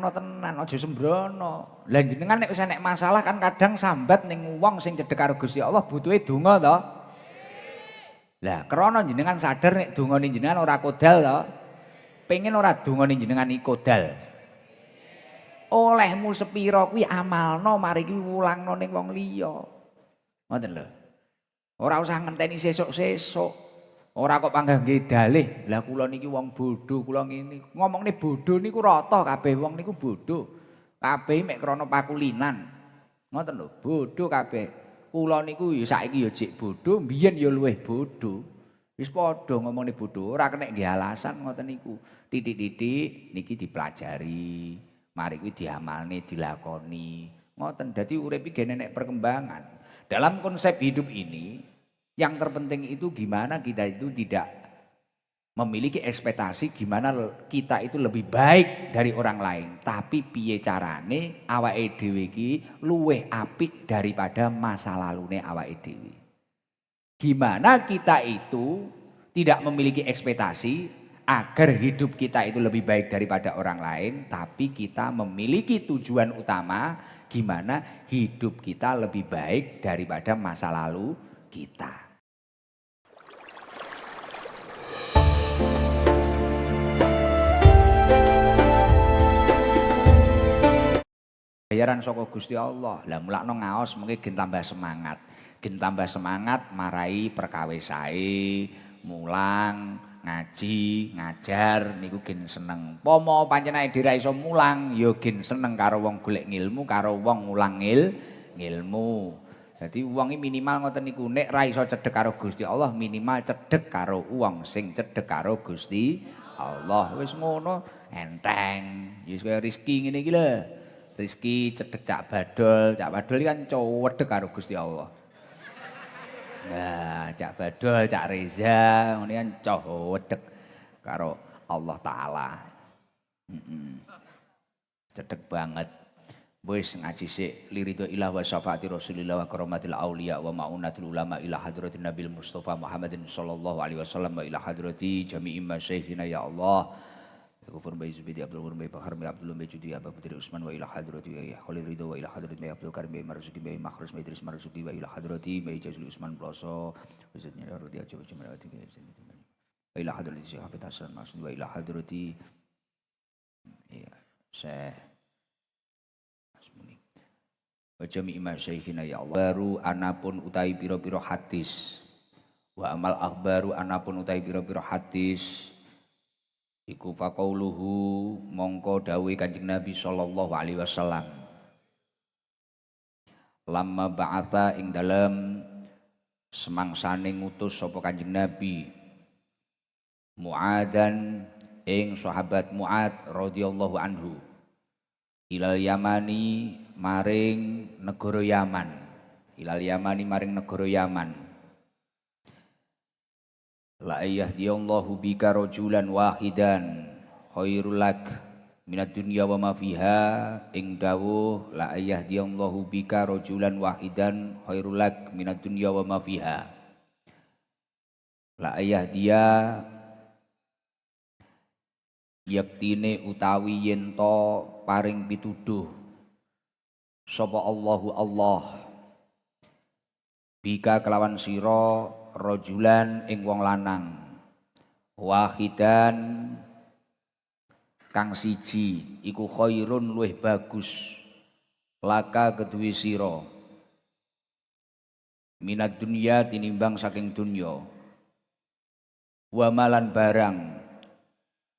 ditakokno tenan, aja sembrono. Lah jenengan nek wis enek masalah kan kadang sambat ning wong sing cedhek karo Gusti Allah butuhe donga to. Lah krana jenengan sadar nek dongane jenengan ora kodal to. Pengen ora dongane jenengan iki kodal. Olehmu sepira kuwi amalno mari kuwi wulangno ning wong liya. Ngoten lho. Ora usah ngenteni sesuk-sesuk. Ora kok panggah nggih dalih. Lah kula niki wong bodho, kula ngene. Ngomongne bodho niku rata kabeh wong niku bodho. Kabeh mek krana pakulinan. Ngoten lho, bodho kabeh. Kula niku ya saiki ya jek bodho, mbiyen ya luwih bodho. Wis padha ngomongne bodho, ora kena nggih alasan ngoten niku. Titik-titik niki dipelajari, mari kuwi diamalne, dilakoni. Ngoten. Dadi urip iki nek perkembangan. Dalam konsep hidup ini yang terpenting itu gimana kita itu tidak memiliki ekspektasi gimana kita itu lebih baik dari orang lain. Tapi piye carane awake dhewe iki luwih apik daripada masa lalune awake dhewe. Gimana kita itu tidak memiliki ekspektasi agar hidup kita itu lebih baik daripada orang lain. Tapi kita memiliki tujuan utama gimana hidup kita lebih baik daripada masa lalu kita. Bayaran saka Gusti Allah. Lah mulakno ngaos mungkin gen tambah semangat. Gen tambah semangat marai perkawisae, mulang, ngaji, ngajar niku gen seneng. Pomo panjenengan dhewe iso mulang ya gen seneng karo wong golek ngilmu, karo wong mulang ngilmu. Dadi wong iki minimal ngoten niku nek ra iso cedhek karo Gusti Allah minimal cedhek karo wong sing cedhek karo Gusti Allah. Wis ngono enteng. Ya kaya rezeki ngene iki lho. Rizki cedek Cak Badol kan cowedek karo Gusti Allah. Nah, Cak Badol, Cak Reza, ini kan cowedek karo Allah Ta'ala. Cedek banget. Wis ngaji sik lirido ilah wa syafaati Rasulillah wa karamatil auliya wa maunatul ulama ila hadratin Nabil Mustafa Muhammadin sallallahu alaihi wasallam wa ila hadrati jami'i masyayikhina ya Allah. Gufur Bayi Zubidi Abdul Ghurun Bayi Bahar Bayi Abdul Bayi Judi Abba Putri Usman wa ila hadrati Bayi Khalil Ridho wa ila hadrati Bayi Abdul Karim Bayi Marzuki Bayi Makhrus Bayi Idris Marzuki wa ila hadrati Bayi Jazuli Usman Ploso Wizardnya Rodi Aja Baca Melawati wa ila hadrati Syekh Hafid Hasan Maksud wa ila hadrati Syekh Asmuni wa jami'i masyaikhina ya Allah. Baru anapun utai piro-piro hadis wa amal akhbaru anapun utai piro-piro hadis iku faqauluhu mongko dawuh Kanjeng Nabi sallallahu alaihi wasallam lamma ba'atha ing dalem semangsane ngutus sapa Kanjeng Nabi Mu'adan ing sahabat Mu'ad radhiyallahu anhu ilal Yamani maring negara Yaman la yahdiyallahu bika rajulan wahidan khairul lak minad dunya wa ma fiha ing dawuh la yahdiyallahu bika rajulan wahidan khairul lak minad dunya wa ma fiha la yahdiya yaktine utawi yen to paring pituduh sapa Allahu Allah bika kelawan sira rajulan ing wong lanang wahidan kang siji iku khairun luwih bagus laka kedue sira minad dunya tinimbang saking dunya wa malan barang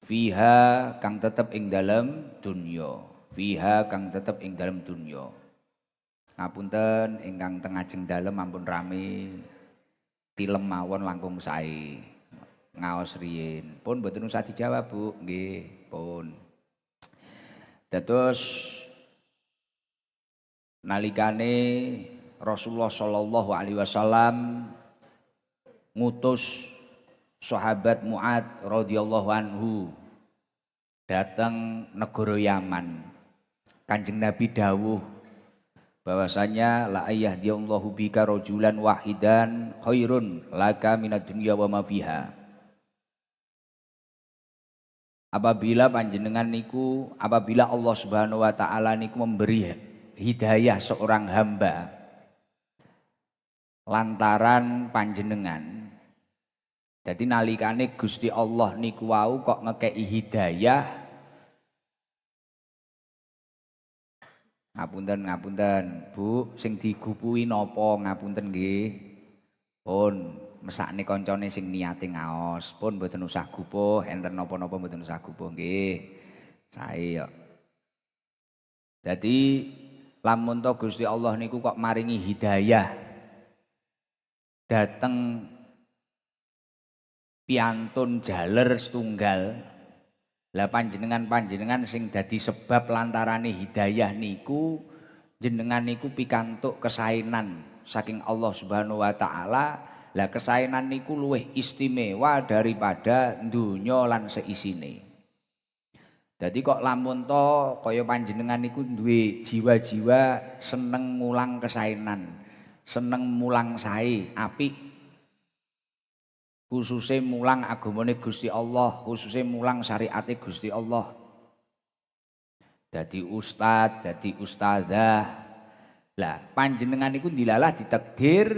fiha kang tetep ing dalem dunya ngapunten ingkang teng ajeng dalem ampun rame tilem mawon langkung sae ngaos riyin pun mboten usah dijawab Bu nggih pun dados nalikane Rasulullah sallallahu alaihi wasallam ngutus sahabat Mu'ad radhiyallahu anhu datang negara Yaman Kanjeng Nabi dawuh bahwasanya la yahdiyallahu bika rajulan wahidan khairun laka minad dunya wa ma fiha. apabila panjenengan niku, apabila Allah Subhanahu wa taala niku memberi hidayah seorang hamba lantaran panjenengan. Jadi nalikane Gusti Allah niku wau kok ngekei hidayah. Ngapunten Bu, sing digupui napa ngapunten nggih. Pun mesakne kancane sing niate ngaos, pun mboten usah gupuh, enten napa-napa mboten usah gupuh nggih. Sae yo. Dadi lamun to Gusti Allah niku kok maringi hidayah dateng piantun jaler setunggal. Lah panjenengan sing dadi sebab lantarane hidayah niku jenengan niku pikantuk kesaenan saking Allah Subhanahu wa taala. Lah kesaenan niku luwih istimewa daripada donya lan seisine. Jadi kok lamun to kaya panjenengan niku duwe jiwa-jiwa seneng mulang kesaenan, seneng mulang sae, apik. Khususnya mulang agamane Gusti Allah, khususnya mulang syariate Gusti Allah. Dadi ustad, dadi ustadzah. Lah panjenengan niku dilalah ditakdir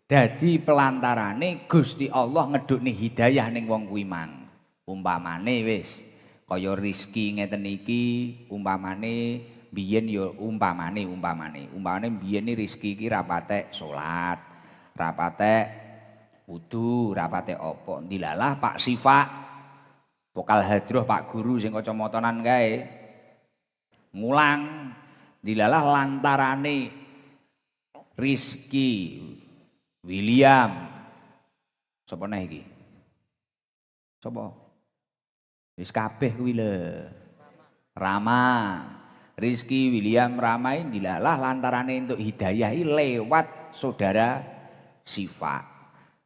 dadi pelantarane Gusti Allah ngedukne hidayah ning wong kuwi mang. Umpamane wis kaya rezeki ngeten iki, umpamane biyen ya umpamane biyen rezeki iki ra patek salat, ra patek wudu, rapate opo dilalah Pak Sifa vokal hadroh Pak Guru sing kacamatanan kae mulang dilalah lantarane Rizky William sapa neh iki sapa wis kabeh kuwi lho Rama Rizky William Rama ini dilalah lantarane untuk hidayah lewat saudara Sifa.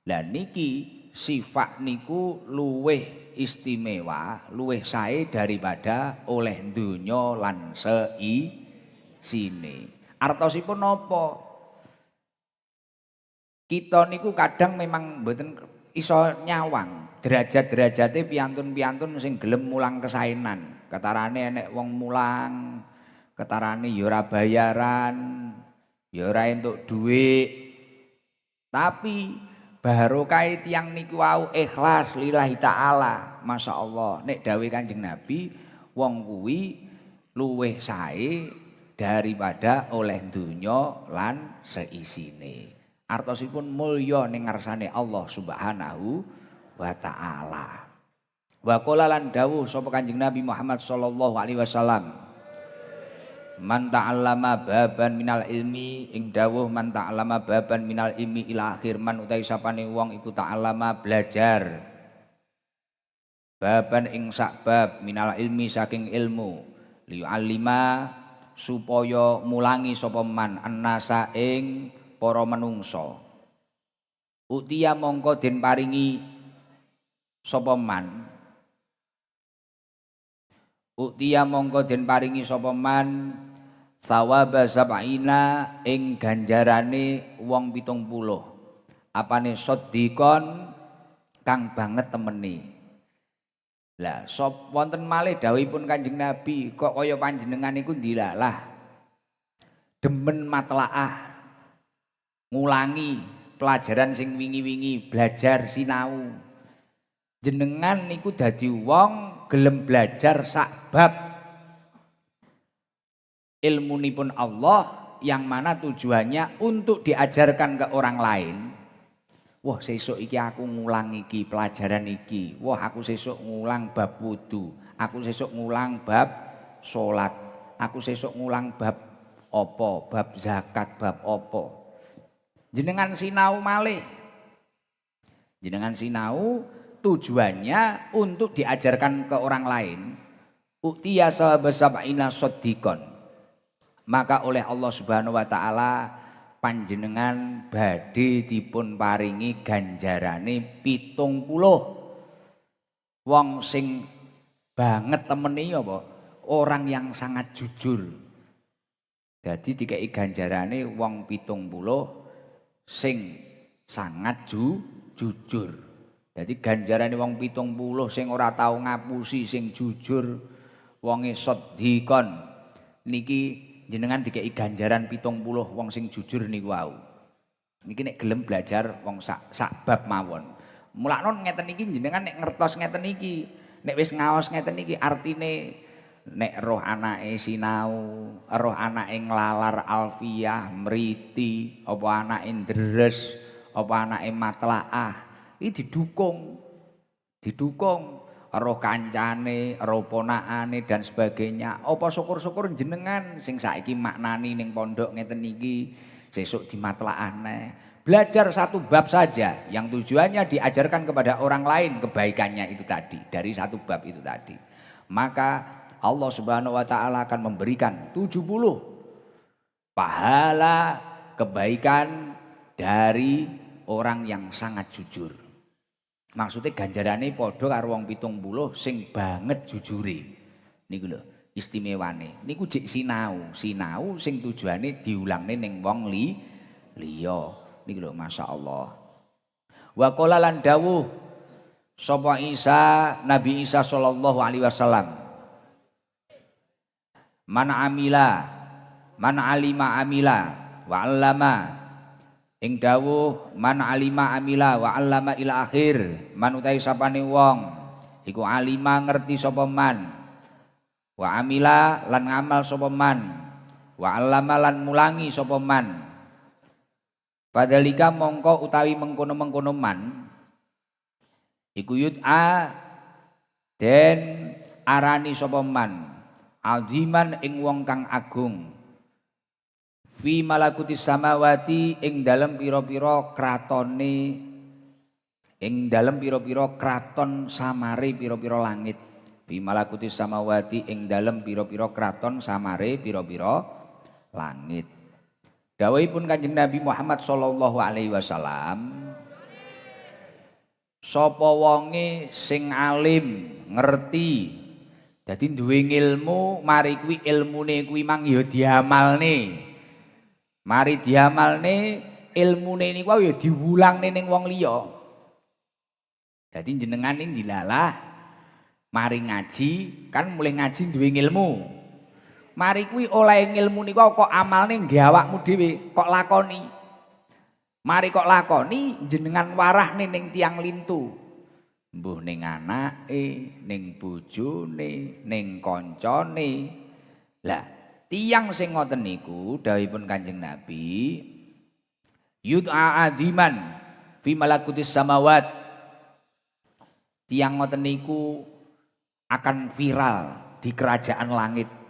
Lah niki sifat niku luweh istimewa, luweh sae daripada oleh donya lan seisine. Artosipun napa? Kita niku kadang memang mboten iso nyawang derajat-derajate piantun-piantun sing gelem mulang kesaenan. Ketarane enek wong mulang, ketarane ya ora bayaran, ya ora entuk dhuwit. Tapi barokah tiyang niku wau ikhlas lillahi taala, masyaallah. Nek dawuh Kanjeng Nabi, wong kuwi luweh sae daripada oleh donya lan seisine. Artosipun mulya ning ngarsane Allah Subhanahu wa taala. Wa qala lan dawuh sapa Kanjeng Nabi Muhammad sallallahu alaihi wasallam, man ta'allama baban minal ilmi ing dawuh man ta'allama baban minal ilmi ila akhir man utawi sapane wong iku ta'allama belajar baban ing sak bab minal ilmi saking ilmu liyu'allima supaya mulangi sapa man annasa ing para menungso utia mongko den paringi sapa man utia mongko den paringi sapa man thawaba sab'ina ing ganjarane wong 70. Apane sodikon kang banget temeni. Lah sop wonten malih dawuhipun Kanjeng Nabi kok kaya panjenengan iku dilalah demen matlaah ngulangi pelajaran sing wingi-wingi belajar sinau. Jenengan niku dadi wong gelem belajar sak bab ilmunipun Allah yang mana tujuannya untuk diajarkan ke orang lain. Wah sesuk iki aku ngulang iki pelajaran iki. Wah aku sesuk ngulang bab wudu. Aku sesuk ngulang bab salat. Aku sesuk ngulang bab apa? Bab zakat, bab apa? Jenengan sinau malih. Jenengan sinau tujuannya untuk diajarkan ke orang lain. U'tiya sab'ina soddikon. Maka oleh Allah Subhanahu wa taala panjenengan badhe dipun paringi ganjarane 70. Wong sing banget temeni apa? Orang yang sangat jujur. Jadi dikei ganjarane wong 70 sing sangat jujur. Jadi ganjarane wong 70 sing ora tau ngapusi, sing jujur, wonge sodikon niki jenengan dikei ganjaran 70 wong sing jujur niku wau. Niki nek gelem belajar wong sak bab mawon. Mulakno ngeten iki jenengan nek ngertos ngeten iki, nek wis ngaos ngeten iki artine nek roh anake sinau, roh anake nglalar alfiyah, mriti, apa anake ndres, apa anake matlaah, iki didukung roh kancane, roh ponakane dan sebagainya. Apa syukur-syukur jenengan sing saiki maknani ning pondok ngeten iki sesuk dimatlaahne. Belajar satu bab saja yang tujuannya diajarkan kepada orang lain kebaikannya itu tadi, dari satu bab itu tadi. Maka Allah Subhanahu wa taala akan memberikan 70 pahala kebaikan dari orang yang sangat jujur. Maksudnya ganjarane padha karo wong 70 sing banget jujure. Niku lho istimewane. Niku jek sinau sing tujuane diulangne ning wong liya. Niku lho masyaallah. Wa qala lan dawuh sapa Isa, Nabi Isa sallallahu alaihi wasallam. Man alima amila wa 'allama. Ing dawuh man alima amila wa 'allama ila akhir. Man utahe sapane wong iku alima ngerti sapa man. Wa amila lan ngamal sapa man. Wa 'allama lan mulangi sapa man. Padhalika mongko utawi mengkono-mengkono man iku yut'a den arani sapa man aziman ing wong kang agung fi malakutis samawati ing dalem pira-pira kratone ing dalem pira-pira kraton samare pira-pira langit fi malakutis samawati ing dalem pira-pira kraton samare pira-pira langit. Dawuhipun Kanjeng Nabi Muhammad sallallahu alaihi wasallam, sapa wonge sing alim ngerti dadi duwe ilmu, mari kuwi ilmune kuwi mang ya diamalne. Mari diamalne ilmune niku ya diwulangne ning wong liya. Dadi jenengan iki dilalah mari ngaji kan mulai ngaji duwe ilmu. Mari kuwi oleh ilmu niku kok amalne nggih awakmu dhewe, kok lakoni. Mari kok lakoni jenengan warahne ning tiang lintu. Mbuh ning anake, ning bojone, ning kancane. Lah, tiyang sing ngoten niku dawuhipun Kanjeng Nabi, yud'a adiman fi malakutis samawat. Tiyang ngoten niku akan viral di kerajaan langit.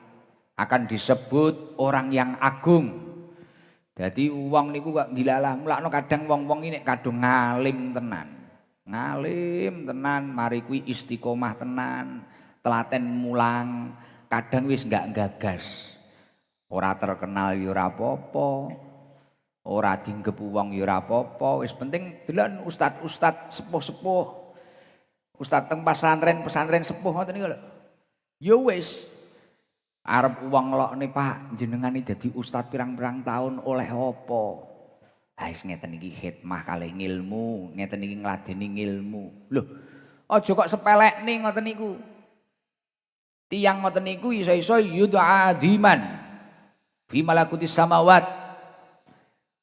Akan disebut orang yang agung. Jadi wong niku kok dilalah mulakno kadang wong-wong ini kadung ngalim tenan. Ngalim tenan, mari kuwi istiqomah tenan, telaten mulang, kadang wis enggak gagas. Ora terkenal ya ora apa-apa. Ora dienggepu wong ya ora apa-apa, wis penting delon ustad-ustad sepuh-sepuh. Ustad teng pesantren sepuh ngoten niku lho. Ya wis arep uang ngelokne Pak, jenengan iki dadi ustad pirang-pirang tahun oleh apa? Ha wis ngeten iki khidmah kalih ngilmu, ngeten iki ngladeni ngilmu. Lho, aja kok sepelekne ngoten niku. Tiyang ngoten niku iso-iso yud'a diman fi malakutis samawat.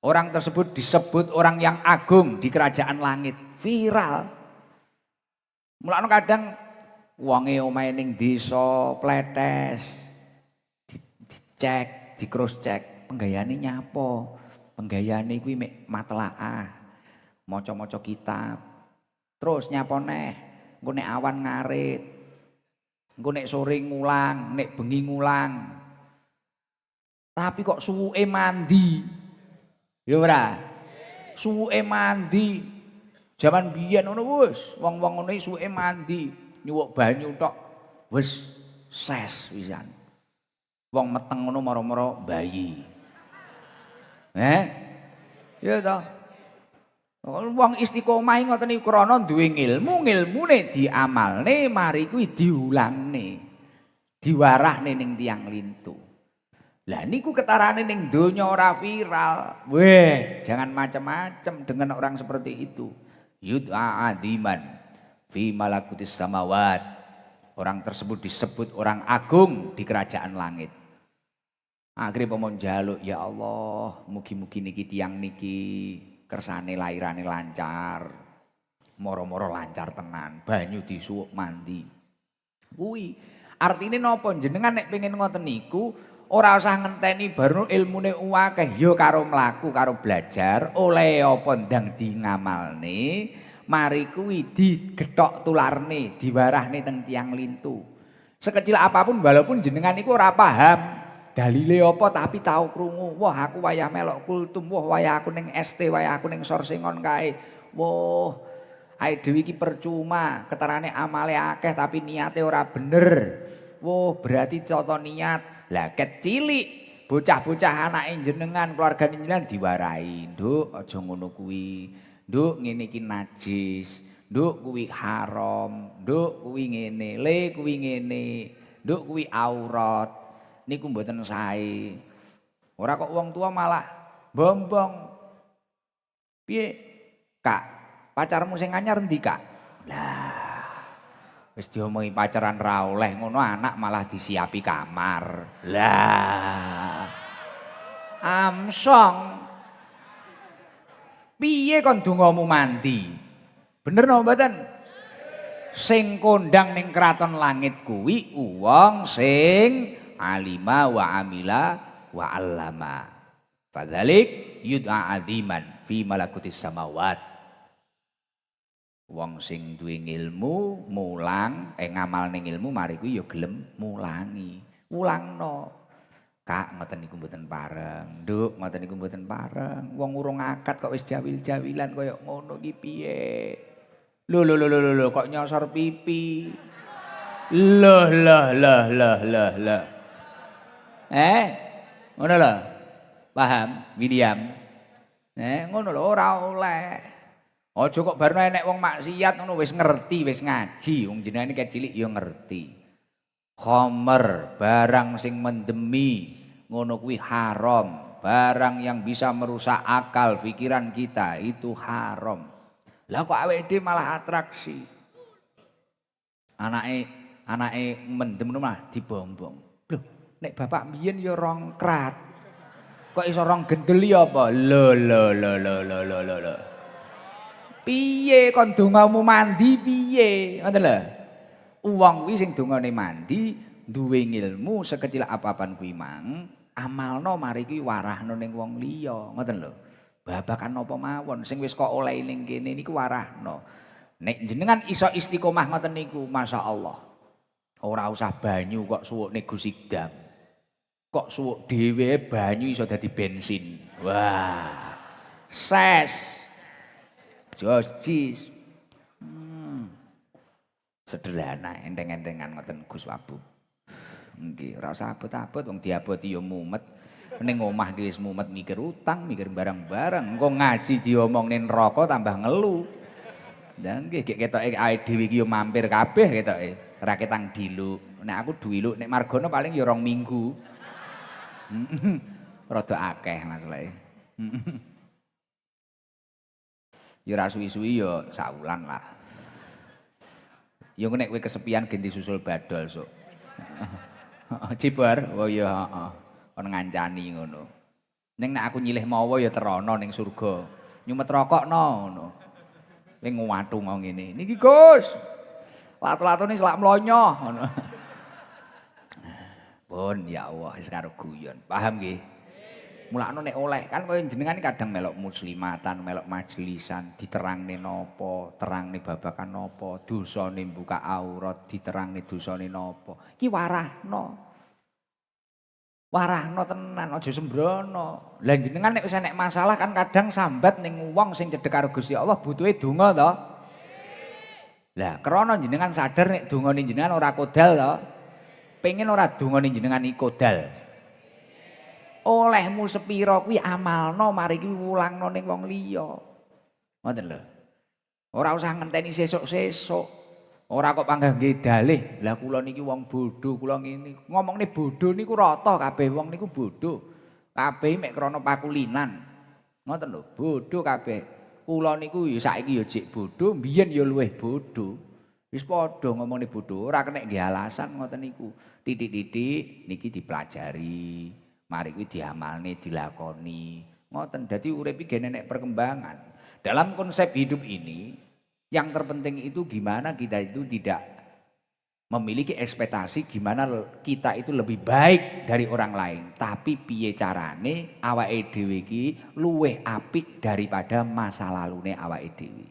Orang tersebut disebut orang yang agung di kerajaan langit, viral. Mulane kadang wonge omahe ning desa pletes. Cek, di cross check, penggayane nyapa? Penggayane kuwi mek matlaah. Maca-maca kitab. Terus nyapa neh? Engko nek awan ngarit. Engko nek sore ngulang, nek bengi ngulang. Tapi kok suwuke mandi. Ya ora? Suwuke mandi. Jaman biyen ngono wis, wong-wong ngono suwuke mandi, nyuwuk banyu tok wis ses pisan. Wong meteng ngono mara-mara bayi. Ya toh. Wong istiqomah ngoten niku krana duwe ilmu, ngilmune diamalne, mari kuwi diulangne. Diwarahne ning tiang lintu. Lah niku ketarane ning donya ora viral. Weh, jangan macam-macam dengan orang seperti itu. yud'a adiman fi malakutis samawat. Orang tersebut disebut orang agung di kerajaan langit. Akhirnya pemon jaluk, ya Allah, mugi-mugi niki tiang niki kersane lairane lancar. Moro-moro lancar tenan, banyu disuwuk mandi. Kuwi artine napa jenengan nek pengen ngoten niku ora usah ngenteni baru ilmune akeh ya karo mlaku karo belajar oleh apa ndang di ngamalne mari kuwi digethok tularne diwarahne teng tiang lintu. Sekecil apapun walaupun jenengan niku ora paham dalile apa tapi tahu krungu. Wah aku wayah melok kultum, wah wayah aku ning ST, wayah aku ning Sorsengon kae. Wah ae dhewe iki percuma, keterane amale akeh tapi niate ora bener. Wah berarti contoh niat. Lah kecilik bocah-bocah anake jenengan, keluargane jenengan diwarai. Nduk aja ngono kuwi. Nduk ngene iki najis. Nduk kuwi haram. Nduk kuwi ngene, le kuwi ngene. Nduk kuwi aurat. Niku mboten sae. Ora kok wong tua malah bombong. Piye? Kak, pacarmu sing anyar endi, Kak? Lah. Wis diomongi pacaran ra oleh ngono anak malah disiapi kamar. Lah. Amsong. Piye kon dongamu mandi? Bener napa mboten? Sing kondang ning kraton langit kuwi wong sing alima wa amila wa allama. Fadzalik yud'a aziman fi malakutis samawat. Wong sing duwe ilmu mulang ngamal ning ilmu mari kuwi ya gelem mulangi. Mulangno. Kak ngoten niku mboten pareng. Nduk ngoten niku mboten pareng. Wong urung akad kok wis jawil-jawilan kaya ngono iki piye? Lho kok nyosor pipi. Lah. Ngono lho. Paham, William? Ngono lho ora oleh. Aja kok barno enek wong maksiat ngono wis ngerti, wis ngaji. Wong jenengan iki cilik ya ngerti. Khamr, barang sing mendemi, ngono kuwi haram. Barang yang bisa merusak akal, pikiran kita itu haram. Lah kok awake dhewe malah atraksi. Anake mendem mah dibombong. Loh, nek bapak mbiyen ya rongkrat. Kok iso rong gendeli apa? Lho. Piye kon dongamu mandi piye? Ngoten lho. Wong kuwi sing dongane mandi duwe ilmu sekecil apapun kuwi mang amalno mari kuwi warahno ning wong liya. Ngoten lho. Babakan napa mawon sing wis kok oleh ning kene niku warahno. Nek jenengan iso istiqomah ngoten niku masyaallah. Ora usah banyu kok suwukne Gus Idam. Kok suwuk dhewe banyu iso dadi bensin. Wah. Ses. Jojis. Sederhana enteng-entengan ngoten Gus Wabu. Nggih, ora usah abot-abot wong diaboti ya mumet. Ning omah ki wis mumet mikir utang, mikir barang-barang. Engko ngaji diomongne neraka tambah ngelu. Lah nggih gek ketoke awake dhewe iki yo mampir kabeh ketoke. Ora ketang diluk. Nek aku duwiluk nek margono paling ya 2 minggu. Rada akeh masalahe. Ya ora suwi-suwi ya sak wulan lah. Ya nek kowe kesepian gen disusul badol sok. Cibar, oh ya heeh. Kon ngancani ngono. Ning nek aku nyilih mawa ya terono ning surga. Nyumet rokokno ngono. Ning wathu mau ngene. Niki Gus. Latu-latune selak mlonyo ngono. Pun ya Allah wis karo guyon. Paham nggih? Mulakno nek oleh kan koyo jenengan kadang melok muslimatan, melok majelisan, diterangne napa, terangne babakan napa, dosane buka aurat, diterangne dosane napa. Iki warahno. Warahno tenan aja sembrono. Lah jenengan nek wis enek masalah kan kadang sambat ning wong sing cedhek karo Gusti Allah butuhe donga to. Lah krana jenengan sadar nek dongane jenengan ora kodal to. Pengen ora dongane jenengan iki kodal. Olehmu sepira kuwi amalno mari kuwi wulangno ning wong liya. Ngoten lho. Ora usah ngenteni sesuk-sesuk. Ora kok panggah nggih dalih. Lah kula niki wong bodho, kula ngene. Ngomongne bodho niku rata kabeh wong niku bodho. Kabeh mek krana pakulinan. Ngoten lho, bodho kabeh. Kula niku ya saiki ya jek bodho, mbiyen ya luwih bodho. Wis padha ngomongne bodho, ora kena nggih alasan ngoten niku. Titik-titik niki dipelajari, mari kuwi diamalne, dilakoni. Ngoten. Dadi urip iki nenek perkembangan. Dalam konsep hidup ini yang terpenting itu gimana kita itu tidak memiliki ekspektasi gimana kita itu lebih baik dari orang lain, tapi piye carane awake dhewe iki luwih apik daripada masa lalune awake dhewe.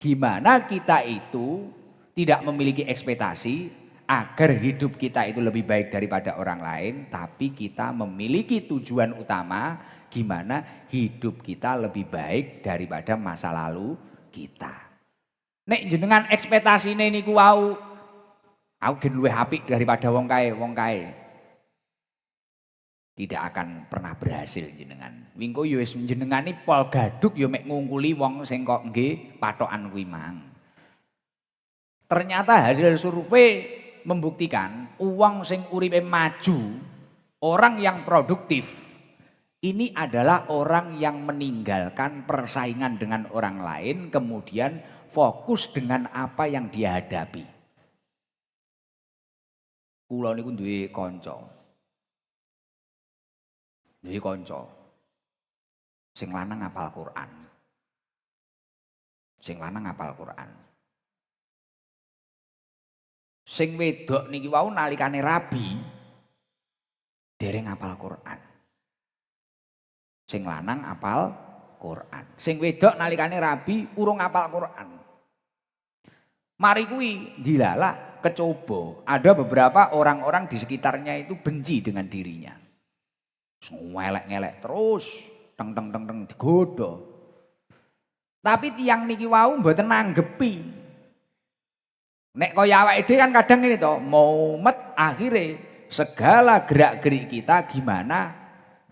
Gimana kita itu tidak memiliki ekspektasi agar hidup kita itu lebih baik daripada orang lain, tapi kita memiliki tujuan utama gimana hidup kita lebih baik daripada masa lalu kita. Nek jenengan ekspektasine niku wau aku gen luwih apik daripada wong kae. Tidak akan pernah berhasil jenengan. Wingko ya wis jenengane pol gaduk ya mek ngungkuli wong sing kok nggih patokan kuwi mang. Ternyata hasil survei membuktikan uang sing uripe maju, orang yang produktif ini adalah orang yang meninggalkan persaingan dengan orang lain kemudian fokus dengan apa yang dia hadapi. Kula niku duwe kanca. Duwe kanca. Sing lanang hafal Quran. Sing lanang hafal Quran. Sing wedok niki wau nalikane rabi dereng hafal Quran. Sing lanang hafal Quran. Sing wedok nalikane rabi urung hafal Quran. Mari kuwi dilalak kecoba. Ada beberapa orang-orang di sekitarnya itu benci dengan dirinya. Ngelek-ngelek terus, teng digoda. Tapi tiang niki wau mboten nanggepi. Nek kaya awake dhewe kan kadang ini toh, mumet akhirnya segala gerak-gerik kita gimana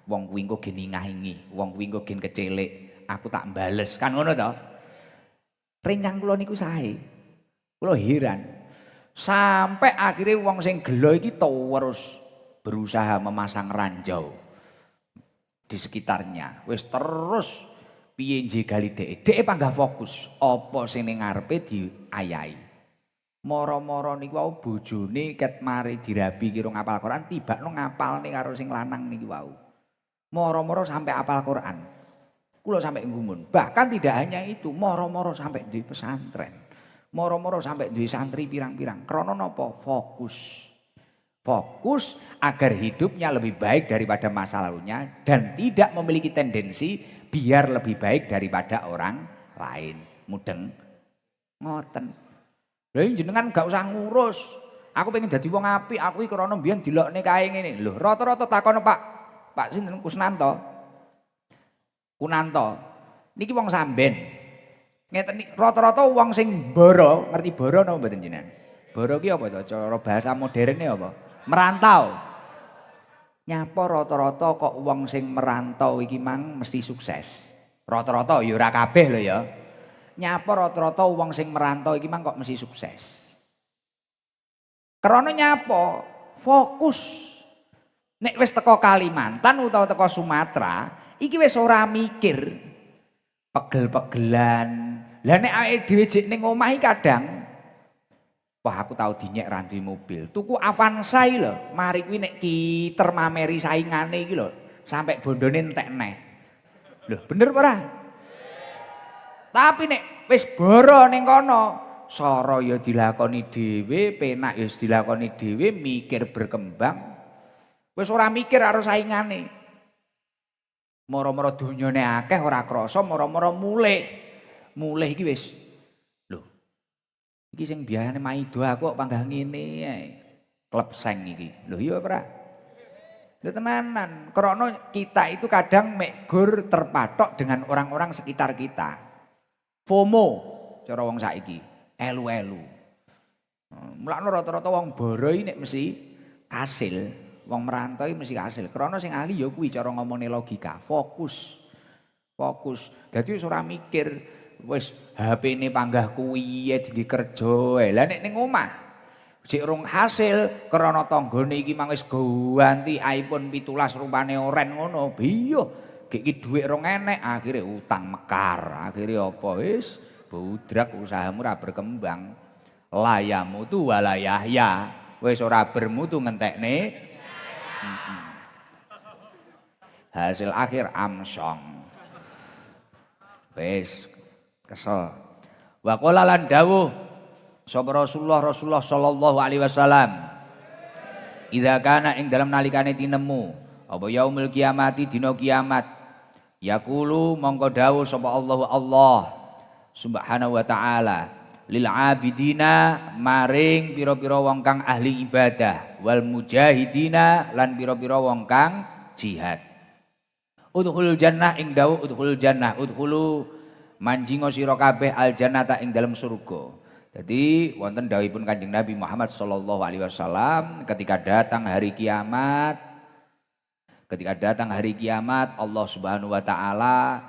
wong kuwi engko gen ingah-ingi, wong kuwi engko gen kecelek, aku tak mbales. Kan ngono toh? Rencang kula niku sae. Kula heran. Sampai akhirnya wong sing gelo iki terus berusaha memasang ranjau di sekitarnya. Wis terus piye njegali dhek. Dhek panggah fokus apa sing ning ngarepe diayahi. Moro-moro niku wau bojone ket mari dirabi kira ngapal Quran tibakno ngapalne karo sing lanang niki wau. Moro-moro sampai apal Quran. Kula sampai ngumun. Bahkan tidak hanya itu, moro-moro sampai di pesantren. Moro-moro sampai duwe santri pirang-pirang. Krana napa? Fokus. Fokus agar hidupnya lebih baik daripada masa lalunya dan tidak memiliki tendensi biar lebih baik daripada orang lain. Mudeng. Ngoten. Lha jenengan gak usah ngurus. Aku pengen dadi wong apik, aku iki krana mbiyen dilokne kae ngene. Lho, rata-rata takono Pak sinten Kusnanto. Kunanto. Niki wong samben. Ngeten rata-rata wong sing boro, ngerti boro napa mboten jenengan? Boro ki apa to? Cara bahasa moderne apa? Merantau. Nyapa rata-rata kok wong sing merantau iki mang mesti sukses. Rata-rata ya ora kabeh lho ya. Nyapa rata-rata wong sing merantau iki mang kok mesti sukses. Karena nyapa? Fokus. Nek wis teko Kalimantan utawa teko Sumatera, iki wis ora mikir pegel-pegelan. Lah nek awake dhewe jek ning omah iki kadang wah aku tau dinyek ra duwe mobil. Tuku Avanza iki lho, mari kuwi nek kiter mameri saingane iki lho, sampai bondone entek neh. Lho, bener apa ora? Tapi nek wis boro ning kono, sara ya dilakoni dhewe, penak ya dilakoni dhewe, mikir berkembang. Wis ora mikir karo saingane. Moro-moro dunyane akeh ora krasa, moro-moro mulih. Mulih iki wis. Lho. Iki sing biasane maido aku kok panggah ngene ae. Klepseng iki. Lho iya ora? Lho tenanan. Krana kita itu kadang mek gur terpatok dengan orang-orang sekitar kita. FOMO cara wong saiki, elu-elu. Mulane rata-rata wong boro iki nek mesti kasil. Wong merantau mesti kasil. Krana sing ahli ya kuwi cara ngomongne logika, fokus. Fokus. Dadi wis ora mikir wis HP-ne panggah kuwi dinggo kerja. Lah nek ning omah sik rung hasil krana tanggane iki mang wis ganti iPhone 17 rupane oren ngono. Iya, iki dhuwit rong enek, akhire utang mekar. Akhire apa wis budrak usahamu ora berkembang. Layamu tu walayahya. Wis ora bermutu ngentekne. Hasil akhir amsong. Wis kesel. Wa qala lan dawuh sapa Rasulullah sallallahu alaihi wasallam. Idza kana ing dalam nalikane tinemu apa yaumul kiamati dina kiamat yaqulu mongko dawuh sapa Allah subhanahu wa taala lil abidina maring pira-pira wong kang ahli ibadah wal mujahidina lan pira-pira wong kang jihad. Udkhulul jannah ing dawuh udkhulul jannah udkhulu manjingo sira kabeh al jannata ing dalam surga. Jadi wonten dawuhipun Kanjeng Nabi Muhammad sallallahu alaihi wasallam ketika datang hari kiamat Allah Subhanahu wa taala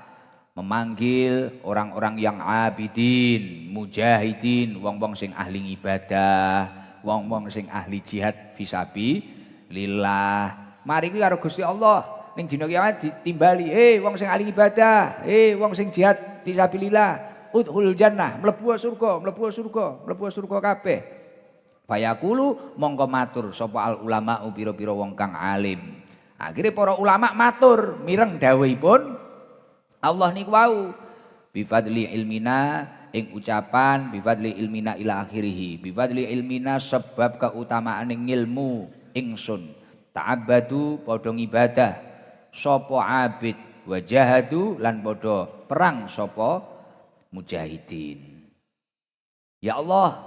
memanggil orang-orang yang abidin, mujahidin, wong-wong sing ahli ibadah, wong-wong sing ahli jihad fisabilillah. Mari kuwi karo Gusti Allah ning dina kiamat ditimbali, wong sing ahli ibadah, wong sing jihad fisabilillah. Udkhulul jannah, mlebu surga kabeh. Fayaqulu mongko matur sapa al ulama pira-pira wong kang alim. Akhire para ulama matur mireng dawuhipun Allah niku wau. Bi fadli ilmina ing ucapan bi fadli ilmina ila akhirih. Bi fadli ilmina sebab keutamaan ilmu ingsun. Ta'abbadu padha ibadah sapa abid wa jahadu lan padha perang sapa mujahidin. Ya Allah,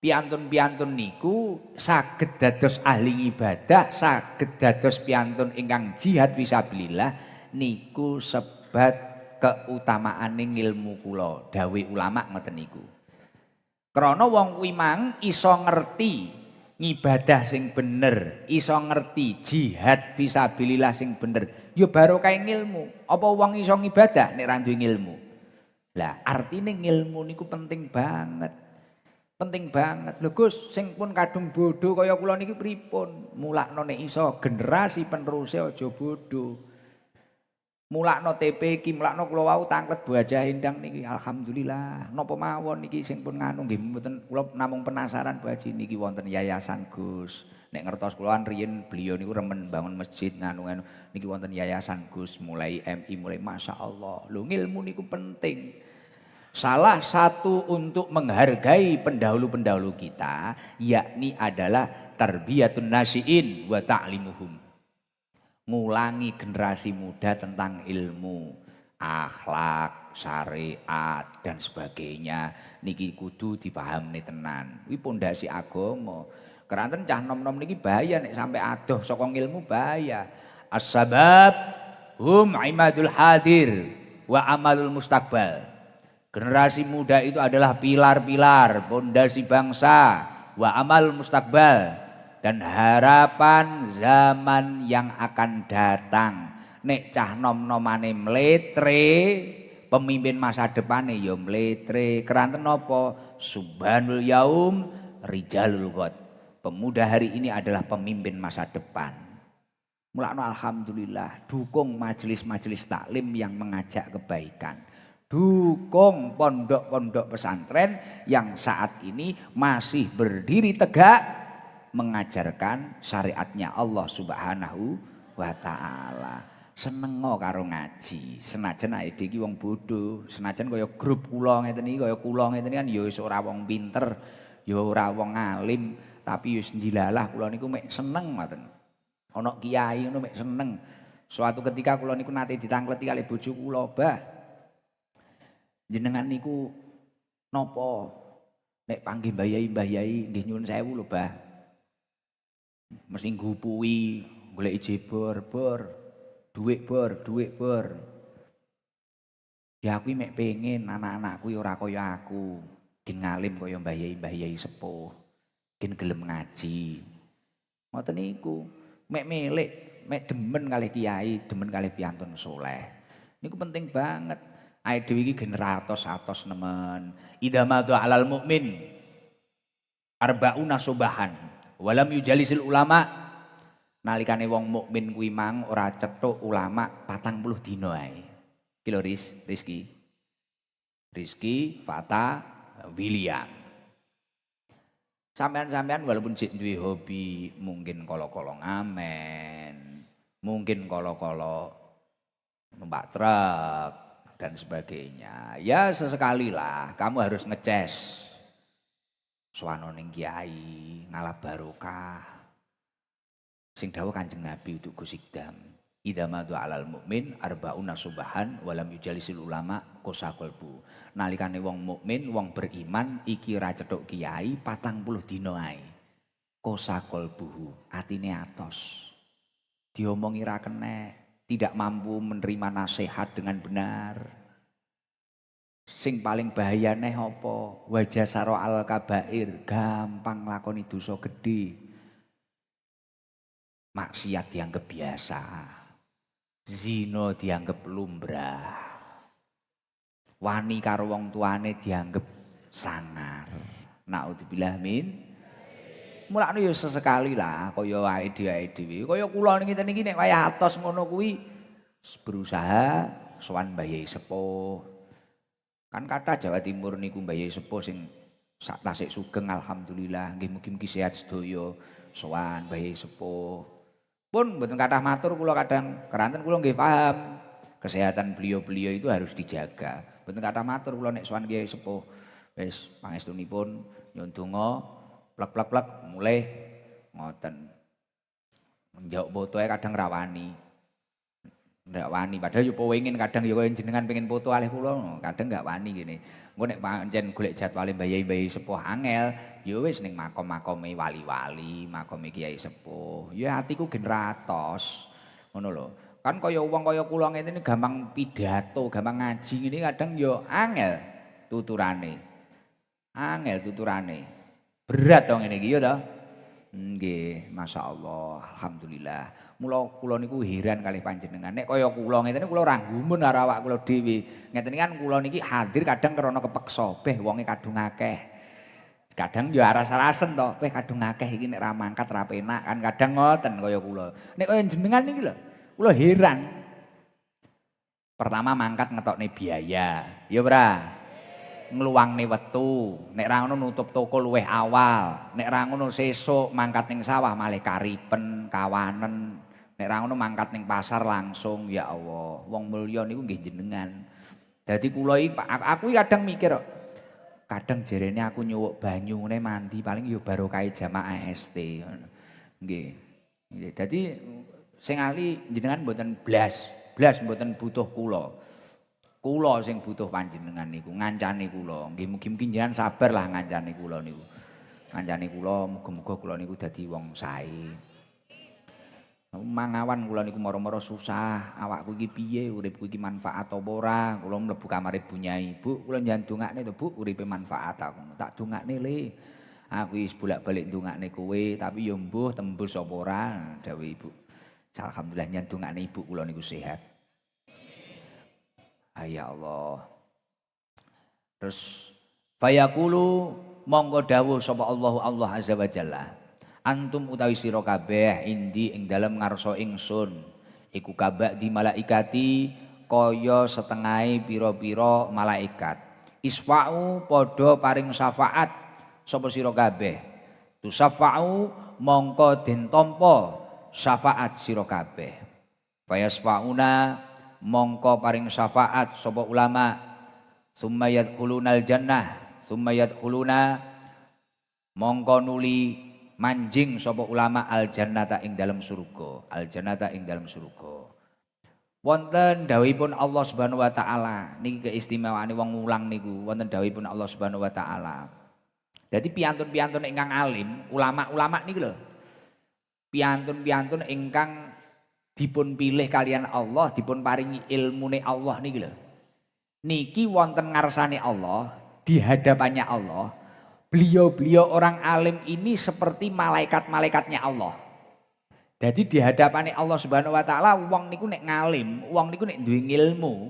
piantun-piantun niku saged dados ahli ibadah, saged dados piantun ingkang jihad fisabilillah niku sebat keutamaane ilmu kula. Dawuh ulama ngoten niku. Krana wong kuwi mang iso ngerti ngibadah sing bener, iso ngerti jihad fisabilillah sing bener. Ya barokah ilmu. Apa wong iso ngibadah nek ra duwe ilmu? Lah artine ilmu niku penting banget. Penting banget. Lho Gus, sing pun kadung bodho kaya kula niki pripun? Mulakno nek iso generasi peneruse aja bodho. Mulakno TP iki, mulakno kula wau tanglet Bajah Endang niki alhamdulillah. Napa mawon niki sing pun nganu nggih mboten kula namung penasaran Baji niki wonten yayasan Gus. Nek ngertos kula riyen beliau niku remen bangun masjid nganu-nganu niki wonten yayasan Gus mulai MI mulai masyaallah. Lho ilmu niku penting. Salah satu untuk menghargai pendahulu-pendahulu kita yakni adalah tarbiyatun nasiin wa ta'limuhum. Ngulangi generasi muda tentang ilmu, akhlak, syariat dan sebagainya niki kudu dipahami tenan. Kuwi pondasi agama. Keranten cah nom-nom niki bahaya nek sampai adoh saka ilmu bahaya. As-sabab hum imadul hadir wa amalul mustaqbal. Generasi muda itu adalah pilar-pilar pondasi bangsa wa amal mustaqbal dan harapan zaman yang akan datang. Nek cah nom-nomane mletre, pemimpin masa depane ya mletre. Keranten napa? Subhanul yaum rijalul ghad. Pemuda hari ini adalah pemimpin masa depan. Mulakno alhamdulillah dukung majelis-majelis taklim yang mengajak kebaikan. Dukung pondok-pondok pesantren yang saat ini masih berdiri tegak mengajarkan syariatnya Allah Subhanahu wa taala. Seneng karo ngaji, senajan ae iki wong bodho, senajan kaya grup kula ngeten iki kaya kula ngeten kan ya wis ora wong pinter, ya ora wong alim, tapi wis njilalah kula niku mek seneng ngoten. Ana kiai ngono mek seneng. Suatu ketika kula niku nate ditangkleti kali bojo kula, "Bah, jenengan niku nopo nek panggih Mbah Yai nggih nyuwun sewu lho Bah. Mesti ngupui golek jebor dhuwit bor. Ya aku mek pengen anak-anakku ora kaya aku, gen ngalim kaya Mbah Yai sepuh, gen gelem ngaji. Ngoten niku, mek melek, mek demen kalih kiai, demen kalih piantun soleh. Niku penting banget. Ae dhewe iki generatos-atos nemen. Idza madu alal mukmin arbauna subahan walam yujalisil ulama Nalikane wong mukmin kuwi mang ora cethuk ulama 40 dina ae. Iki lho Rizky, Fata, William. Sampean-sampean walaupun sik duwe hobi mungkin kala-kala ngamen, mungkin kala-kala numpak truk dan sebagainya. Ya sesekali lah kamu harus ngeces. Sowan ning kiai, ngalap barokah. Sing dawuh Kanjeng Nabi untuk Gusikdam. Idza madu alal mukmin arbauna subahan walam yujalisil ulama kosa qalbu. Nalikane wong mukmin, wong beriman iki ra cethuk kiai 40 dina ae. Kosa qalbuhu, atine atos. Diomongi ra kenek, tidak mampu menerima nasihat dengan benar. Sing paling bahayane apa? Wajah saro al kabair, gampang lakoni dosa gedhe. Maksiat dianggap biasa, zina dianggap lumrah, wani karo wong tuane dianggap sangar. Naudzubillah min. Mulane ya sesekali lah kaya awake dhewe. Kaya kula niki nek wayah atos ngono kuwi berusaha sowan Mbah Yai Sepuh. Kan kathah Jawa Timur niku Mbah Yai Sepuh sing sak tasik sugeng alhamdulillah nggih mugi-mugi sehat sedaya sowan Mbah Yai Sepuh. Pun mboten kathah matur kula kadang keranten kula nggih paham kesehatan beliau-beliau itu harus dijaga. Mboten kathah matur kula nek sowan Kyai Sepuh wis pangestunipun nyuwun donga plek-plek mulai ngoten. Njauk fotoe kadang rawani. Ndak wani padahal yo pengin kadang yo kaya jenengan pengen foto alih kula kadang enggak wani ngene. Engko nek pancen golek jadwale Mbah Yai Sepuh angel ya wis ning makom-makome wali-wali, makome Kiai Sepuh. Ya atiku gen ratos. Ngono lho. Kan kaya wong kaya kula ngene gampang pidato, gampang ngaji ngene kadang ya angel tuturane. Angel tuturane. Berat to ngene iki ya to. Nggih, masyaallah, alhamdulillah. Mula kula niku heran kalih panjenengan. Nek kaya kula ngene kula ora gumun karo awak kula dhewe. Ngeten kan kula niki hadir kadang krana kepeksa, beh wonge kadung akeh. Kadang ya aras-arasen to, beh kadung akeh iki nek ra mangkat ra penak kan kadang ngoten kaya kula. Nek kaya jenengan niki lho, kula heran. Pertama mangkat ngetokne biaya, ya ora? Ngluwangne wetu, nek ra ngono nutup toko luwih awal, nek ra ngono sesuk mangkat ning sawah malih karipen, kawanen, nek ra ngono mangkat ning pasar langsung, ya Allah, wong mulya niku nggih jenengan. Dadi kula iki aku kadang mikir kok, kadang jerene aku nyuwuk banyu ngene mandi paling ya barokah jamaah ST ngono. Nggih. Nggih, dadi sing ali jenengan mboten blas mboten butuh kula. Kula sing butuh panjenengan niku ngancani kula. Nggih mugi-mugi jenengan sabar lah ngancani kula niku. Ngancani kula muga-muga kula niku dadi wong sae. Mangawan kula niku mara-mara susah, awakku iki piye, uripku iki manfaat apa ora? Kula mlebu kamare Bu Nyai, Bu, kula njan ndongakne to, Bu, uripe manfaat aku. Tak dongakne le. Aku wis bolak-balik ndongakne kowe, tapi ya mbuh tembus apa ora, dawuh Ibu. Alhamdulillah njan ndongakne ibu kula niku sehat. Ya Allah. Terus fayaqulu monggo dawuh sapa Allah azza wa jalla. Antum utawi sira kabeh indi ing dalem ngarsa ingsun. Iku kabak di malaikati kaya setengahe pira-pira malaikat. Isfa'u padha paring syafaat sapa sira kabeh. Tusafa'u mongko den tampa syafaat sira kabeh. Fayasfa'una mongko paring syafaat sapa ulama summa yadkhulunal jannah mongko nuli manjing sapa ulama al jannata ing dalam surga wonten dawuhipun Allah Subhanahu wa taala niki keistimewaane wong mulang niku wonten dawuhipun Allah Subhanahu wa taala. Dadi piantun-piantun ingkang alim ulama-ulama niki lho piantun-piantun ingkang dipun pilih kalian Allah, dipun paringi ilmune Allah niki lho. Niki wonten ngarsane Allah, di hadapannya Allah. Beliau-beliau orang alim ini seperti malaikat-malaikatnya Allah. Jadi di hadapannya Allah Subhanahu wa taala wong niku nek ngalim, wong niku nek duwe ilmu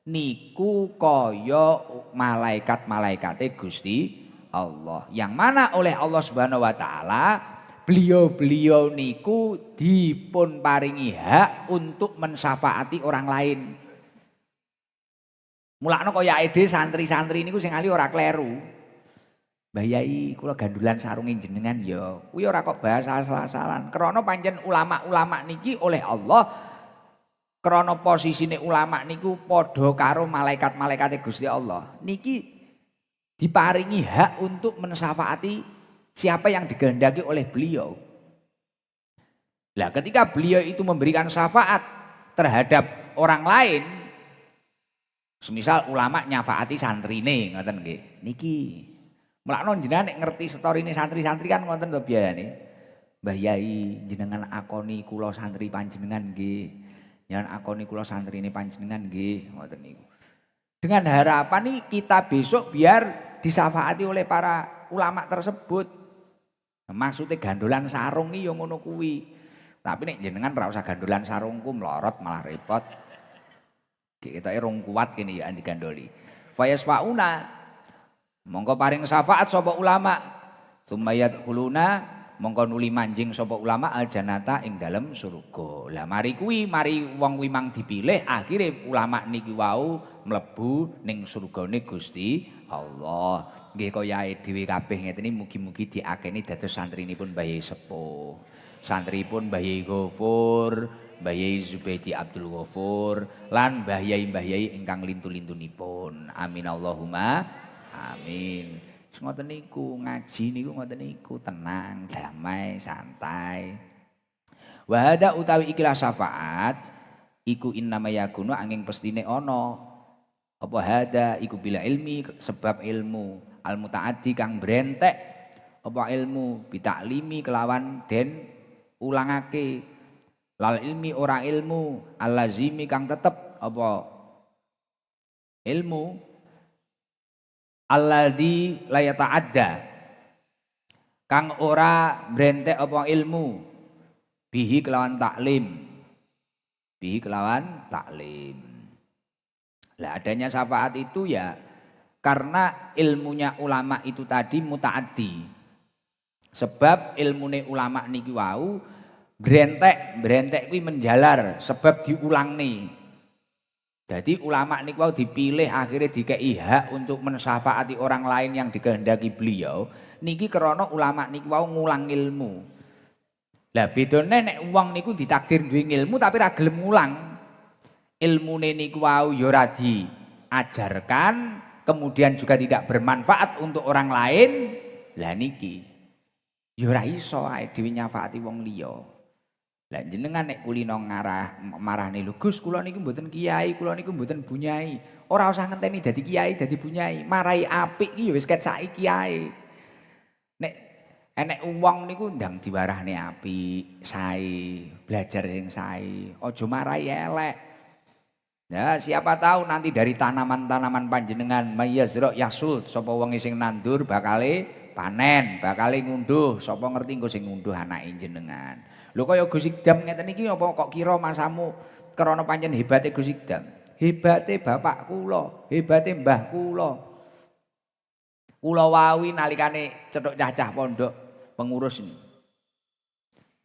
niku kaya malaikat-malaikate Gusti Allah. Yang mana oleh Allah Subhanahu wa taala beliau-beliau niku dipun paringi hak untuk mensyafaati orang lain. Mulakno kaya ide santri-santri niku sing ali ora kleru. Mbah Yai kula gandulan sarunge jenengan ya. Kuwi ora kok bahasa asal-asalan. Krana pancen ulama-ulama niki oleh Allah krana posisine ulama niku padha karo malaikat-malaikate Gusti Allah. Niki diparingi hak untuk mensyafaati siapa yang dikehendaki oleh beliau. Lah ketika beliau itu memberikan syafaat terhadap orang lain, semisal ulama nyafaati santrine ngoten nggih. Niki mulakno jenengan nek ngerti storine santri-santri kan ngoten to biyane. Mbah Yai jenengan akoni kula santri panjenengan nggih. Jenengan akoni kula santrine panjenengan nggih ngoten niku. Dengan harapan nih kita besok biar disyafaati oleh para ulama tersebut. Maksudnya gandolan sarung iki ya ngono kuwi. Tapi nek jenengan ora usah gandolan sarungku melorot malah repot. Ketoke rung kuat kene ya digandoli. Fayasfauna mongko paring syafaat sapa ulama. Sumayat huluna mongko nuli manjing sapa ulama aljannata ing dalem surga. Lah mari wong kuwi mang dipilih akhire ulama niki wau mlebu ning surgane Gusti Allah. Nggih kaya dhewe kabeh ngeten iki mugi-mugi diakeni dados santrinipun Mbah Yai Sepuh. Santripun Mbah Yai Ghafur, Mbah Yai Zubaidi Abdul Ghafur lan Mbah Yai ingkang lintu-lintunipun. Amin Allahumma amin. Ngoten niku ngaji niku ngoten niku tenang, damai, santai. Wa hada utawi ikilah syafaat iku innama yakunu angin pestine ana. Apa hada iku bila ilmi sebab ilmu al mutaaddi kang brentek apa ilmu bitaklimi kelawan den ulangake lal ilmi ora ilmu allazimi kang tetep apa ilmu alladzi la yata'adda kang ora brentek apa ilmu bihi kelawan taklim lah adanya syafaat itu ya karena ilmunya ulama itu tadi mutaaddi sebab ilmune ulama niki wau brentek kuwi menjalar sebab diulang nih. Jadi ulama niku wau dipilih akhirnya dikei hak untuk mensyafaati orang lain yang dikehendaki beliau niki krana ulama niku wau ngulang ilmu. Lah bedane nek wong niku ditakdir duwe ilmu tapi ra gelem ngulang. Ilmune niku wau ya ora diajarkan, kemudian juga tidak bermanfaat untuk orang lain. Lah niki ya ora iso ae dhewe nyafaati wong liya. Lah jenengan nek kulino marahne lho Gus kula niku mboten kiai, kula niku mboten bunyai. Ora usah ngenteni dadi kiai, dadi bunyai. Marai apik iki ya wis ket saiki ae. Nek enek wong niku ndang diwarahne apik, sae, belajar sing sae. Aja marai elek. Ya siapa tahu nanti dari tanaman-tanaman panjenengan mayazra yasud sapa wong sing nandur bakale panen, bakale ngunduh, sapa ngerti engko sing ngunduh anake jenengan. Lho kaya Gus Ikdam ngeten iki apa kok kira masamu krana pancen hebate Gus Ikdam. Hebate bapak kula, hebate mbah kula. Kula wawi nalikane cetuk cacah pondok pengurus ini.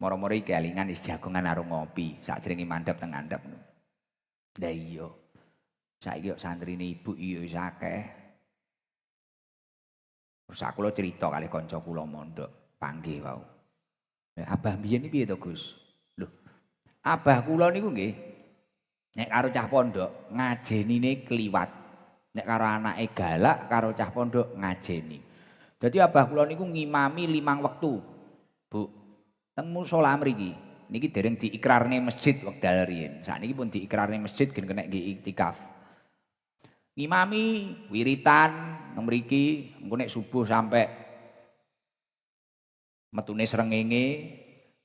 Moro-moro iki kelingan is jagongan karo ngopi sadurunge mandhap teng ngandhap. Lah iya. Saiki kok santrine ibu iya wis akeh. Terus kula cerita kalih kanca kula mondok, panggih wau. Abah mbiyen iki piye to, Gus? Lho, abah kula niku nggih nek karo cah pondok ngajenine kliwat. Nek karo anake galak karo cah pondok ngajeni. Dadi abah kula niku ngimami 5 wektu. Bu, teng musala mriki. Niki dereng diikrarne masjid wekdal riyen. Sakniki pun diikrarne masjid gen kena nggih iktikaf. Ngimami wiritan teng mriki engko nek subuh sampai metune srengenge,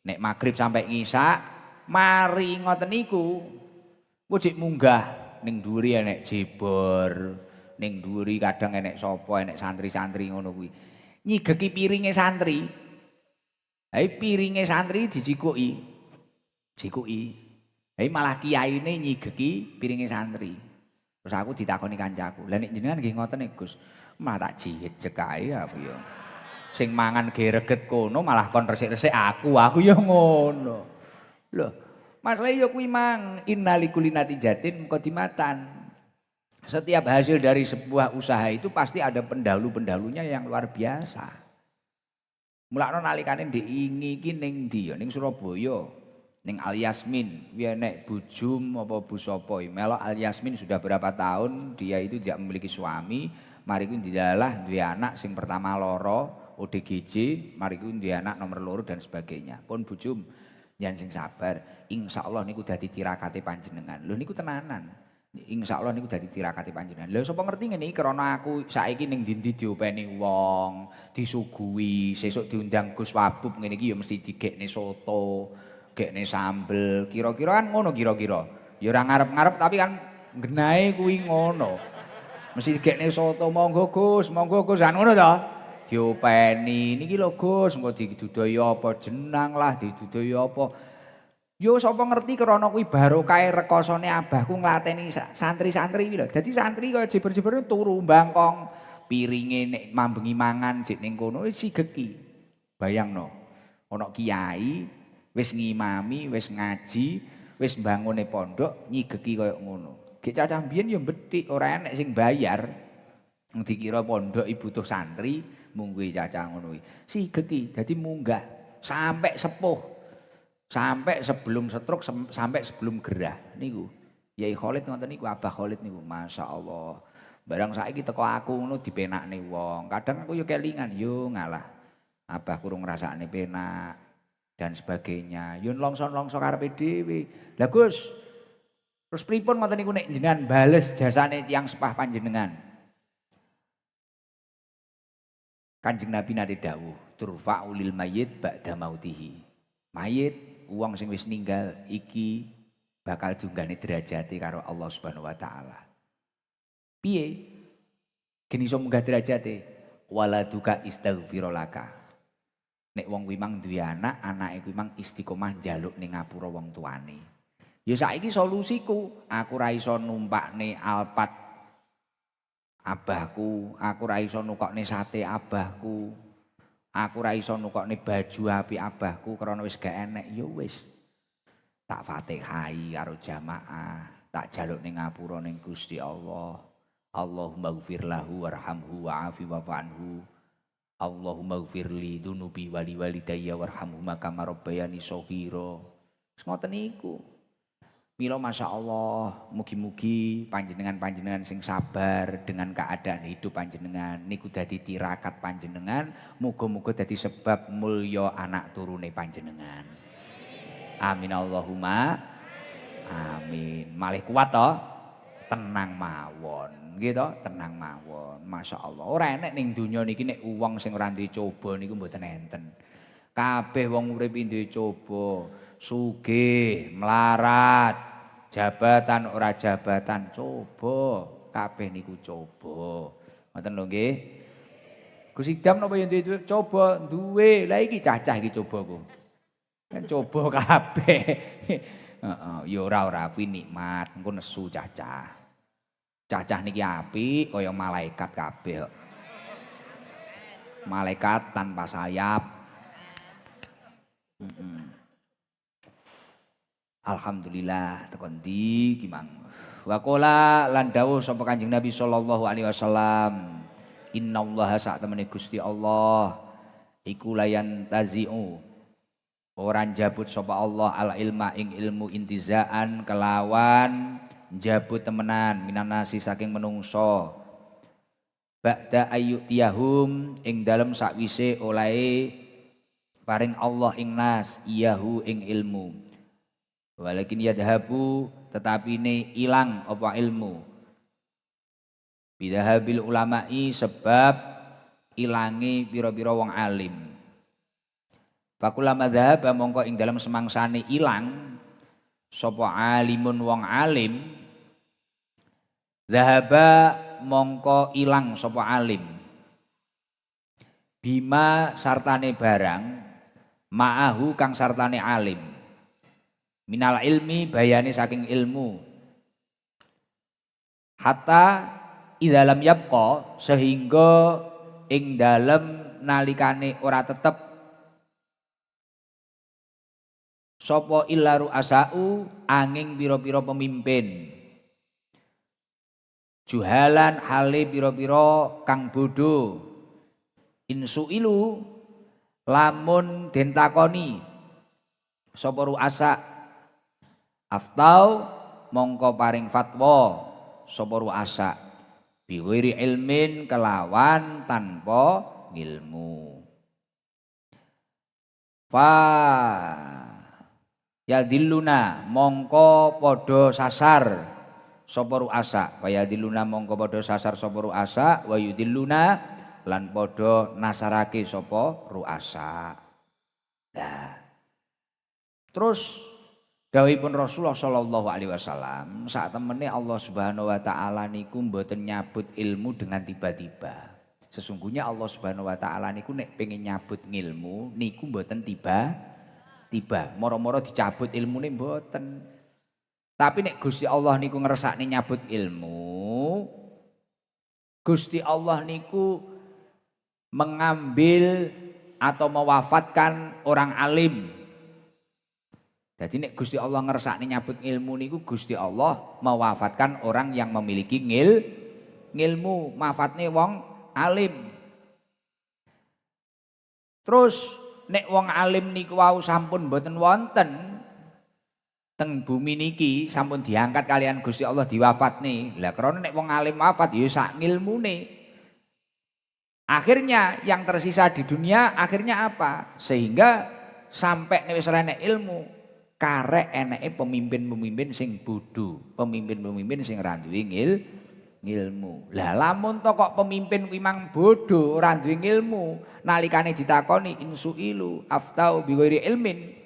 nek magrib sampai ngisak, mari ngoten niku wujud munggah ning dhuwuri enek jebor, ning dhuwuri kadang enek sapa, enek santri-santri ngono kuwi. Nyigeki piringe santri. Hai piringe santri dijikuki. Hai malah kiyaine nyigeki piringe santri. Terus aku ditakoni kancaku, "Lah nek jenengan nggih ngoten nek Gus, malah tak jejek ae apa ya?" Sing mangan gereget kono malah kon resik-resik aku ya ngono. Loh, masalah ya kuwi mang innalikuli natijatin qadimatan. Setiap hasil dari sebuah usaha itu pasti ada pendahulu-pendahulunya yang luar biasa. Mulakno nalikane diingi iki ning ndi ya ning Surabaya. Ning Al Yasmin, dia nek bujum apa bu sapa melok Al Yasmin sudah berapa tahun dia itu tidak memiliki suami, mari ku dilalah duwe anak sing pertama loro ODGJ, mari ku duwe anak nomor loro dan sebagainya. Pun bujum jangan sing sabar, insyaallah niku dadi tirakate panjenengan. Lho niku tenanan. Insyaallah niku dadi tirakate panjenengan. Lha sapa ngerti ngene iki krana aku saiki ning ndi-ndi diopeni wong, disuguhi, sesuk diundang Gus Wabub ngene iki ya mesti digekne soto. Gekne sambel, kira-kira kan ngono kira-kira. Ya ora ngarep-ngarep tapi kan genahe kuwi ngono. Mesti gekne soto monggo Gus kan ngono to. Diopeni niki lho Gus, engko didudaya apa jenang lah, didudaya apa. Yo sapa ngerti krana kuwi barokah rekosane abahku nglateni santri-santri iki lho. Dadi santri kaya jeber-jeber turu mbangkong, piringe nek mambengi mangan jek ning kono wis sigeki. Bayangno, ana kiai wis ngimami, wis ngaji, wis mbangune pondok nyigeki kaya ngono. Gek cacah mbiyen ya mbethik, ora enek sing bayar. Dikira pondok butuh santri, mungguhe cacah ngono kuwi. Sigeki dadi munggah sampai sepuh. Sampai sebelum stroke, sampai sebelum gerah niku. Yai Khalid ngoten niku, Abah Khalid niku, masyaallah. Barang saiki teko aku ngono dipenakne wong. Kadang aku yo kelingan, yo ngalah. Abah kurang ngrasakne penak. Dan sebagainya. Yun longson-longson karepe dhewe. Lah Gus, terus pripun ngoten niku nek jenengan bales jasane tiyang sepah panjenengan? Kanjeng Nabi nate dawuh, turfa'u lil mayyit ba'da mautihi. Mayit wong sing wis ninggal iki bakal diunggahne derajate karo Allah Subhanahu wa taala. Piye? Geni iso munggah derajate? Waladuka istaghfirolaka. Nek wong kuwi mang duwe anak, anake kuwi mang istiqomah njaluk ning ngapura wong tuane. Ya saiki solusiku, aku ra iso numpakne Alphard abahku, aku ra iso nukokne sate abahku. Aku ra iso nukokne baju apik abahku krana wis gak enek. Ya wis. Tak Fatihai karo jamaah, tak jaluk ning ngapura ning Gusti Allah. Allahumma ighfir lahu warhamhu wa'afi wa'fu anhu. Allahumma ighfirli dunubi wali walidayya warhamhuma kama rabbayani shaghira. Ngoten niku. Mila masyaallah, mugi-mugi panjenengan-panjenengan sing sabar dengan keadaan hidup panjenengan niku dadi tirakat panjenengan, muga-muga dadi sebab mulya anak turune panjenengan. Amin Allahumma amin. Malih kuat to? Tenang mawon, gitu, tenang mawon. Masya Allah. Ora enek ning dunya niki nek wong sing ora duwe coba niku mboten enten. Kabeh wong urip duwe coba, sugih, melarat, jabatan ora jabatan, coba. Kabeh niku coba. Ngoten lho nggih. Gus Idam napa yen duwe coba, duwe. Lah iki cacah iki cobaku. Kan coba kabeh. Heeh, ya ora kuwi nikmat, engko nesu cacah. Cacah niki apik kaya malaikat kabeh kok. Malaikat tanpa sayap. Alhamdulillah tekan ndi ki mang. Wa qala lan dawuh sapa Kanjeng Nabi sallallahu alaihi wasallam. Innallaha sak temene Gusti Allah iku layan tazi'u. Ora njabut sapa Allah al ilma ing ilmu intizaan kelawan njabut temenan minanasi saking menungso ba'da ayyutiyahum ing dalem sakwise olahe paring Allah ing nas iyahu ing ilmu walakin yadhabu tetapi ne ilang apa ilmu bidahabil ulama'i sebab ilangi pira-pira wong alim fakulama dhahaba mongko ing dalem semangsane ilang sapa alimun wong alim zahaba mongko ilang sapa alim bima sartane barang ma'ahu kang sartane alim minal ilmi bayane saking ilmu hatta idalam yabqa sehingga ing dalem nalikane ora tetep sapa illa ru'asau angin pira-pira pemimpin. Juhalan hale pira-pira kang bodho. Insuilu lamun den takoni sapa ru'asa aftau mongko paring fatwa sapa ru'asa biwiri ilmin kelawan tanpa ilmu. Fa yadilluna mongko padha sasar sapa ru'asa wa yadilluna mongko padha sasar sapa ru'asa wa yudilluna lan padha nasarake sapa ru'asa. Nah terus dawuhipun Rasulullah sallallahu alaihi wasallam sak temene Allah Subhanahu wa taala niku mboten nyabut ilmu dengan tiba-tiba. Sesungguhnya Allah Subhanahu wa taala niku nek pengen nyabut ilmu niku mboten tiba-tiba. Moro-moro dicabut ilmune mboten. Tapi nek Gusti Allah niku ngersakne nyabut ilmu, Gusti Allah niku mengambil atau mewafatkan orang alim. Jadi nek Gusti Allah ngersakne nyabut ilmu niku Gusti Allah mewafatkan orang yang memiliki ngilmu, mafatne wong alim. Terus nek wong alim niku wau sampun mboten wonten teng bumi niki sampun diangkat kalian Gusti Allah diwafatne. Lah krana nek wong alim wafat ya sak ngilmune. Akhirnya yang tersisa di dunia akhirnya apa? Sehingga sampai nek wis ora enek ilmu, karek eneke pemimpin-pemimpin sing bodho, pemimpin-pemimpin sing ra duwe ngilmu. Lah lamun to kok pemimpin kuwi mang bodho, ora duwe ngilmu, nalikane ditakoni insuilu aftau bighairi ilmin.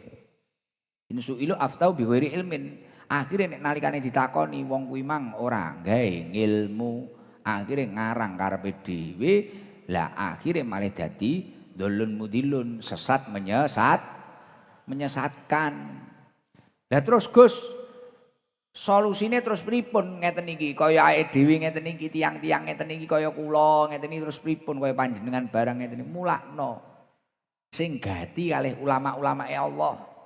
Insuilu aftau bighairi ilmin. Akhire nek nalikane ditakoni wong kuwi mang ora gawe ngilmu, akhire ngarang karepe dhewe, lah akhire malah dadi dolun mudilun, sesat menyesatkan. Lah terus Gus solusine terus pripun ngeten iki kaya ae dhewe ngeten iki tiang-tiang ngeten iki kaya kula ngeten iki terus pripun kaya panjenengan barang ngeten iki mulakno sing gati kalih ulama-ulamae Allah.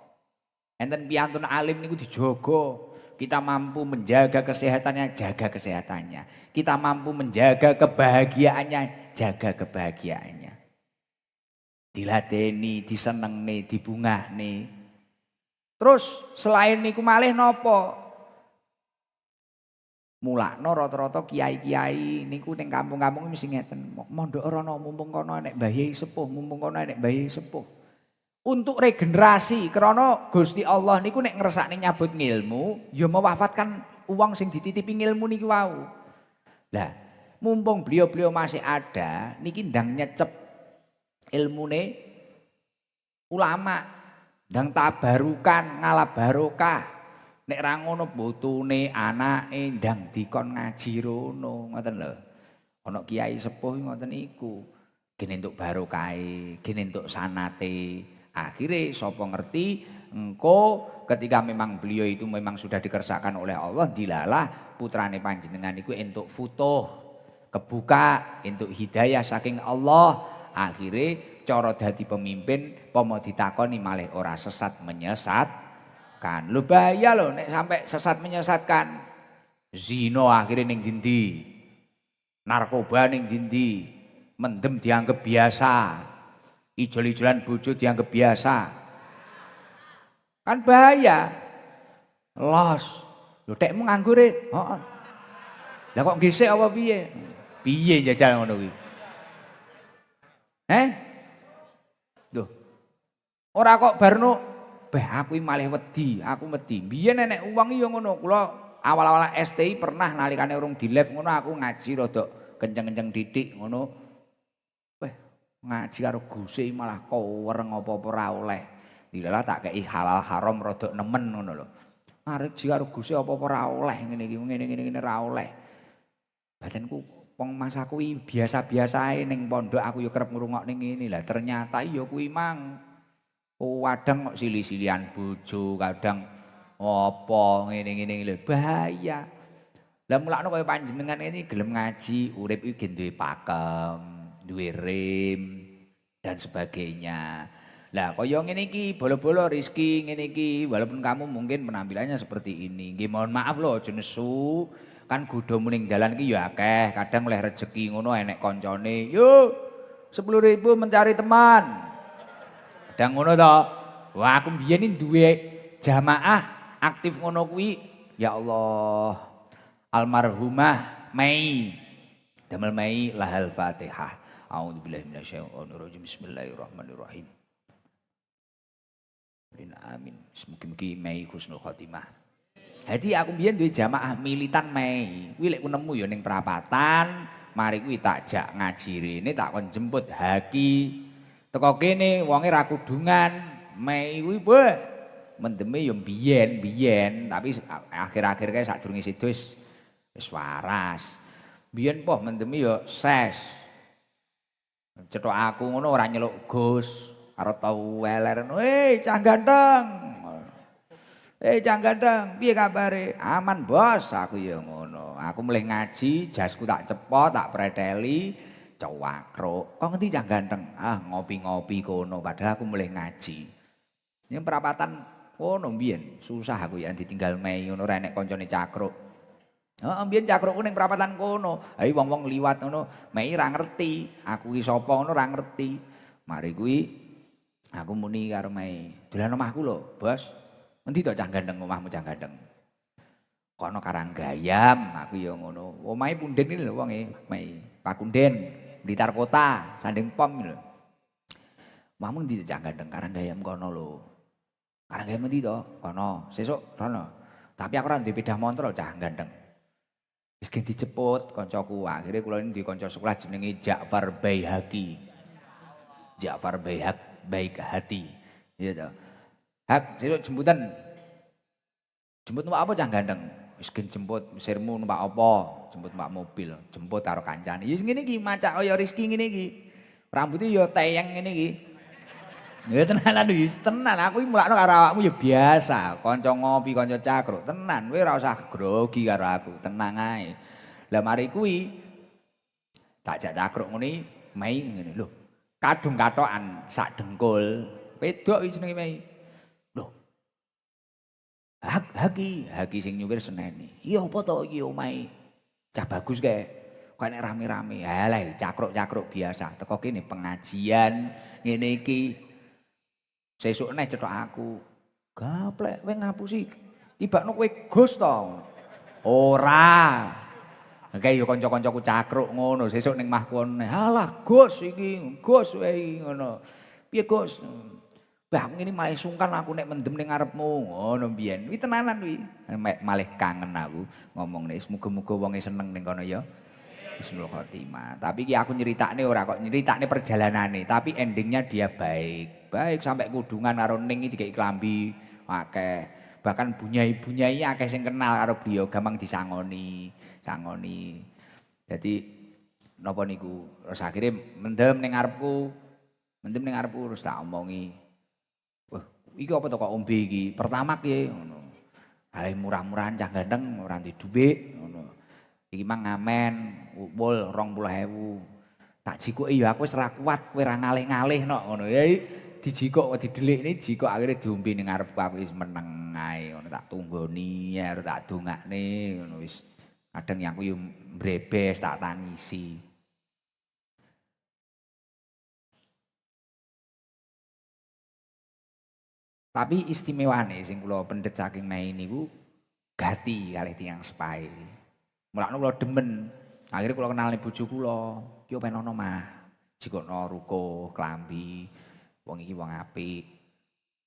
Enten piyantun alim niku dijaga. Kita mampu menjaga kesehatannya, jaga kesehatannya. Kita mampu menjaga kebahagiaannya, jaga kebahagiaannya. Diladeni, disenengne, dibungahne. Terus selain niku malih napa? Mulakno rata-rata kiai-kiai niku ning kampung-kampung mesti ngeten. Mondok rono mumpung kono enek bayi sepuh, mumpung kono enek bayi sepuh. Untuk regenerasi karena Gusti Allah niku nek ngersakne nyabut ngilmu ya mewafatkan uang sing dititipi ngilmu niki wau. Lah mumpung beliau-beliau masih ada niki ndang nyecep ilmune ulama, ndang tabarukan ngalah barokah. Nek ra ngono botone anake ndang dikon ngaji rono ngoten lho. Ana kiai sepuh ngoten iku. Gene entuk barokahe, gene entuk sanate. Akhirnya sapa ngerti engko ketika memang beliau itu memang sudah dikersakan oleh Allah dilalah putrane panjenengan iku entuk futuh kebuka entuk hidayah saking Allah akhirnya cara dadi pemimpin pomo ditakoni malih ora sesat menyesatkan. Lho bahaya lho nek sampai sesat menyesatkan. Zina akhirnya ning dindi, narkoba ning dindi, mendem dianggap biasa. Ijol-ijolan bojo dianggap biasa. Kan bahaya. Los. Lho tekmu nganggure? Heeh. Lah kok gesek apa piye? Piye jajal ngono kuwi? Lho. Ora kok barno aku malah wedi, aku wedi. Biyen nenek uang ya ngono. Kula awal-awal STI pernah nalikane urung di live ngono aku ngaji rada kenceng-kenceng didik ngono. Ngaji karo Guse malah kowereng apa-apa ora oleh. Dilalah tak kei halal haram rada nemen ngono lho. Ngaji karo Guse apa-apa ora oleh ngene iki ngene ora oleh. Badanku wong masa kuwi biasa-biasa ae ning pondok aku ya kerep ngrungokne ngene. Lah ternyata ya kuwi mang kadang kok sili-silian bojo, kadang apa ngene-ngene lho bahaya. Lah mulakno kaya panjenengan ini gelem ngaji, urip iki duwe pakem. Duwe rem, dan sebagainya. Lah kaya ngene iki bolo-bolo rezeki ngene iki walaupun kamu mungkin penampilannya seperti ini. Nggih mohon maaf lho aja nesu. Kan godhomu ning dalan iki ya akeh, kadang oleh rezeki ngono enek koncone, "Yuk, 10.000 mencari teman." Kadang ngono to. Wah aku mbiyen iki duwe jamaah aktif ngono kuwi. Ya Allah. Almarhumah Mei. Damel Mei lahal Fatihah. A'udzubillahi minasyaitonirrajim. Bismillahirrahmanirrahim. Amin. Mugi-mugi Mei husnul khotimah. Jadi aku mbiyen duwe jamaah militan Mei. Kuwi lek ku nemu ya ning perapatan, mari kuwi tak jak ngaji rene, tak kon jemput haki. Teko kene wonge ra kudungan. Mei kuwi beh mendeme ya biyen, tapi akhir-akhir kae sadurunge sedo wis waras. Biyen poh mendeme ya ses. Cetok aku ngono ora nyeluk Gus, karo tau weler, cah ganteng." Cah ganteng, piye kabare? Aman, Bos, aku ya ngono. Aku mulih ngaji, jasku tak cepot, tak preteli, cawakruk. Kok ngendi cah ganteng? Ah, ngopi-ngopi kono, padahal aku mulih ngaji. Yang perapatan kono mbiyen, susah aku ya ditinggal Mei ngono ora enek koncone cakruk. Heeh, mbiyen cakrukku ning perapatan kono. Ayo wong-wong liwat ngono, Mei ra ngerti, aku ki sapa ngono ra ngerti. Mari kuwi aku muni karo Mei, "Dolan omahku lho, Bos." "Endi to cah gandeng omahmu cah gandeng?" "Kono Karanggayam," aku ya ngono. Omahe punden iki lho wonge, Mei. Pakunden, Blitar Kota, Sandeng Pom lho. "Omahmu endi to cah gandeng?" "Karanggayam kono lho." "Karanggayam endi to?" "Kono, sesuk rono." Tapi aku ora duwe sepeda motor cah gandeng. Wis gen dijemput kancaku. Akhire kula ini di kanca sekolah jenenge Ja'far Baihaqi. Ja'far baik hati. Iya toh. "Hak, sesuk jemputan." "Jemput numpak apa cah gandeng?" "Wis gen jemput, sirmu numpak apa?" "Jemput numpak mobil." Jemput karo kancane. Ya ngene iki macak kaya Rizki ngene iki. Rambutnya ya teyeng ngene iki. Ya tenanan wis tenan aku iki mulakno karo awakmu ya biasa, kanca ngopi, kanca cakruk, tenan kowe ora usah grogi karo aku, tenang ae. Lah mari kuwi tak jak cakruk ngene Mei ngene lho. Kadung katokan sak dengkul. Wedok iki jenenge Mei. Lho. Haki sing nyupir seneni. "Iya apa to iki omahe Cah Bagus kae. Kok nek rame-rame." Halah cakruk-cakruk biasa. Teko kene pengajian ngene iki. Sesuk neh cetok aku. "Gaplek kowe ngapusi. Tibakno kowe Gus to." "Ora." Kae yo kanca-kancaku cakruk ngono. Sesuk ning mahku neh. "Halah Gus iki, Gus wae iki ngono." "Piye Gus?" "Lah aku ngene malah sungkan aku nek mendem ning ngarepmu." Ngono mbiyen. Kuwi tenanan kuwi. Malih kangen aku ngomongne. Muga-muga wonge seneng ning kono ya. Husnul khotimah. Tapi ki aku nyeritakne ora kok nyeritakne perjalanane, tapi endingnya dia baik. Baik sampai kudungan karo Ning iki dikek klambi akeh. Bahkan bunyai-bunyai akeh sing kenal karo beliau, gampang disangoni, sangoni. Jadi napa niku, terus akhirnya mendem ning ngarepku terus tak omongi. "Wah, iki apa to kok ombe iki? Pertama ki ngono. Hae murah-murahan cah ganteng ora ndek dhuwit ngono. Iki mang ngamen upul 20.000. Tak jikoki ya aku wis ora kuat kowe ora ngalih-ngalih nok ngono. Ya dijikok didelikne jikok akhire diombe ning ngarepku aku wis meneng ae ngono tak tunggoni karo tak dongakne ngono wis. Kadang ya aku yo mbrebes tak tangisi. Tapi istimewane sing kula pendet saking Mei niku gati kalih tiyang sepahe. Mulane kula demen. Akhire kula kenalne bojo kula, "Ki opo ono mah, jikono ruko, klambi. Wong iki wong apik.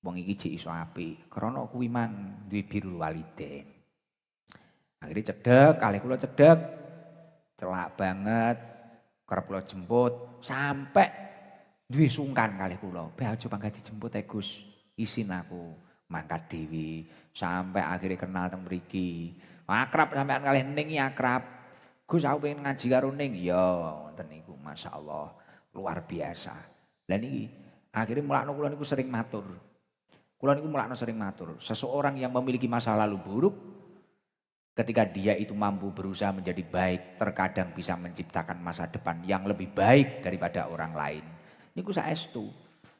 Wong iki jek iso apik. Krana kuwi mang duwe birrul walidain." Akhire cedhek, kalih kula cedhek. Celak banget. Kerep kula jemput sampai duwe sungkan kalih kula. "Beh aja pangkat dijemput Gus. Isin aku mangkat dhewe." Sampai akhirnya kenal teng mriki. Akrab sampean kalih Ning iki akrab. "Gus aku pengen ngaji karo Ning." "Ya, wonten niku masyaallah luar biasa." Lah niki akhirnya mulakno kula niku sering matur. Kula niku mulakno sering matur, seseorang yang memiliki masa lalu buruk ketika dia itu mampu berusaha menjadi baik, terkadang bisa menciptakan masa depan yang lebih baik daripada orang lain. Niku saestu.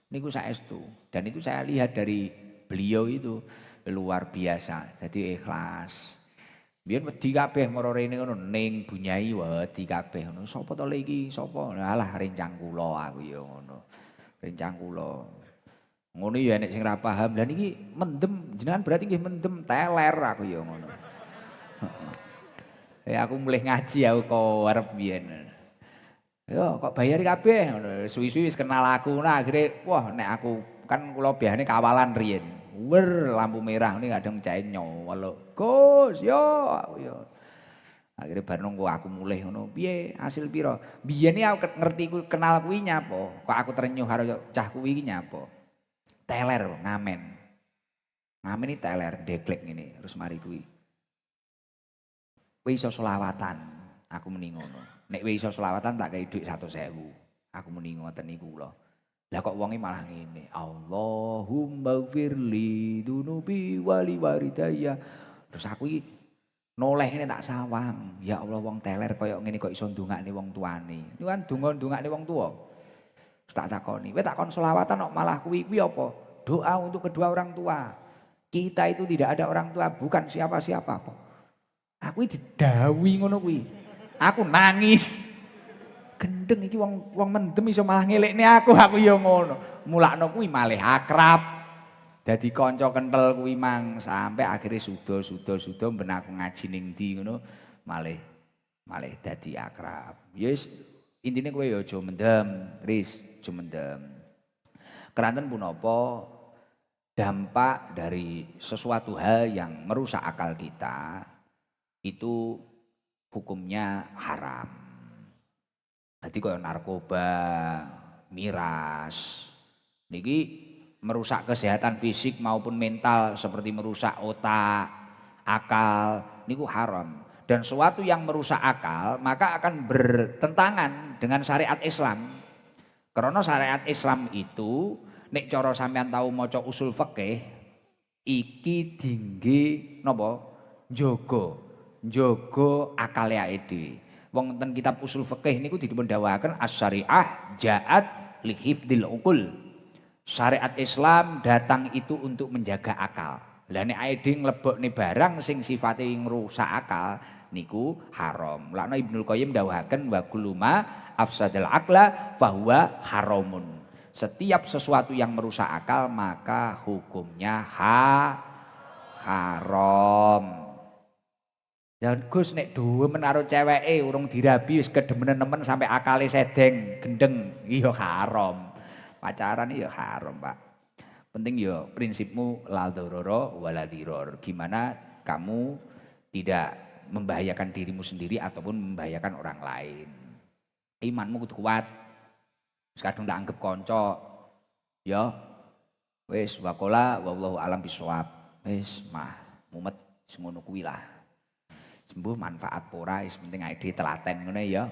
Niku saestu. Dan itu saya lihat dari beliau itu luar biasa. Jadi ikhlas. Biyen wedi kabeh mara rene ngono ning Bunyai wedi kabeh ngono. Sapa to iki? Sapa? Alah rencang kula aku ya ngono. Rencang kula. Ngono ya nek sing ra paham. Lah niki mendem jenengan berarti nggih mendem teler aku ya ngono. Aku mulih ngaji aku kok arep biyen. Yo kok bayar kabeh ngono. Suwi-suwi wis kenal aku. Nah akhire wah nek aku kan kula biasane kawalan riyen. Lampu merah ini kadang cahaya nyolok. Gus, yo, aku yo. Akhirnya baru nunggu aku mulai ngono. Piye hasil piro? Biyen iki aku ngerti ku kenal kuwi nyapa. Kok aku terenyuh karo cah kuwi iki nyapa. Teler ngamen. Ngamen iki teler deklek ngene terus mari kuwi. Kowe iso selawatan. Aku muni ngono. Nek kowe iso selawatan tak kei dhuwit 100.000. Aku muni ngoten niku kula. Lah kok wonge malah ngene. Allahumma gfirli dunubi wali waridaya. Terus aku iki noleh ngene tak sawang. Ya Allah wong teler koyo ngene kok iso ndongakne wong tuane. Niku kan donga-ndongakne wong tuwa. Terus tak takoni, kowe takon selawatan kok malah kuwi apa? Doa untuk kedua orang tua. Kita itu tidak ada orang tua, bukan siapa-siapa. Aku didhawuhi ngono kuwi. Aku nangis. Gendeng iki wong mendem iso malah ngelekne aku ya ngono. Mulakno kuwi malih akrab. Dadi kanca kenthel kuwi mang sampai akhirnya suda ben aku ngaji ning ndi ngono malih dadi akrab. Ya wis intine kowe ya aja mendem, Riz, aja mendem. Keranten punapa dampak dari sesuatu hal yang merusak akal kita itu hukumnya haram. Jadi kaya narkoba, miras, niki merusak kesehatan fisik maupun mental seperti merusak otak, akal, niku haram. Dan sesuatu yang merusak akal maka akan bertentangan dengan syariat Islam. Karena syariat Islam itu, nek cara sampean tahu maca usul fikih, iki dingge napa? Njogo akale awake dhewe. Wong ten kitab usul fikih niku dipun dawuhaken as-syariah ja'at li hifdzil uqul. Syariat Islam datang itu untuk menjaga akal. Lah nek awake dhewe nglebokne barang sing sifate ngrusak akal niku haram. Lakna Ibnul Qayyim dawuhaken wa kullu ma afsadal aqla fahuwa haramun. Setiap sesuatu yang merusak akal maka hukumnya haram. Dan Gus nek duwe menaruh ceweke urung dirabi wis kedemenen-nemen sampai akale sedeng, gendeng, iya haram. Pacaran iya haram, Pak. Penting ya prinsipmu la dzarara wala dzirar. Gimana kamu tidak membahayakan dirimu sendiri ataupun membahayakan orang lain. Imanmu kudu kuat. Kadung tak anggap kanca. Ya. Wis waqala wallahu alam bisawab. Wis mah mumet semono kuwi lah. Sembuh manfaat pora wis penting awake dhewe telaten ngene ya.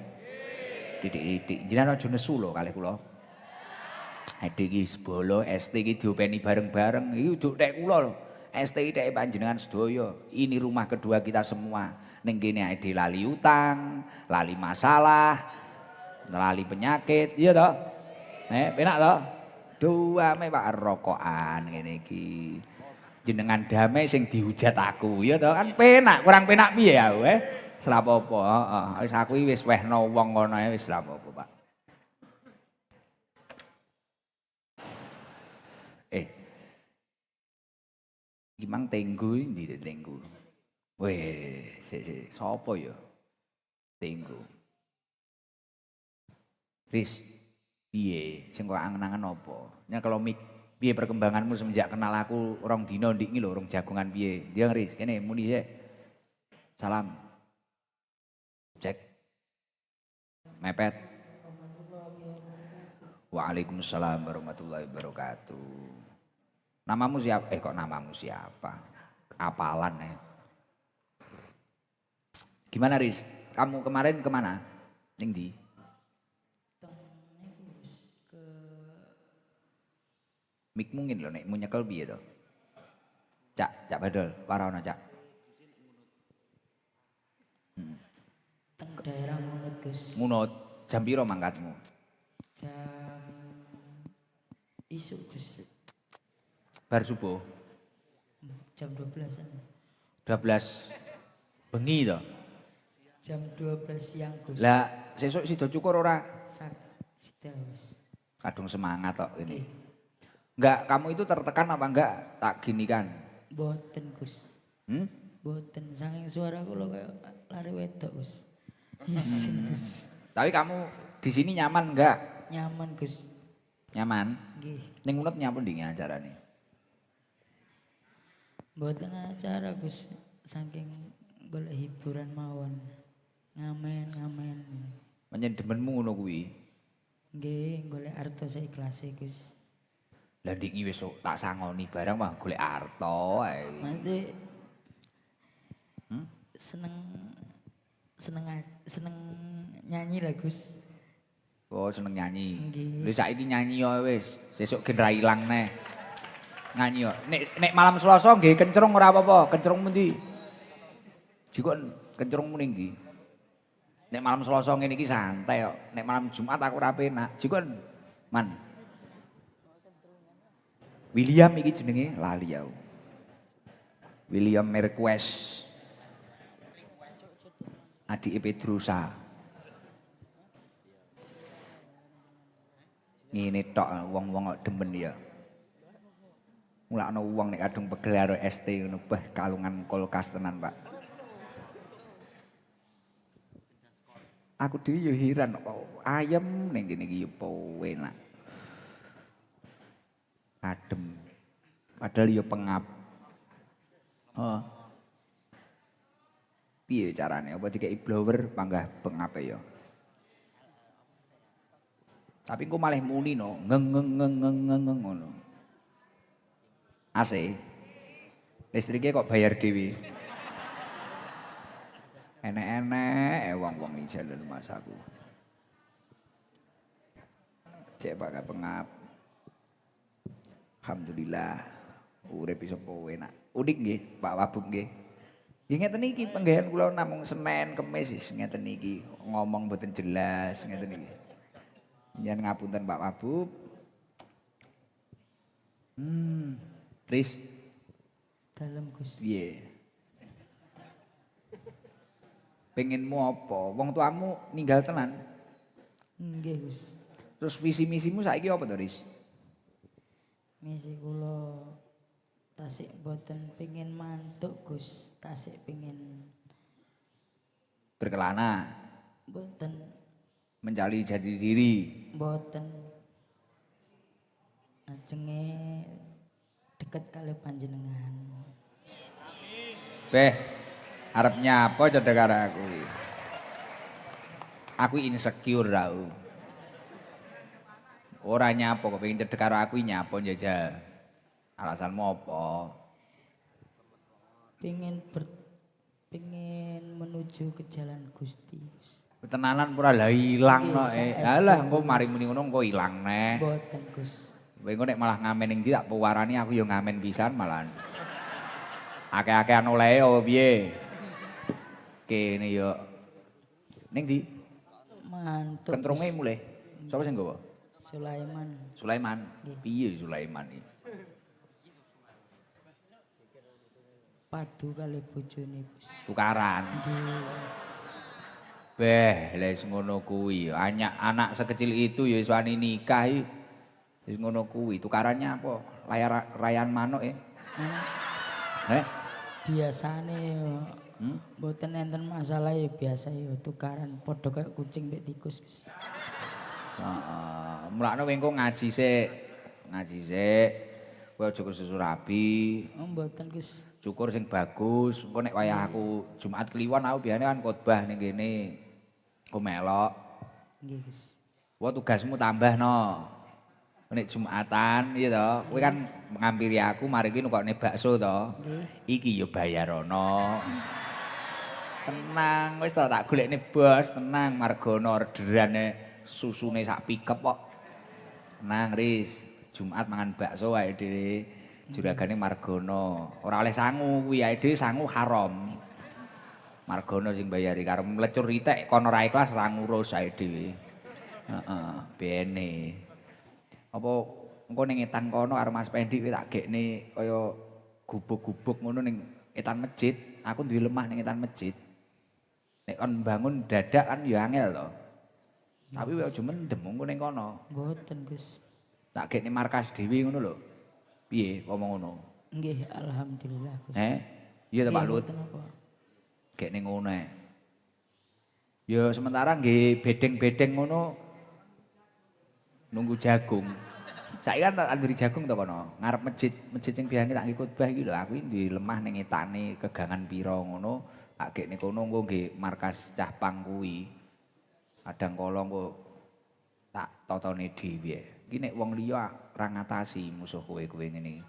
Didik-didik. Jenengan aja nesu lho kalih kula. Adik iki sebolo ST iki diopeni bareng-bareng. Iki nduk tek kula lho. ST iki tek panjenengan sedaya. Ini rumah kedua kita semua. Ning kene awake dhewe lali utang, lali masalah, lali penyakit, iya toh? Penak toh? Duame Pak rokokan ngene iki. Jenengan damai sing dihujat aku ya toh kan penak kurang penak piye ya wis ora apa-apa heeh wis aku wis wehno wong ngono ae wis ora apa-apa Pak Gimang Tenggu ndi Tenggu weh sik sapa ya Tenggu Riz piye sing kok angen-angen apa nya kalau piye perkembanganmu semenjak kenal aku rong dino ndik iki lho rong jagongan piye dia Riz kene muni sik salam cek mepet Waalaikumsalam warahmatullahi wabarakatuh namamu siapa kok namamu siapa apalan gimana Riz kamu kemarin kemana ning ndi mik mungkin lho nek mau nyekel piye to? Cak badol, para ono Cak. Teng daerah Munut, Gus. Munut, jam piro mangkatmu? Jam Isuk Gus. Bar subuh. Jam 12-an. 12 bengi to. Jam 12 siang Gus. Lah sesuk sida cukur ora? Sida Gus. Kadung semangat tok ini. Nggih. Enggak, kamu itu tertekan apa enggak? Tak gini kan. Boten Gus. Hmm? Boten saking suara kula kaya lari wedok Gus. Isin Gus. Tapi kamu di sini nyaman enggak? Nyaman Gus. Nyaman. Nggih. Ning ngunut nyapa ndi acarane? Boten acara Gus. Saking golek hiburan mawon. Ngamen. Menyen demenmu ngono kuwi. Nggih, golek arto seiklase Gus. Lah ndiki wis tak sangoni barang mah golek arto ae. Nanti seneng nyanyi lah Gus. Oh, seneng nyanyi. Nggih. Lha saiki nyanyi yo wis, sesuk gen ra ilang neh. Nyanyi yo. Nek malam Selasa nggih kencrung ora apa-apa. Kencrung pundi? Jikon kencrung ning ndi? Nek malam Selasa ngene iki santai kok. Nek malam Jumat aku ora penak. Jikon man. William iki jenenge lali aku. William Marquez. Adik Pedrosa. Ngene tok wong-wong kok demen ya. Mulakno wong nek kadung pegel karo ST ngono bah kalungan kulkas tenan, Pak. Aku dhewe yo heran kok ayem ning kene iki yo enak. Adem. Padahal yo pengap. Oh. Piye carane? Apa dikei blower panggah pengape yo? Tapi engko malah muni no, ngeng ngono. AC. Listrike kok bayar dhewe. Enek-enek wong-wong iki jalan Mas aku. Cek Pak pengap. Alhamdulillah urip iso enak. Udik nggih, Pak Wabub nggih. Nggih ngeten iki penggawean kula namung Senin, Kamis wis ngeten iki ngomong mboten jelas ngeten iki. Yen ngapunten Pak Wabub. Tris. Dalem Gus. Piye? Pengenmu apa? Wong tuamu ninggal tenan. Nggih Gus. Terus visi misimu saiki apa to, Ris? Misi kula tasik boten pengin mantuk Gus, tasik pengin Berkelana, boten mencari jati diri. boten ajenge deket kali panjenengan. Beh, arep nyapa cedhek karo aku iki. Aku insecure rau. Ora nyapa kok pengen cedhek karo aku nyapa njajal. Alasanmu apa? Pengen menuju ke jalan Gusti. Tenanan pura lah ilang no. Iya, Alah engko mari muni ngono engko ilang neh. Boten Gus. Kowe engko nek malah ngamen ning ndi tak pewarani aku ya ngamen pisan malahan. Akeh-akehan olehe apa piye? Kene yo. Ning ndi? Mantuk. Kentrunge mulih. Sapa sing nggawa? Sulaiman. Sulaiman. Piye Sulaiman iki? Padu kali bojone Gus. Tukaran. Nggih. Beh, les ngono kuwi. Anak sekecil itu ya wis wani nikah iki. Wis ngono kuwi. Tukarannya apa? Rayan manuk Biasane yo mboten enten masalah ya biasa ya tukaran padha kaya kucing mbek tikus Gus. Heeh. Mulakno kowe engko ngaji sik. Ngaji sik. Kowe aja kesusu rabi. Oh mboten Gus. Cukur sing bagus. Engko nek wayah aku Jumat Kliwon aku biasane kan khotbah ning kene. Ku melok. Nggih Gus. Wah tugasmu tambah no. Nek Jumatan iya to. Kowe kan ngampiri aku mari ki nukokne bakso to. Nggih. Iki yo bayarono. Tenang wis to tak golekne bos, tenang margono orderane susune sak pikep kok. Tenang Riz, Jumat mangan bakso wae dhewe. Juragane margono. Ora oleh sangu kuwi ae dhewe sangu haram. Margono sing bayari karo mlecur ritek kono ra ikhlas ra ngurus ae dhewe. Heeh, bene. Apa engko ning etan kono karo Mas Pendi kuwi tak gekne kaya gubuk-gubuk ngono ning etan masjid. Aku duwe lemah ning etan masjid. Nek kon bangun dadak kan ya angel to. Tapi kowe aja mendem engko ning kono. Mboten Gus. Tak gekne markas dhewe ngono lho. Piye ngomong ngono? Nggih, alhamdulillah Gus. Iya to Pak Lut. Mboten apa. Gekne ngono ae. Ya sementara nggih bedeng-bedeng ngono nunggu jagung. Saiki kan tak nduri jagung to kono, ngarep masjid sing biasane tak nggih khotbah iki lho, aku duwe lemah ning etane kegangan pira ngono, tak gekne kono engko nggih markas cah pang kuwi. Kadang kala engko tak totone dhewe. Iki nek wong liya ra ngatasi musuh kowe ngene iki.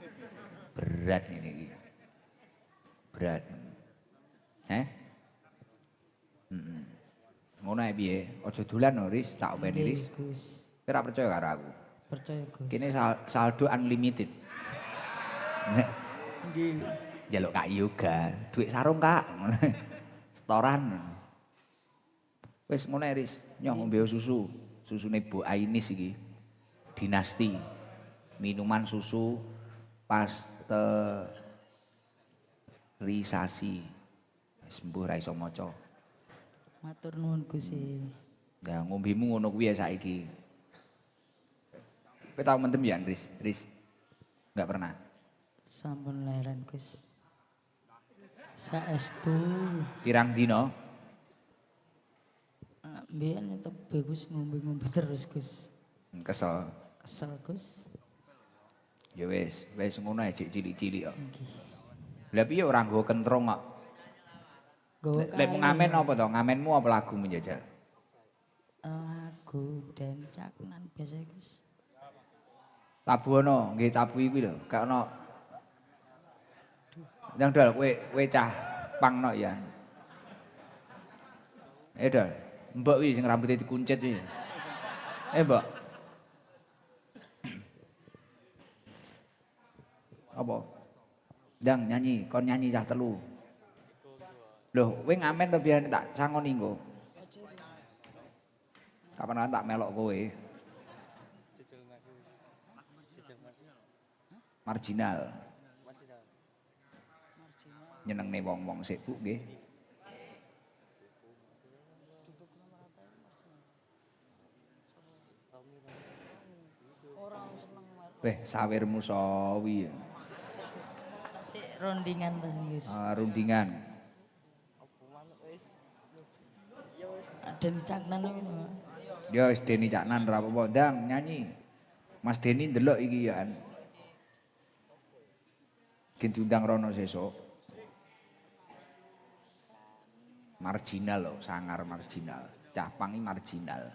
Berat ngene iki. Berat. Ngono ae piye? Aja dolan lho, Riz, tak openi Riz. Gus. Kowe ora percaya karo aku. Percaya Gus. Kene saldo unlimited. Nek Nggih. njaluk Kak Yoga, duit sarung Kak. Setoran. Wis ngono ae Riz, nyoh ngombe susu. Susune Bu Ainis iki. Dinasti. Minuman susu pasteurisasi. Wis mbuh ra iso maca. Matur nuwun Gus. Ya ngombemu ngono kuwi ya saiki. Kowe tau mendem ya, Riz? Riz. Enggak pernah. Sampun leren Gus. Saestu. Pirang dino? Mbiyen tetep Gus ngombe-ngombe terus Gus. Kesel. Kesel Gus. Ya wis ngono ae cilik-cilik kok. Nggih. Lah piye ora nggo kentrong kok? Gowo Lek mau ngamen apa to? Ngamenmu apa lagu menjajal? lagu dan caknan biasa Gus. Tabuhono, nggih tabu iki lho, gak ono. Yang dol kowe cah pang nok ya. Dol, mbok iki sing rambutnya dikuncit iki. Mbok. Apa? Ndang nyanyi, kon nyanyi cah telu. Loh, kowe ngamen to biyen tak sangoni engko. Kapan tak melok kowe. Marginal. Nyenengne wong-wong sik Bu nggih. Weh, sawirmu sawi. Sik rondingan ta Gus. Rundingan. Dan caknan ngono. Ya wis Deni Caknan ra apa-apa, ndang nyanyi. Mas Deni ndelok iki ya kan. Gen diundang rono sesuk. Marginal loh, sangar marginal. Capangi marginal.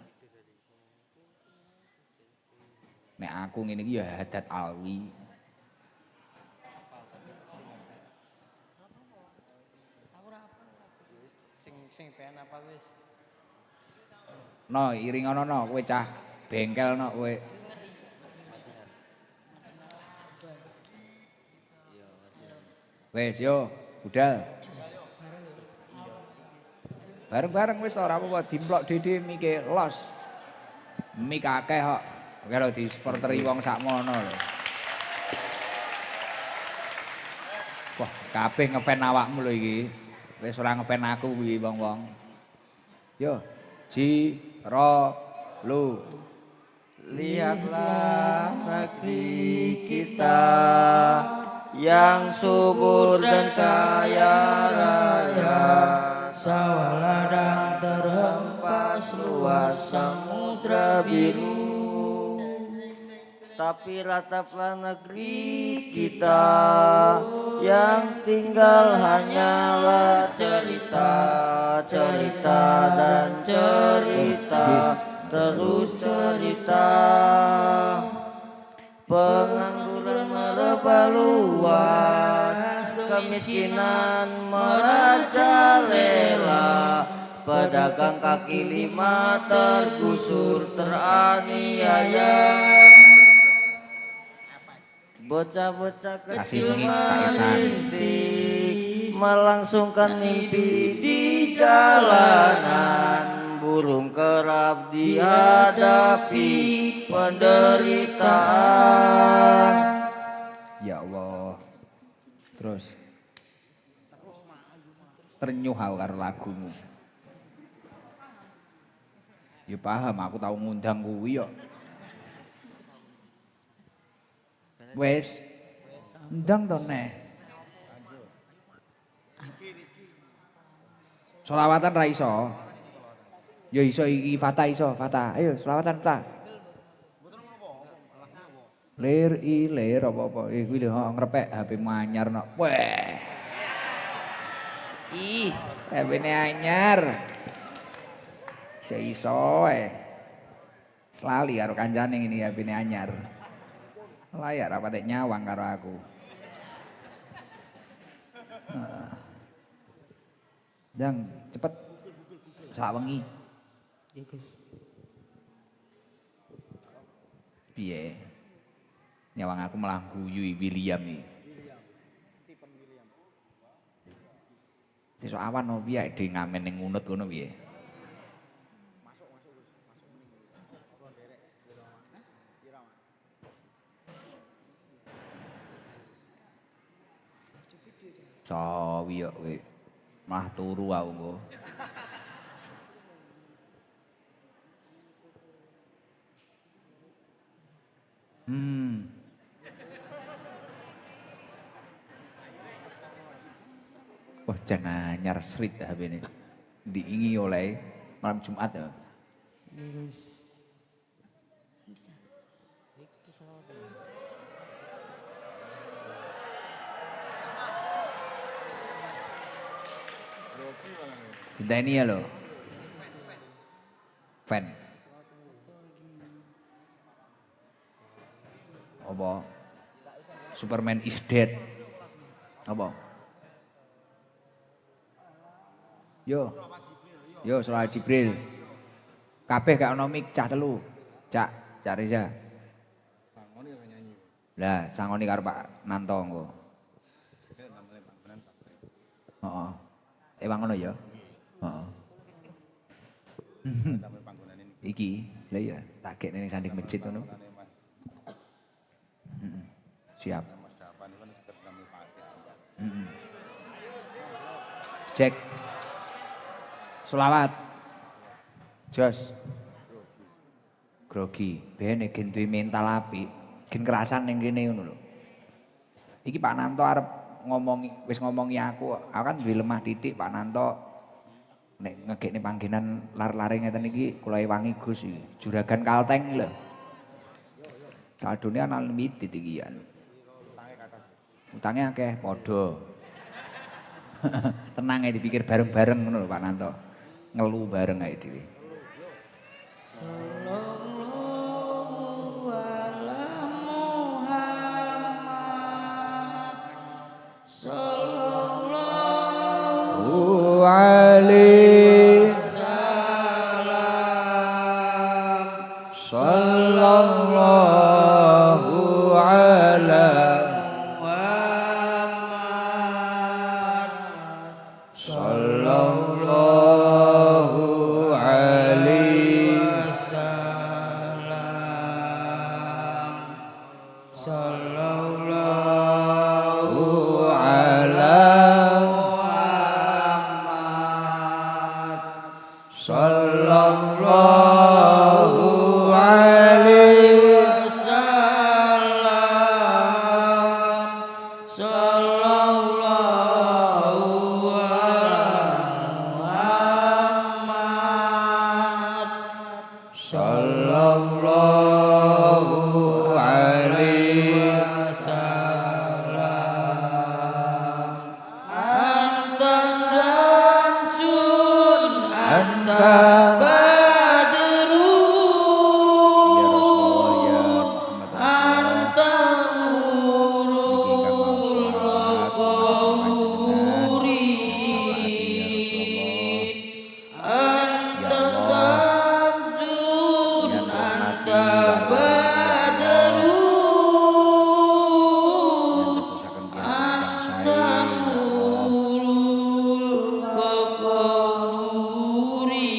Nek aku ngene iki ya Haddad Alwi. Sing pengen apa wis? No, iringono no, kowe cah bengkel no kowe. Wes yo, budal. Bareng-bareng wis ora apa-apa dimplok dhewe mike los. Mik akeh kok. Kalau di supporteri wong sakmono lho. Wah, kabeh ngefan awakmu lho iki. Wis ora ngefan aku kuwi wong-wong. Yo, lu. Lihatlah negeri kita yang subur dan kaya raya, sawah ladang terhempas luas samudra biru. Tapi rataplah negeri kita yang tinggal hanyalah cerita, cerita dan cerita, terus cerita. Pengangguran merebak luas, kemiskinan merajalela, pedagang kaki lima tergusur teraniaya. Bocah-bocah kecil merintik melangsungkan mimpi di jalanan. urung kerap dihadapi penderitaan. Ya Allah. Terus ternyuh aku karo lagumu. Ya paham, aku tahu ngundang kuwi yo. Wes. Ndang to neh. Selawatan ra iso. Ya iso iki Fata iso, Fata. Ayo selawatan ta. Lir lir apa-apa. Kuwi lho ngrepek HP anyar no. Weh. Ih, HP-ne anyar. Seiso Selali karo kancane ngene HP-ne anyar. Layar apa tek nyawang karo aku. Dang, cepet. Sak wengi. Nggih Gus. Piye? Nyawang aku malah guyu William iki. Sesuk awan no piye dhewe ngamen ning ngunut ngono piye? Sawi yo kowe. Malah turu aku engko. Wah, jangan anyar srit HP ini. Diingi oleh malam Jumat ya. Gus. Cinta ini ya lo. Fan. Apa? Superman is dead. Apa? Yo. Yo selawat Jibril. Kabeh gak ono mik cah telu. Cak Reza. Lah, sangoni karo Pak Nanto engko. Heeh. Emang ngono ya? Heeh. Iki, lah ya, tak gekne ning sanding masjid ngono. Siap. Cek. Selawat. Jos. Grogi, ben gen duwe mental apik, gen kerasan ning kene ngono lho. Iki Pak Nanto arep ngomongi aku kan duwe lemah titik Pak Nanto nek ngegekne panggenan lar-lare ngeten iki kula ewangi Gus iki. Juragan Kalteng lho. Saldone ana limited iki ya. Utange akeh padha. Tenang ae dipikir bareng-bareng ngono lho Pak Nanto. Ngelu bareng ae dhewe. Sallallahu ala Muhammad. Sallallahu alaihi salam. sallallahu ala Muhammad. sallallahu alaihi wasallam. Sallallahu ala Muhammad. sallallahu alaihi wasallam. Sallallahu Muhammad. sallallahu alaihi wasallam. Anta Samsun, anta Badru, ya Rasulullah ya Muhammad Anta Nurul Qahuri, Anta Samsun, Anta Badru, Anta Nurul Qahuri.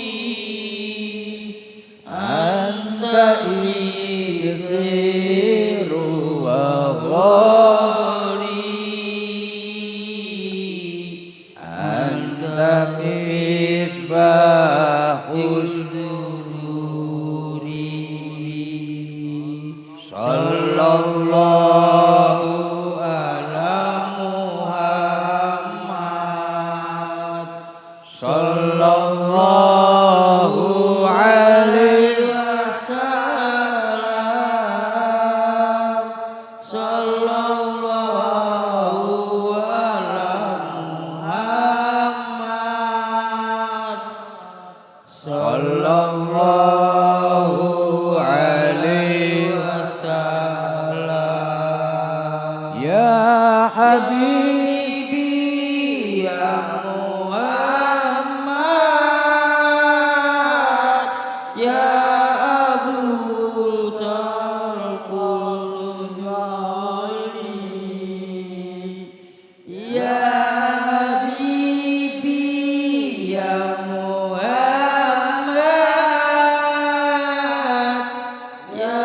anta misbahus sallallahu ala Muhammad sallallahu alaihi wasallam sallallahu ala Muhammad sallallahu alaihi wasallam ya habibi ya Muhammad ya Abu Talqul ya habibi ya Muhammad ya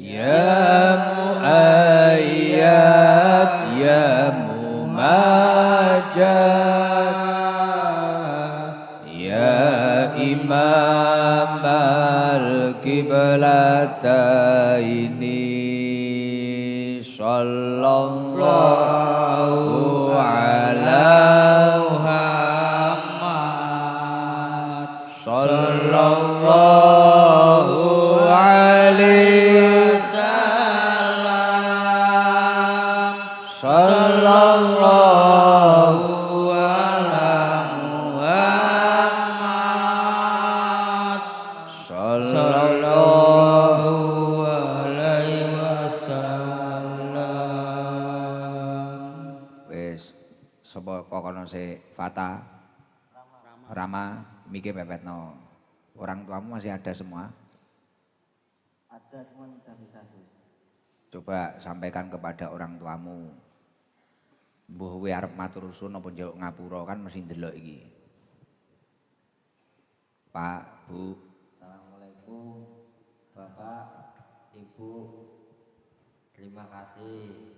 ya muayyad ya mumajjad ya imam al-qiblataini sallallahu ala Muhammad sallallahu alaihi wasallam sallallahu ala Muhammad sallallahu alaihi wasallam. Wis sapa kok kono se Fata Rama mikir pepetno. Orang tuamu masih ada semua? Ada cuma tidak bisa. Coba sampaikan kepada orang tuamu. Mbuh kowe arep matur suwun apa njaluk ngapura kan mesti ndelok iki. Pak, Bu. Assalamualaikum Bapak, Ibu. Terima kasih.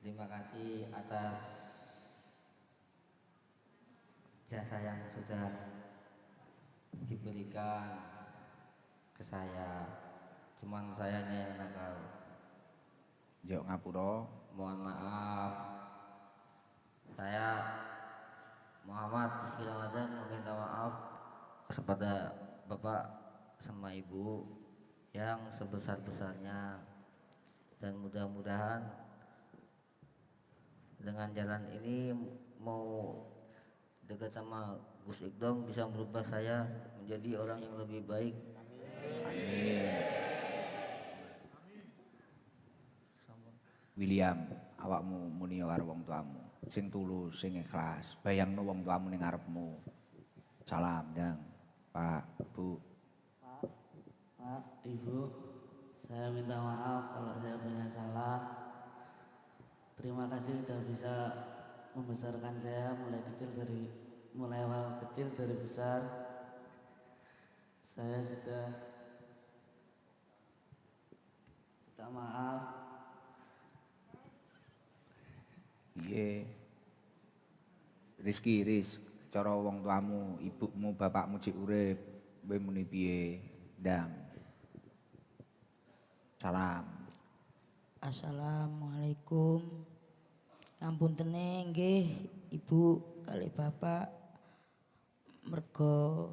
Terima kasih atas jasa yang sudah diberikan ke saya. Cuman sayanya yang nakal. Njaluk ngapura. Mohon maaf. Saya Muhammad Ramadan meminta maaf kepada Bapak sama Ibu yang sebesar-besarnya, dan mudah-mudahan dengan jalan ini mau dekat sama Gus Ikdom bisa merubah saya menjadi orang yang lebih baik. William, awakmu muni karo wong tuamu sing tulus, sing ikhlas. Bayangno wong tuamu ning ngarepmu. Salam, Jang. Pak, Bu. Pak, Ibu, saya minta maaf kalau saya punya salah. Terima kasih sudah bisa membesarkan saya mulai awal kecil dari besar. Saya sudah minta maaf. Iye. Rizki, cara wong tuamu, ibumu, bapakmu cik urip, kowe muni piye? Ndang. Salam. Assalamualaikum. Ngapuntene nggih Ibu kali Bapak, mergo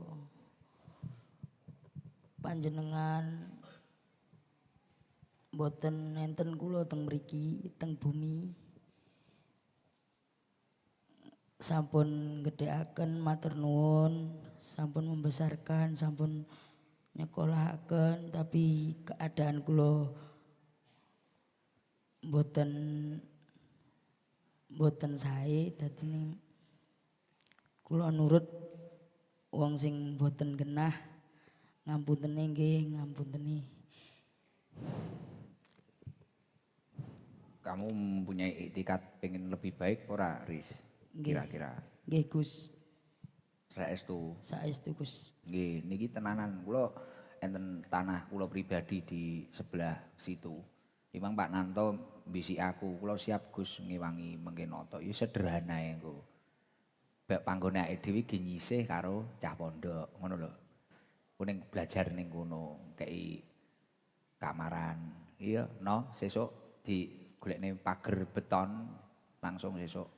panjenengan boten enten kula teng mriki teng bumi. Sampun gedheaken matur nuwun, sampun membesarkan, sampun nyekolahaken, tapi keadaan kula boten sae, dadi kula nurut wong sing boten genah. Ngapuntene nggih, ngapuntene. Kamu mempunyai iktikat pengen lebih baik ora, Riz? Nggih. Kira-kira. Nggih Gus. Saestu. Saestu Gus. Nggih, niki tenanan kula enten tanah kula pribadi di sebelah situ. Imang Pak Nanto bisik aku, kula siap Gus ngewangi mengkenoto. Ya sederhana engko. Bak panggone awake dhewe ge nyisih karo cah pondok, ngono lho. Kuning belajar ning kono, kei kamaran. Iya, no, sesuk digolekne pager beton langsung sesuk.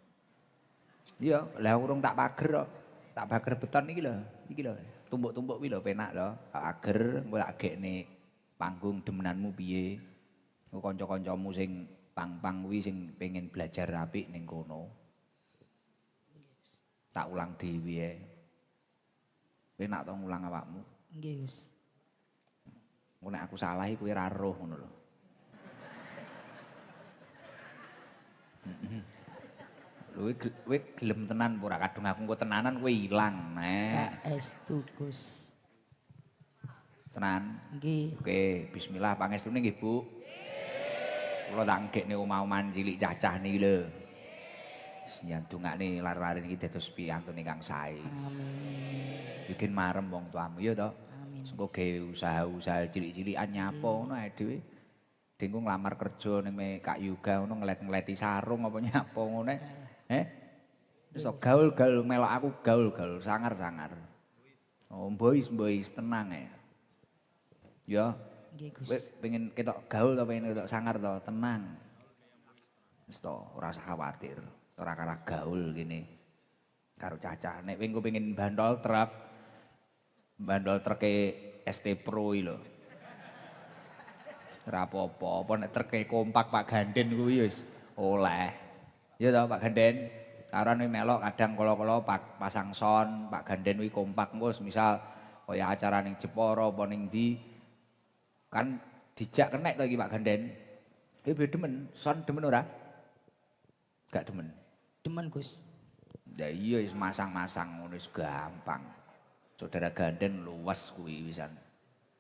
Iya, lah urung tak pager kok. Tak pager beton iki lho. Iki lho. Tumbuk-tumbuk kuwi lho penak lho. Pager engko tak gekne panggung demenanmu piye. Engko kanca-kancamu sing pang-pang kuwi sing pengen belajar apik ning kono. Tak ulang dhewe ae. Penak to ngulang awakmu. Nggih Gus. Engko nek aku salah iki kowe ra roh ngono lho. Kowe gelem tenan ora kadung aku engko tenanan kowe ilang nek. Saestu Gus. Tenan. Nggih. Oke, bismillah pangestune nggih, Bu. Kula tak gekne omah-omahan cilik cacah niki lho. Wis ndongakne lar-larin iki dados piantun ingkang sae. Amin. Bikin marem wong tuamu ya to. Amin. Engko gawe usaha-usaha cilik-cilikan nyapo ngono ae dhewe. Dengku nglamar kerja ning Kak Yuga ngono ngelet-ngeleti sarung apa nyapo ngono. Wis gaul-gaul melok aku gaul-gaul sangar-sangar. Oh, boys tenang ya. Ya. Nggih Gus. Kowe pengen ketok gaul ta pengen ketok sangar to, tenang. Wis to, ora usah khawatir. Ora kara gaul gini. Karo cacah. Nek kowe pengen bandol truke ST Pro iki lho. Ora apa-apa, apa nek truke kompak Pak Ganden kuwi wis oleh. Ya to Pak Ganden. Karane melok kadang kala-kala pasang son, Pak Ganden kuwi kompak engko misal kaya acara ning Jepara apa ning ndi kan dijak kenek to iki Pak Ganden. Kowe demen, son demen ora? Gak demen. Demen Gus. Ya iya wis masang-masang ngono wis gampang. Saudara Ganden luwes kuwi wisan.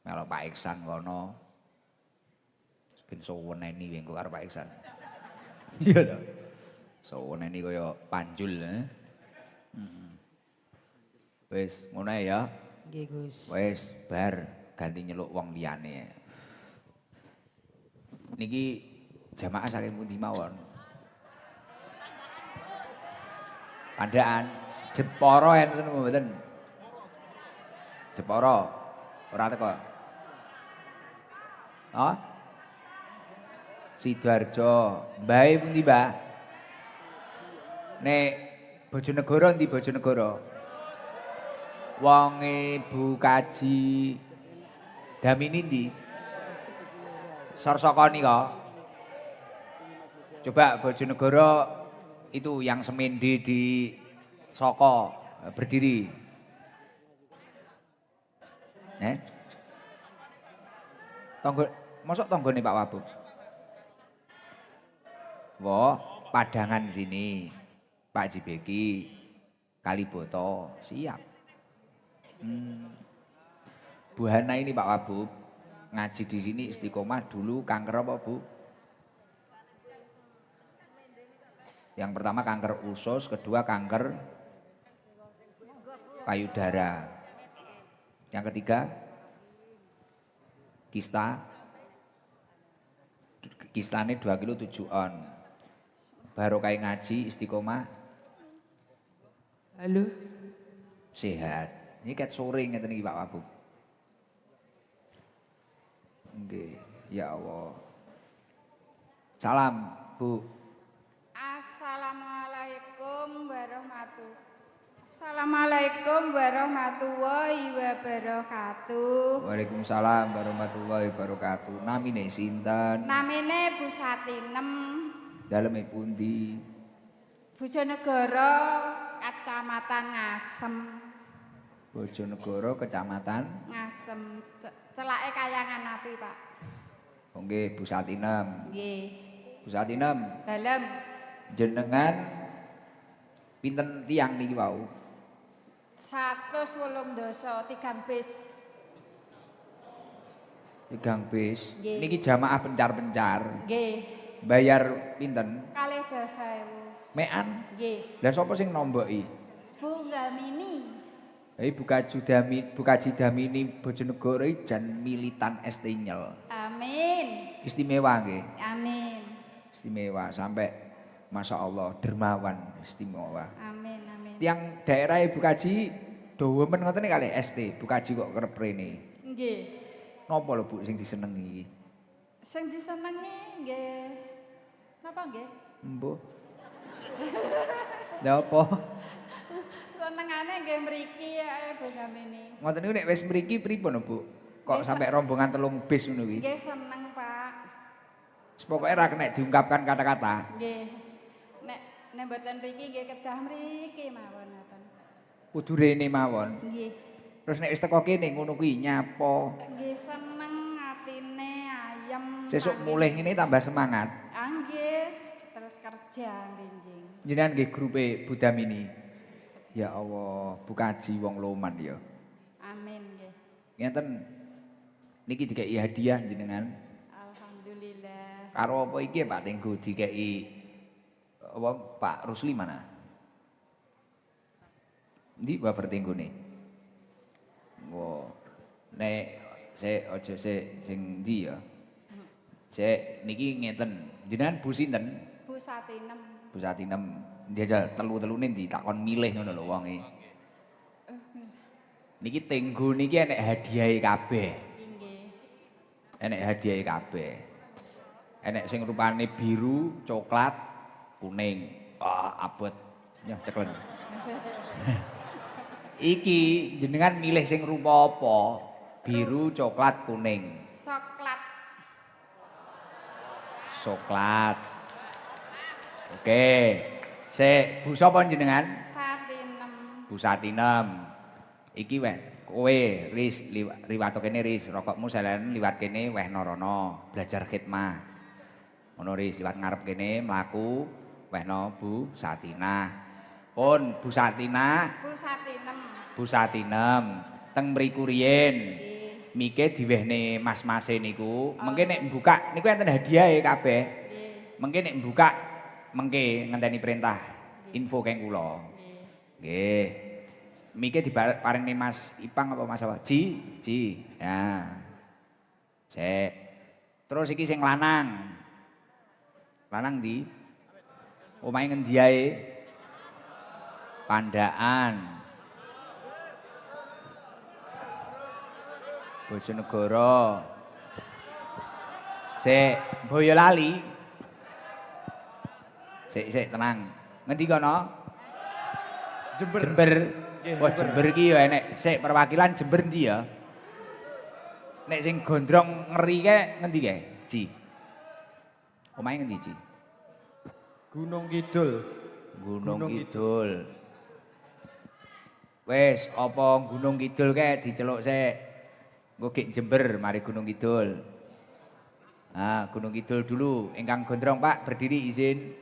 Melok Pak Iksan kono. Ben soweneni engko karo Pak Iksan. Iya to. Soweneni kaya panjul Wis ngono ae ya. Nggih Gus. Wis bar ganti nyeluk wong liyane. Niki jamaah saking pundi mawon? Pandaan Jepara enten mboten? Jepara ora teko. Hah? Sidoarjo. Mbae pundi, Mbah? Nek Bojonegoro ndi Bojonegoro? Wong Ibu Kaji Damini ndi? Sorsokoni kok. Coba Bojonegoro itu yang semende di Soko berdiri. Tonggo, mosok tonggone Pak Wabub? Wah, Padangan sini. Pak Jibeki, Kaliboto, siap. Bu Hana ini Pak Wabub, ngaji di sini istiqomah dulu kanker apa Bu? Yang pertama kanker usus, kedua kanker payudara. Yang ketiga kista. Kistane 2 kilo 7 on. Baru kayak ngaji istiqomah. Halo. Sehat. Ini ket sore ngeten iki Pak Wabub. Nggih, ya Allah. Salam, Bu. Assalamualaikum warahmatullahi Assalamualaikum warahmatullahi wabarakatuh. Waalaikumsalam warahmatullahi wabarakatuh. Namine sinten? Namine Bu Satinem. Daleme pundi? Bojonegoro, Kecamatan Ngasem. Bojonegoro, Kecamatan Ngasem, celake Kayangan Api, Pak. Nggih, Bu Satinem. Nggih. Bu Satinem, Dalem jenengan pinten tiang niki wau? 108 dosa 3 bis. Tigang bis. Nggih. Niki jamaah pencar-pencar. Nggih. Bayar pinten? 2.000. Mekan. Nggih. Lah sapa sing nomboki? Bu Gamini. Buka Jidamini Bojonegoro jan militan ST Nyel. Amin. Istimewa nggih. Amin. Istimewa sampai Masya Allah dermawan istimewa. Amin. Amin. Tiang daerah Ibu Kaji dowemen ngoten kali ST. Bu Kaji kok kerep rene. Nggih. Napa lho Bu sing disenengi? Sing disenengi nggih. Napa nggih? Mbuh. Lha apa? Senengane nggih mriki ae Bogamini. Ngoten niku nek wis mriki pripun Bu? Kok sampai rombongan 3 bis ngono kuwi? Nggih seneng, Pak. Pokoke ra kena diungkapkan kata-kata. Nggih. Nek mboten mriki nggih kedah mriki mawon ngoten. Kudu rene mawon. Nggih. Terus nek wis teko kene ngono kuwi nyapa. Nggih seneng atine ayem. Sesuk mulih ngene tambah semangat. Ah nggih, terus kerja benjing. Jenengan nggih grupe Budamini. Ya Allah, Bu Kaji wong loman ya. Amin nggih. Ngeten niki dikei hadiah jenengan. Alhamdulillah. Karo apa iki Pak Tenggo dikei apa Pak Rusli mana? Ndi Bapak Tenggone? Wo. Nek aja sing ndi ya. Cek niki ngeten. Jenengan Bu sinten? Bu Satinem. Bu Satinem. Dijajal telu-telune ditakon milih ngono lho wonge. Niki Tenggo niki enek hadiahe kabeh. Nggih. Enek hadiahe kabeh. Enek sing rupane biru, coklat, kuning. Wah, abot. Nyah ceklen. Iki jenengan milih sing rupa apa? Biru, coklat, kuning. Soklat. Coklat. Oke. Bu sapa jenengan? Satinem. Bu Satinem. Iki weh kowe Ris liwat kene Ris, rokokmu selen liwat kene weh norono, belajar khidmah. Ngono Ris liwat ngarep kene mlaku wehno Bu Satinah. Pun Bu Satinah, Bu Satinem. Bu Satinem teng mriku riyin. Nggih. Mike diwehne mas-mase niku, mengke nek buka niku enten hadiahe kabeh. Nggih. Mengke nek buka mengke ngenteni perintah info keng kula. Nggih. Nggih. Mike diparingi Mas Ipang apa Mas apa? Ji. Ya. Cek. Terus iki sing lanang. Lanang ndi? Omahe ngendi ae? Pandaan. Bojonegoro. Sik, Boyolali. Sik tenang. Ngendi kono? Jember. Wah Jember iki ya enek sik perwakilan Jember ndi ya? Nek sing gondrong ngeri ke ngendi ke? Ji. Omahe ngendi Ji? Gunung Kidul. Gunung Kidul. Wes apa Gunung Kidul ke diceluk sik. Engko gek Jember mari Gunung Kidul. Ah, Gunung Kidul dulu ingkang gondrong Pak berdiri izin.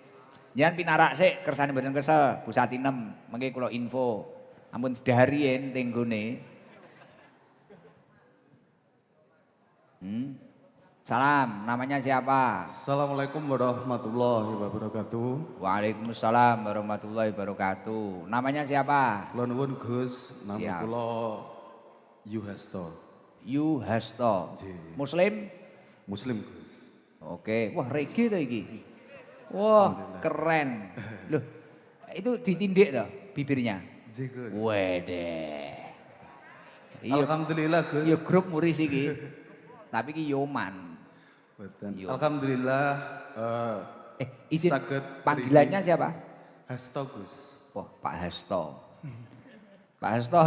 Jangan pinarak sik kersane mboten kesel Bu Satinem mengke kula info. Ampun didahari yen tenggone. Salam, namanya siapa? Assalamualaikum warahmatullahi wabarakatuh. Waalaikumsalam warahmatullahi wabarakatuh. Namanya siapa? Kula nuwun Gus, nama Siap. kula Yuhasto. Yuhasto. Nggih. Muslim? Muslim Gus. Oke, wah reggae to iki. Wah, keren. Loh, itu ditindik toh bibirnya? Nggih Gus. Wedeh. Iya, Alhamdulillah Gus. iya grup muris iki. Tapi iki Yoman. Boten. Yo. Alhamdulillah Izin saged panggilannya siapa? Hasto Gus. Wah, Pak Hasto. Pak Hasto.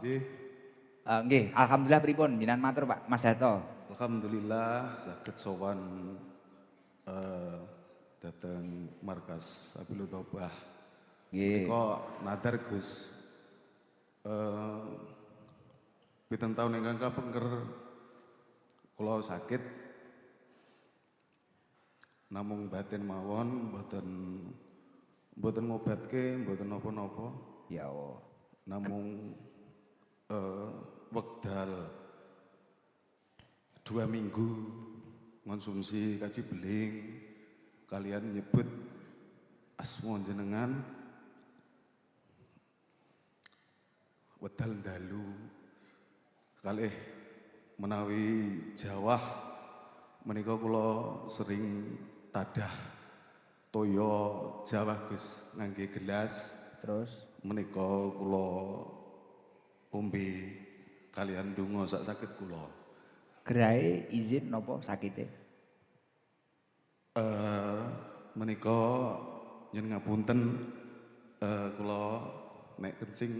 Nggih. Nggih, alhamdulillah pripun jenengan matur Pak Mas Hasto. Alhamdulillah saged sowan dateng markas Abilul Tobah. Nggih. Kok nadar Gus. Pitung tahun ingkang kapengker kula sakit namung batin mawon mboten ngobatke mboten napa-napa Ya Allah. namung wekdal 2 minggu konsumsi kaji beling kalian nyebut asma jenengan wedal dalu kalih menawi jawah menika kula sering tadah toya jawah Gus ngangge gelas Terus menika kula ombe kalian donga sak saged kula. gerai izin napa sakite? Menika yen ngapunten kula nek kencing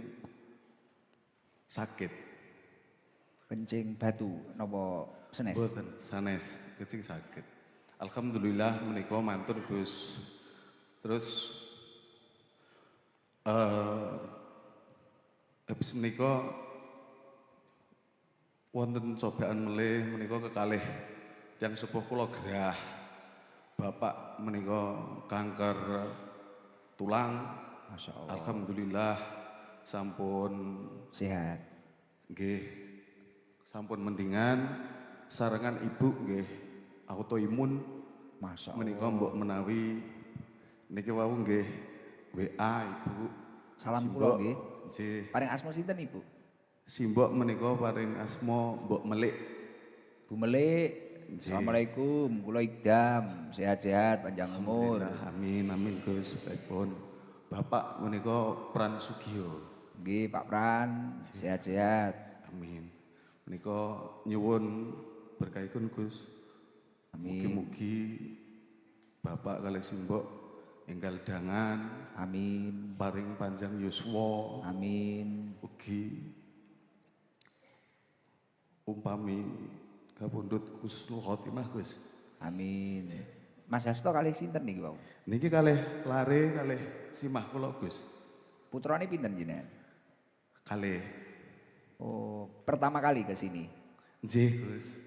sakit. Kencing batu napa senes? Mboten sanes kencing sakit. Alhamdulillah menika mantun Gus. Terus habis menika wonten cobaan melih menika kekalih tiyang sepuh kula gerah. Bapak menika kanker tulang. Masya Allah. Alhamdulillah sampun Sehat. nggih sampun mendingan sarengan ibu nggih autoimun Masya Allah. menika mbok menawi niki wau nggih WA ibu. Salam Simbok, kula nggih. Nggih. Paring asma sinten Ibu? Simbok menika paring asma Mbok Melik. Bu Melik. Assalamualaikum, kula Idam, sehat-sehat, panjang umur. Alhamdulillah, amin amin Gus baikpun. Bapak menika Pran Sugio. Nggih, Pak Pran, sehat-sehat. Amin. Menika nyuwun berkahipun Gus. Amin. Mugi-mugi Bapak kalih Simbok enggal dangan Amin. paring panjang yuswa. Amin. Ugi umpami kapundhut husnul khotimah Gus. Amin. Mas Hasto kalih sinten niki wau? Niki kalih lare kalih simah kula Gus. Putrane pinten jenengan? Kalih Oh, pertama kali ke sini. nggih Gus.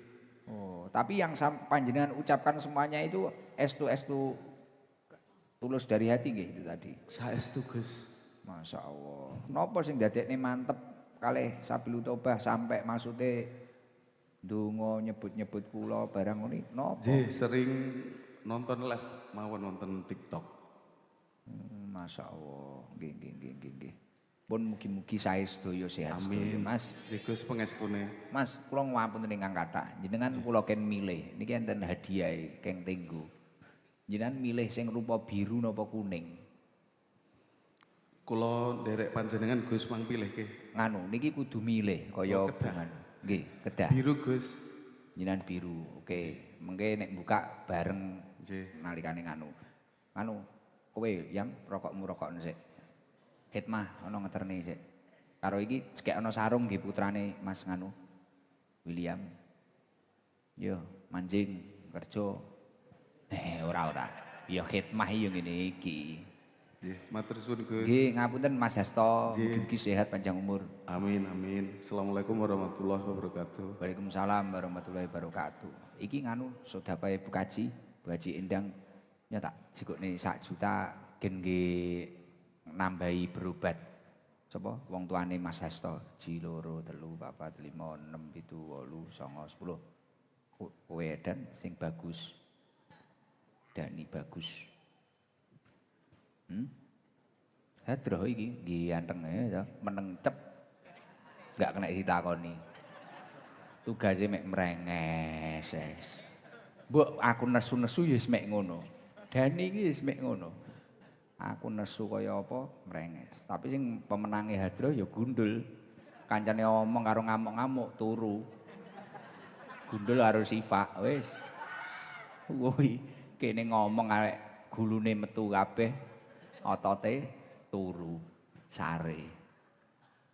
Oh, tapi yang panjenengan ucapkan semuanya itu estu tulus dari hati nggih itu tadi. Saestu Gus. Masya Allah. Nopo sing dadekne mantep kalih Sabilu Tobah sampai maksude ndonga nyebut-nyebut kula barang ngene nopo? Nggih sering nonton live mawon nonton TikTok. Masya Allah. Nggih. Pun mugi-mugi sae sedaya sehat sedaya, Amin. Mas. Nggih Gus pengestune. Mas, kula ngapunten ingkang kathah. Jenengan kula ken milih. Niki enten hadiah keng tenggo. Jenengan milih sing rupa biru napa kuning? Kula nderek panjenengan Gus mang pilihke. Nganu, niki kudu milih kaya Oh, kedah. bungan. Nggih, kedah. Biru Gus. Jenengan biru. Oke, mengke nek buka bareng Nggih. nalikane nganu. Nganu, kowe Yam rokokmu rokokne sik. Khidmah ana ngeterne sik. Karo iki cekek ana sarung nggih putrane Mas nganu. William. Yo, manjing kerja. Ora. Ya khidmah yo ngene iki. Nggih, matur suwun Gus. Nggih, ngapunten Mas Hasto, Nggih. mugi-mugi sehat panjang umur. Amin amin. Assalamualaikum warahmatullahi wabarakatuh. Waalaikumsalam warahmatullahi wabarakatuh. Iki nganu sedekah Bu Kaji Endang ya tak jikukne 1 juta gen nggih nambahi berobat. Sapa wong tuane Mas Hasto? 1 2 3 4 5 6 7 8 9 10. Kowe edan sing bagus. Dani bagus. Hadroh iki nggih anteng ya meneng cep. Enggak kena ditakoni. Tugase mek mrenges. Mbok aku nesu-nesu ya wis mek ngono. Dani iki wis mek ngono. Aku nesu kaya apa mrenges. Tapi sing pemenange Hadroh ya gundul. Kancane omong karo ngamuk-ngamuk turu. Gundul karo Sifa wis. Woi, kene ngomong arek gulune metu kabeh. Otote turu sare.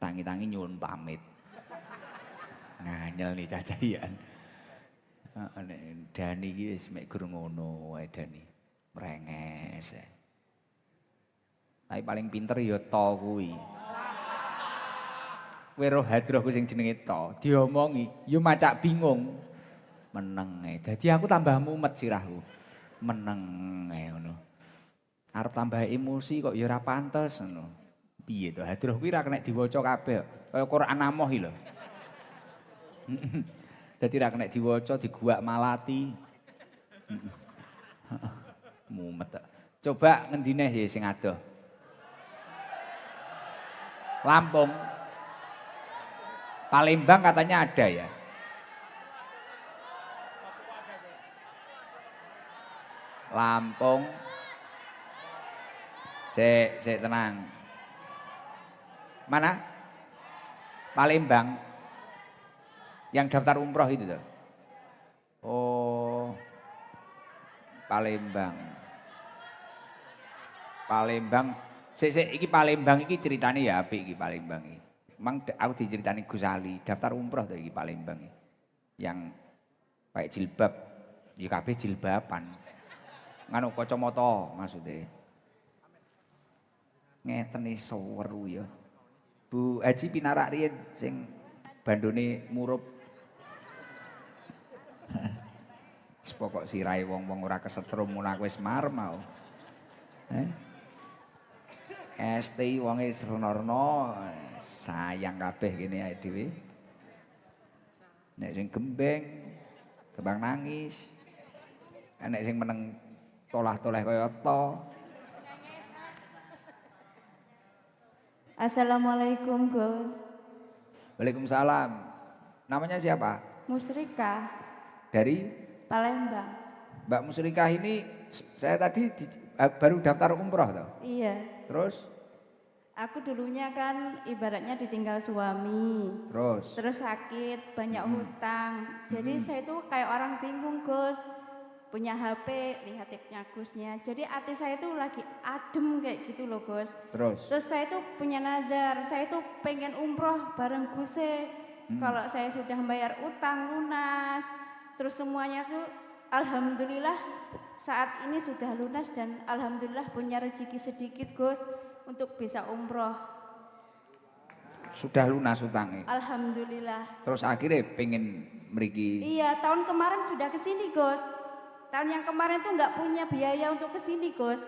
Tangi-tangi nyuwun pamit. Nganyel nih cacahian. Dani iki wis mek gur ngono wae Dani. Mrenges. Tapi paling pinter ya to kuwi. Kowe roh Hadroh sing jenenge to, diomongi ya macak bingung. Meneng e. Dadi aku tambah mumet sirahku. Meneng e ngono. Arep tambah emosi kok ya ora pantes ngono. Piye to Hadroh kuwi ra kena diwaca kabeh. Kaya Quran Amoh iki lho. Dadi ra kena diwaca diguak malati. Mumet. Coba ngendine ya sing adoh. Lampung. Palembang katanya ada ya. Lampung. Sik tenang. Mana? Palembang. Yang daftar umroh itu tuh. Oh. Palembang. Palembang. Sik iki Palembang iki ceritane ya apik iki Palembang iki. Emang aku diceritani Gus Ali, daftar umroh tuh iki Palembang iki. Yang pakai jilbab, ya kabeh jilbaban. Nganu kacamata maksudnya. Ngeten iso weru ya. Bu Haji pinarak riyen sing bandone murup. Wis pokok sirahe wong-wong ora kesetrum mun aku wis marem mau. STI wonge srena-rena sayang kabeh kene ae dhewe. Nek sing gembeng, kembang nangis. Nek sing meneng tolah-toleh kaya to. Assalamualaikum Gus. Waalaikumsalam. Namanya siapa? Musrika Dari Palembang. Mbak Musrikah ini saya tadi baru daftar umroh toh. Iya. Terus Aku dulunya kan ibaratnya ditinggal suami. terus Sakit, banyak hutang. Jadi saya itu kayak orang bingung Gus. Punya HP, lihat tipnya Gusnya. Jadi hati saya itu lagi adem kayak gitu loh Gus. Terus saya itu punya nazar, saya itu pengen umroh bareng Gusnya. Kalau saya sudah membayar utang lunas, terus semuanya tuh alhamdulillah saat ini sudah lunas dan alhamdulillah punya rezeki sedikit Gus untuk bisa umroh. sudah lunas utangnya. Alhamdulillah. Terus akhirnya pengen mriki. Iya, tahun kemarin sudah kesini Gus. Tahun yang kemarin tuh nggak punya biaya untuk kesini Gus.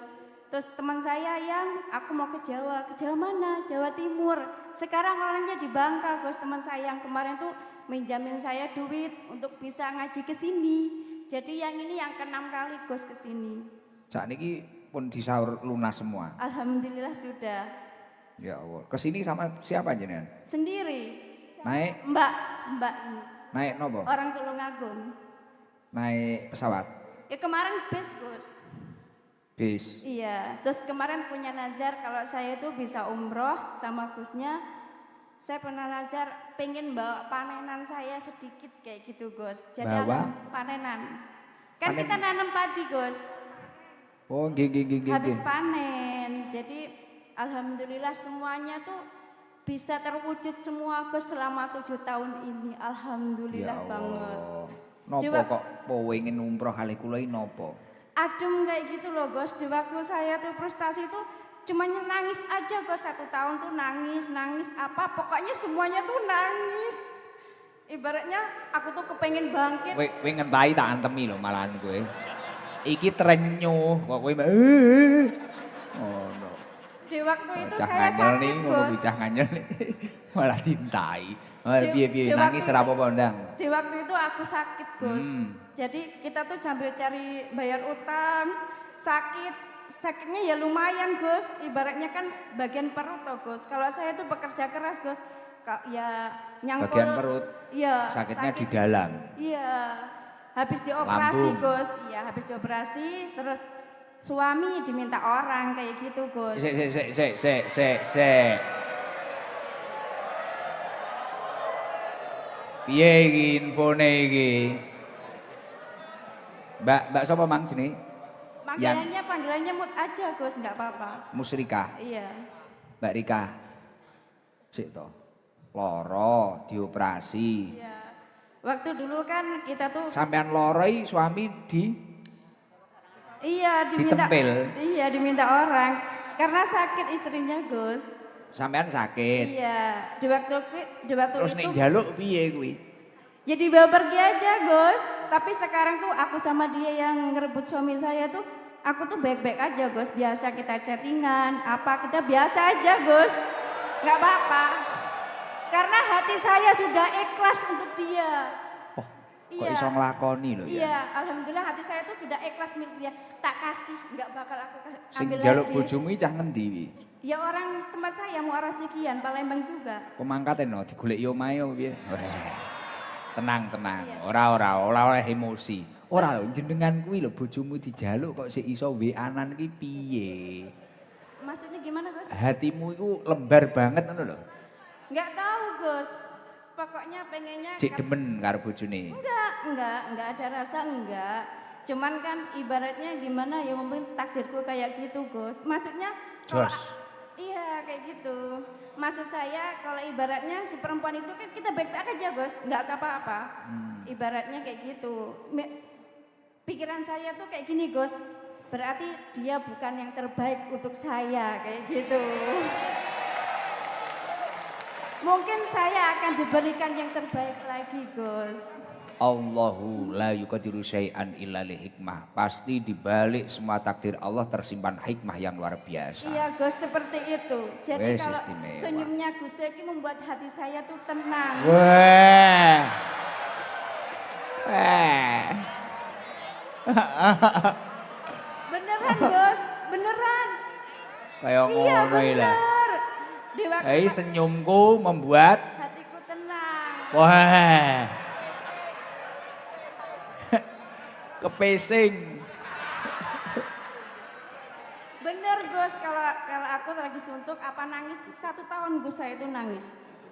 Terus teman saya yang aku mau ke Jawa mana? Jawa Timur. Sekarang orangnya di Bangka Gus. Teman saya yang kemarin tuh minjamin saya duit untuk bisa ngaji ke sini. Jadi yang ini yang ke-6 kali Gus ke sini. Saat ini pun disaur lunas semua. Alhamdulillah sudah. Ya Allah. Kesini sama siapa jenengan? Sendiri. Naik Mbak ini. naik nopo? Orang Tulungagung. Naik pesawat. Ya kemarin bis Gus. Bis. Iya, terus kemarin punya nazar kalau saya itu bisa umroh sama Gusnya. Saya pernah nazar pengen bawa panenan saya sedikit kayak gitu Gus. Jadi Bawa? panenan. Kan Panen. kita nanam padi Gus. Oh, nggih. Habis panen. Jadi alhamdulillah semuanya tuh bisa terwujud semua Gus selama 7 tahun ini. Alhamdulillah banget. Nopo Coba- kok pengen umroh kali kula iki nopo? Adem kayak gitu loh Gus. Di waktu saya tuh frustasi tuh cuma nangis aja Gus. 1 tahun tuh nangis apa. Pokoknya semuanya tuh nangis. Ibaratnya aku tuh kepengen bangkit. Kowe ngentahi tak antemi lho malahan kowe. Iki terenyuh kok kowe oh no. Di waktu itu Cah saya nganyel nih, sakit ngono Gus. kuwi cah nganyel nih. Malah dintai. Piye Di nangis waktu ora apa-apa ndang. Di waktu itu aku sakit Gus. Jadi kita tuh sambil cari bayar utang, sakitnya ya lumayan Gus. Ibaratnya kan bagian perut toh Gus. Kalau saya tuh bekerja keras Gus, ya nyangkul. Bagian perut. Iya. Sakitnya sakit. di dalam. Iya. Habis dioperasi Lambung. Gus. Iya, habis dioperasi terus suami diminta orang kayak gitu Gus. Sik. Piye iki infone iki? Mbak sapa mang jenenge? Panggilannya Mut aja Gus, enggak apa-apa. Musrika, Iya. Mbak Rika. Sik to. Loro dioperasi. Iya. Waktu dulu kan kita tuh Sampean loro iki suami iya diminta ditempel. Iya, diminta orang karena sakit istrinya Gus. Sampean sakit. Iya, di waktu Terus ning itu njaluk piye kuwi? ya dibawa pergi aja Gus. Tapi sekarang tuh aku sama dia yang ngerebut suami saya tuh aku tuh baik-baik aja Gus. Biasa kita chattingan, kita biasa aja Gus. Nggak apa-apa. Karena hati saya sudah ikhlas untuk dia. Oh. Kok iso nglakoni lho ya. Iya, alhamdulillah hati saya tuh sudah ikhlas milik dia. Tak kasih, nggak bakal aku Sing ambil njaluk lagi. bojomu iki cah ngendi wi? Ya orang tempat saya Muara Sikian, Palembang juga. Pemangkate no digoleki omahe apa piye? Tenang. Iya. Ora oleh emosi. Ora lho jenengan kuwi lho bojomu dijaluk kok sik iso WA-an iki piye? Maksudnya gimana Gus? Hatimu iku lembar banget ngono lho. Nggak tahu Gus. Pokoknya pengennya Cik demen karo bojone. enggak ada rasa enggak. Cuman kan ibaratnya gimana ya mungkin takdirku kayak gitu Gus. Maksudnya kalau Jos. iya kayak gitu. Maksud saya kalau ibaratnya si perempuan itu kan kita baik-baik aja Gus, enggak apa-apa. Ibaratnya kayak gitu. Pikiran saya tuh kayak gini Gus. Berarti dia bukan yang terbaik untuk saya kayak gitu. Mungkin saya akan diberikan yang terbaik lagi Gus. Allahu la yuqadiru syai'an illa li hikmah. Pasti dibalik semua takdir Allah tersimpan hikmah yang luar biasa. Iya Gus seperti itu. Jadi Wes, kalau istimewa. senyumnya Gus Eki membuat hati saya tuh tenang. Wah. Beneran Gus, beneran. Kayak Iya ngono iki lah. bener. Di waktu Hei senyumku membuat hatiku tenang. wah. Kepesing. Bener Gus, kalau aku lagi suntuk apa nangis 1 tahun Gus saya itu nangis.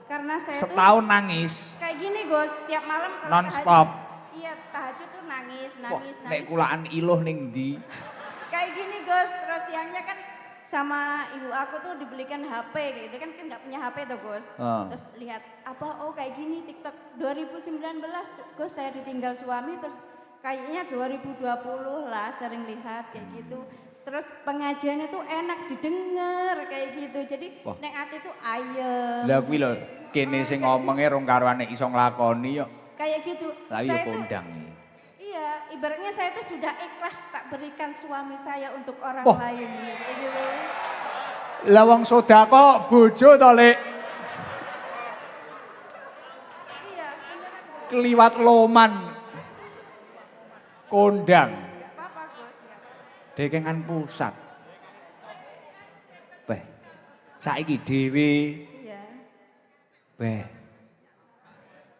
Karena saya tuh Setahun nangis. kayak gini Gus, tiap malam kalau Non-stop. Iya tahajud tuh nangis. Kok nek kulaan iluh ning ndi? Kayak gini Gus, terus siangnya kan sama ibu aku tuh dibelikan HP kayak gitu kan nggak punya HP tuh Gus. Terus lihat apa oh kayak gini TikTok 2019 Gus saya ditinggal suami terus kayaknya 2020 lah sering lihat kayak gitu. Terus pengajiannya tuh enak didengar kayak gitu. Jadi nek ati tuh ayem. Lah kuwi lho kene sing ngomongnya rong karuane iso nglakoni yo. Kayak gitu. Lah yo Saya tuh kondang. iya, ibaratnya saya tuh sudah ikhlas tak berikan suami saya untuk orang Wah. lain kayak gitu. Lah wong sedekah bojo to, Lek. Iya, beneran Gus. Kliwat loman. Kondang. Nggak apa-apa Gus, nggak apa-apa. Dekengan pusat. Beh. Saiki dhewe, Iya. beh.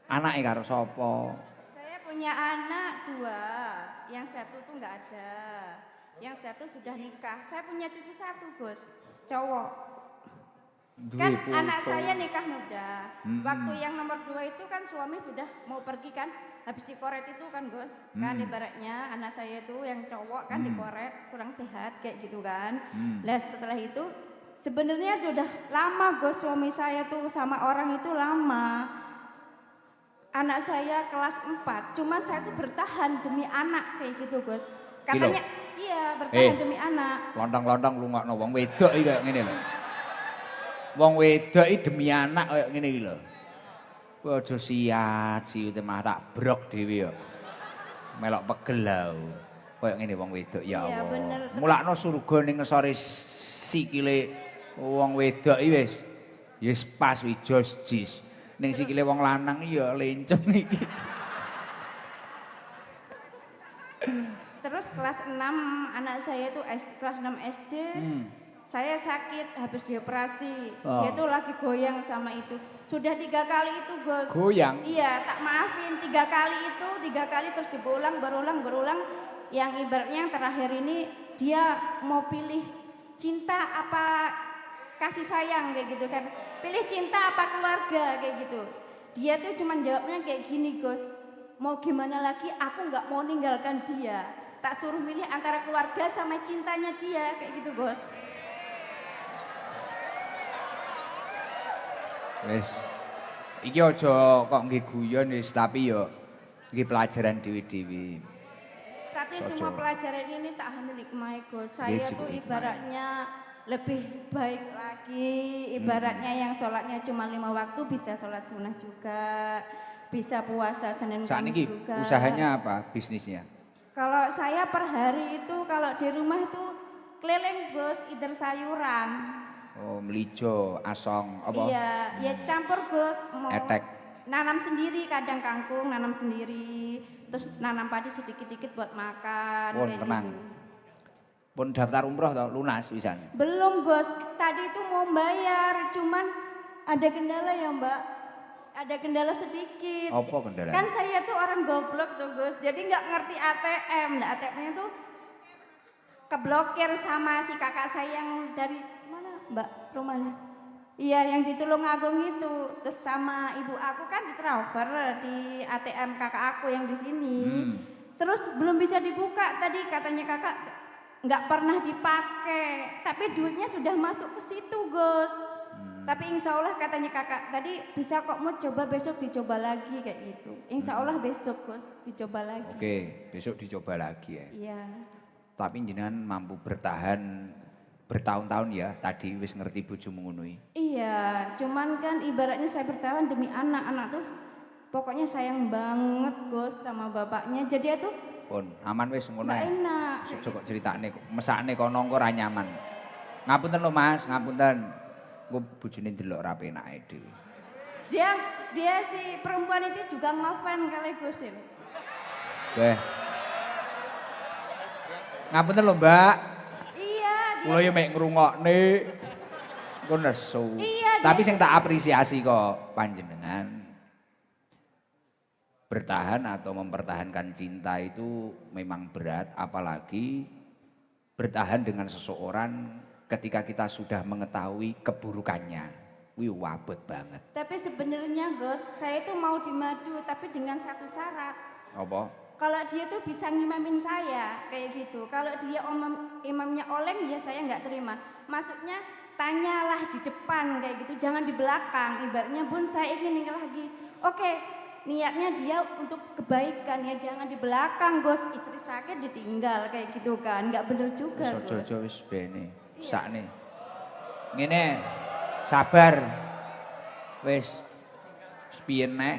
Anake karo sapa? Saya punya anak 2, yang satu tuh nggak ada, yang satu sudah nikah. Saya punya cucu 1 Gus, cowok. Duwe Kan putu. anak saya nikah muda. Waktu yang nomor 2 itu kan suami sudah mau pergi kan, habis dikoret itu kan Gus. Kan ibaratnya anak saya itu yang cowok kan dikoret, kurang sehat kayak gitu kan. Lah setelah itu sebenarnya udah lama Gus suami saya tuh sama orang itu lama. Anak saya kelas 4, cuma saya tuh bertahan demi anak kayak gitu Gus. Katanya iya bertahan demi anak. Lontong-lontong lungakno wong wedok iki kayak ngene lho. Wong wedok iki demi anak kayak ngene iki lho. Kowe aja siut mah tak brok dhewe yo. Melok pegel lho. Kayak ngene wong wedok ya Iya, Allah. bener. Terus- Mulakno surga ning ngesore sikile wong wedok iki wis pas wis jos jis. Ning sikile wong lanang ya lencem iki. Terus kelas 6 anak saya itu kelas 6 SD. Saya sakit habis dioperasi. Dia tuh lagi goyang sama itu. Sudah 3 kali itu Gus. Goyang? Iya tak maafin 3 kali itu 3 kali terus berulang. Yang ibaratnya yang terakhir ini dia mau pilih cinta apa kasih sayang kayak gitu kan. Pilih cinta apa keluarga kayak gitu. Dia tuh cuman jawabnya kayak gini Gus. Mau gimana lagi aku nggak mau ninggalkan dia. Tak suruh milih antara keluarga sama cintanya dia kayak gitu Gus. Wis. Iki aja kok nggih guyon wis tapi yo nggih pelajaran dewi-dewi. Tapi semua pelajaran ini tak hamil hikmah Gus. Saya Iya, tuh cukup ibaratnya lebih baik lagi. Ibaratnya yang sholatnya cuma 5 waktu bisa sholat sunnah juga. Bisa puasa Senin Saat Kamis ini juga. usahanya apa bisnisnya? Kalau saya per hari itu kalau di rumah itu keliling Gus, either sayuran. Oh, melijo, asong, apa? Iya, ya campur Gus. Mau Etek. nanam sendiri, kadang kangkung nanam sendiri, terus nanam padi sedikit-sedikit buat makan Pun kayak tenang. gitu. Pun daftar umroh toh lunas wisan. Belum Gus, tadi itu mau bayar, cuman ada kendala ya Mbak. Ada kendala sedikit. Apa kendala? Kan saya tuh orang goblok tuh Gus, jadi nggak ngerti ATM. Nah ATM-nya tuh keblokir sama si kakak saya yang dari mana Mbak rumahnya? Iya yang di Tulungagung itu. Terus sama ibu aku kan ditransfer di ATM kakak aku yang di sini. Terus belum bisa dibuka tadi katanya kakak nggak pernah dipakai. Tapi duitnya sudah masuk ke situ Gus. Tapi insya Allah katanya kakak tadi bisa kok mau coba besok dicoba lagi kayak gitu. Insya Allah besok Gus dicoba lagi. Oke, besok dicoba lagi ya. Iya. Tapi jenengan mampu bertahan bertahun-tahun ya. Tadi wis ngerti bojomu ngono iki. Iya, cuman kan ibaratnya saya bertahan demi anak-anak tuh pokoknya sayang banget Gus sama bapaknya. Jadi itu Pun aman wis ngono nggak ae. enak. Kok ceritane kok mesakne kono engko ora nyaman. Ngapunten lho Mas, ngapunten. Engko bojone ndelok ra penake dhewe. Dia si perempuan itu juga ngefan kali Gus ini. Weh. Ngapunten lho Mbak. Iya, Kula yo mek ngrungokne. Engko nesu. Iya, Tapi sing tak apresiasi kok panjenengan bertahan atau mempertahankan cinta itu memang berat, apalagi bertahan dengan seseorang ketika kita sudah mengetahui keburukannya. Wih, wabot banget. tapi sebenarnya Gus, saya itu mau dimadu tapi dengan satu syarat. Apa? Kalau dia tuh bisa ngimamin saya kayak gitu. Kalau dia imamnya oleng ya saya nggak terima. Maksudnya tanyalah di depan kayak gitu, jangan di belakang. Ibaratnya Bun saya ingin nikah lagi. Oke, niatnya dia untuk kebaikan ya, jangan di belakang Gus. Istri sakit ditinggal kayak gitu kan, nggak bener juga. Wis Gus. aja wis bene. Sakne. Ngene. Sabar. Wis. Piye nek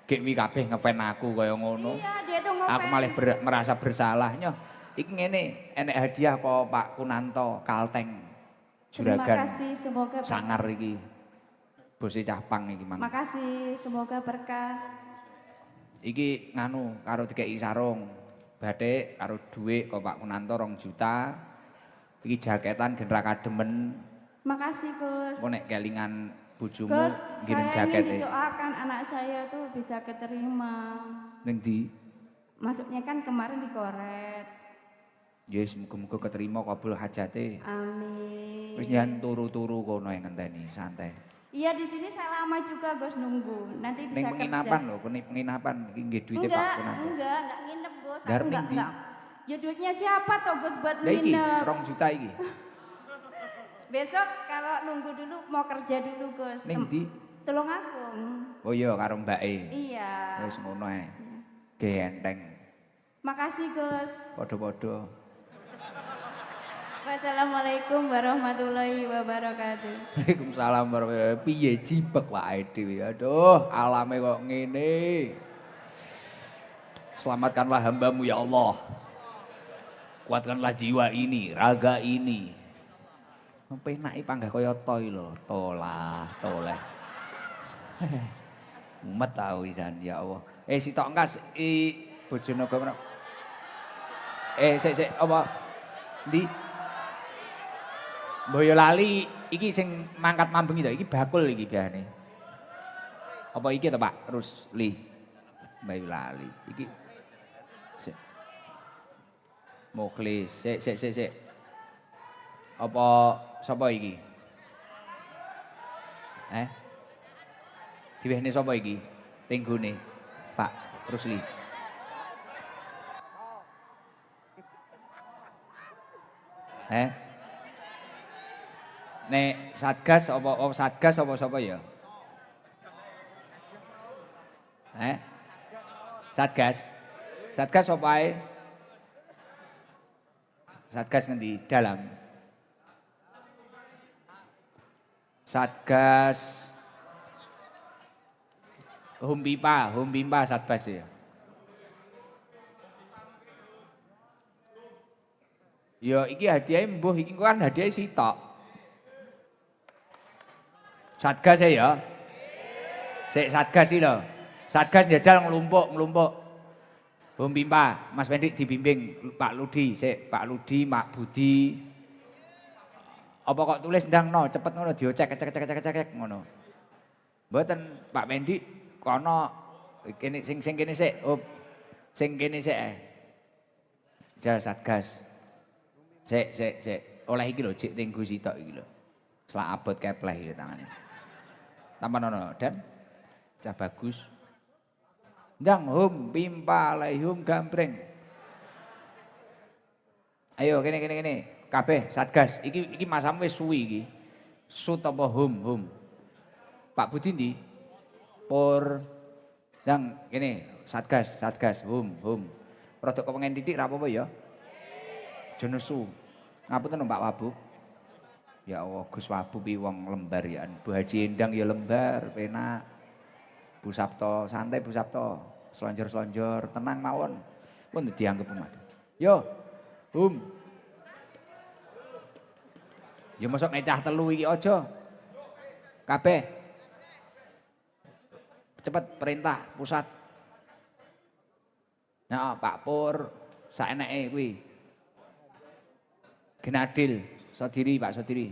gek wi kabeh ngefan aku kaya ngono. Iya, dia tuh ngefans. Aku malah merasa bersalah nyoh. Iki ngene, enek hadiah kok Pak Kunanto Kalteng Terima Juragan kasih, semoga Sangar iki. Bose Cahpang iki mang. Makasih, semoga berkah. Iki nganu karo dikeki sarung. Bathik karo dhuwit kok Pak Kunanto 2 juta. Iki jaketan genera kademen. Makasih Gus. Kok nek kelingan bojomu Gus, ngirim saya jaket ingin didoakan anak saya tuh bisa keterima. ning ndi? Maksudnya kan kemarin dikoret. Ya wis muga-muga keterima kabul hajate. Amin. Wis nyan turu-turu kono yang ngenteni, santai. Iya di sini saya lama juga Gus nunggu. Nanti bisa Ning kerja. penginapan lho, kene penginapan iki nggih duwite Pak Kunanto. Enggak nginep Gus. Aku Garap enggak, ning ndi? enggak. Ya duitnya siapa toh Gus buat Lah iki nginep. 2 juta iki. Besok kalau nunggu dulu mau kerja dulu Gus. Ning ndi? Tulungagung. Oh iya karo mbake. Iya. Wis ngono ae. Ge enteng. Makasih Gus. Padha-padha. Wassalamualaikum warahmatullahi wabarakatuh. Waalaikumsalam warahmatullahi wabarakatuh. Piye jibek wae dhewe. Aduh, alame kok ngene. Selamatkanlah hambamu ya Allah. Kuatkanlah jiwa ini, raga ini. Penake panggah kaya toy lho, tolah, toleh. Mumet tau isan ya Allah. Sitok engkas Bojonegoro. Sik apa? Ndi? Boyolali iki sing mangkat mambengi to, iki bakul iki biasane. Apa iki to Pak Rusli? Boyolali. Iki sik. Muklis, sik. Apa sapa iki? Diwehne sapa iki? Tenggone Pak Rusli. Nek Satgas apa Satgas apa sapa ya? Satgas. Satgas apa ae? Satgas ngendi? Dalam. Satgas Humpimpa Satgas ya. Ya iki hadiah mbuh iki kan hadiah sitok. Satgas ya. Sik Satgas iki lho. Satgas njajal nglumpuk. Hum Pimpa, Mas Pendik dibimbing Pak Ludi, sik Pak Ludi, Mak Budi. Apa kok tulis ndang no, cepet ngono diocek ngono. Mboten Pak Pendik kono kene sing kene sik, sing kene sik ae. Jal Satgas. Sik. Oleh iki lho, Cik Tenggu sitok iki lho. Selak abot kepleh iki tangane. Tampan dan cah bagus. Jang hum Pimpa alaihum gambreng. Ayo kene. Kabeh Satgas. Iki masamu wis suwi iki. Sut apa hum. Pak Budi ndi? Pur. Jang kene Satgas hum. Rodok kepengen titik ra apa-apa ya. Jenesu. Ngapunten Pak Wabub. Ya Allah, Gus Wabub iki wong lembar ya. Bu Haji Endang ya lembar, penak. Bu Sabto, santai Bu Sabto. Selonjor-selonjor, tenang mawon. Pun dianggap umat. Yo, Ya mosok mecah telu iki aja. Kabeh. Cepet perintah pusat. Nah, Pak Pur, saeneke kuwi. Genadil, Sodiri, Pak Sodiri.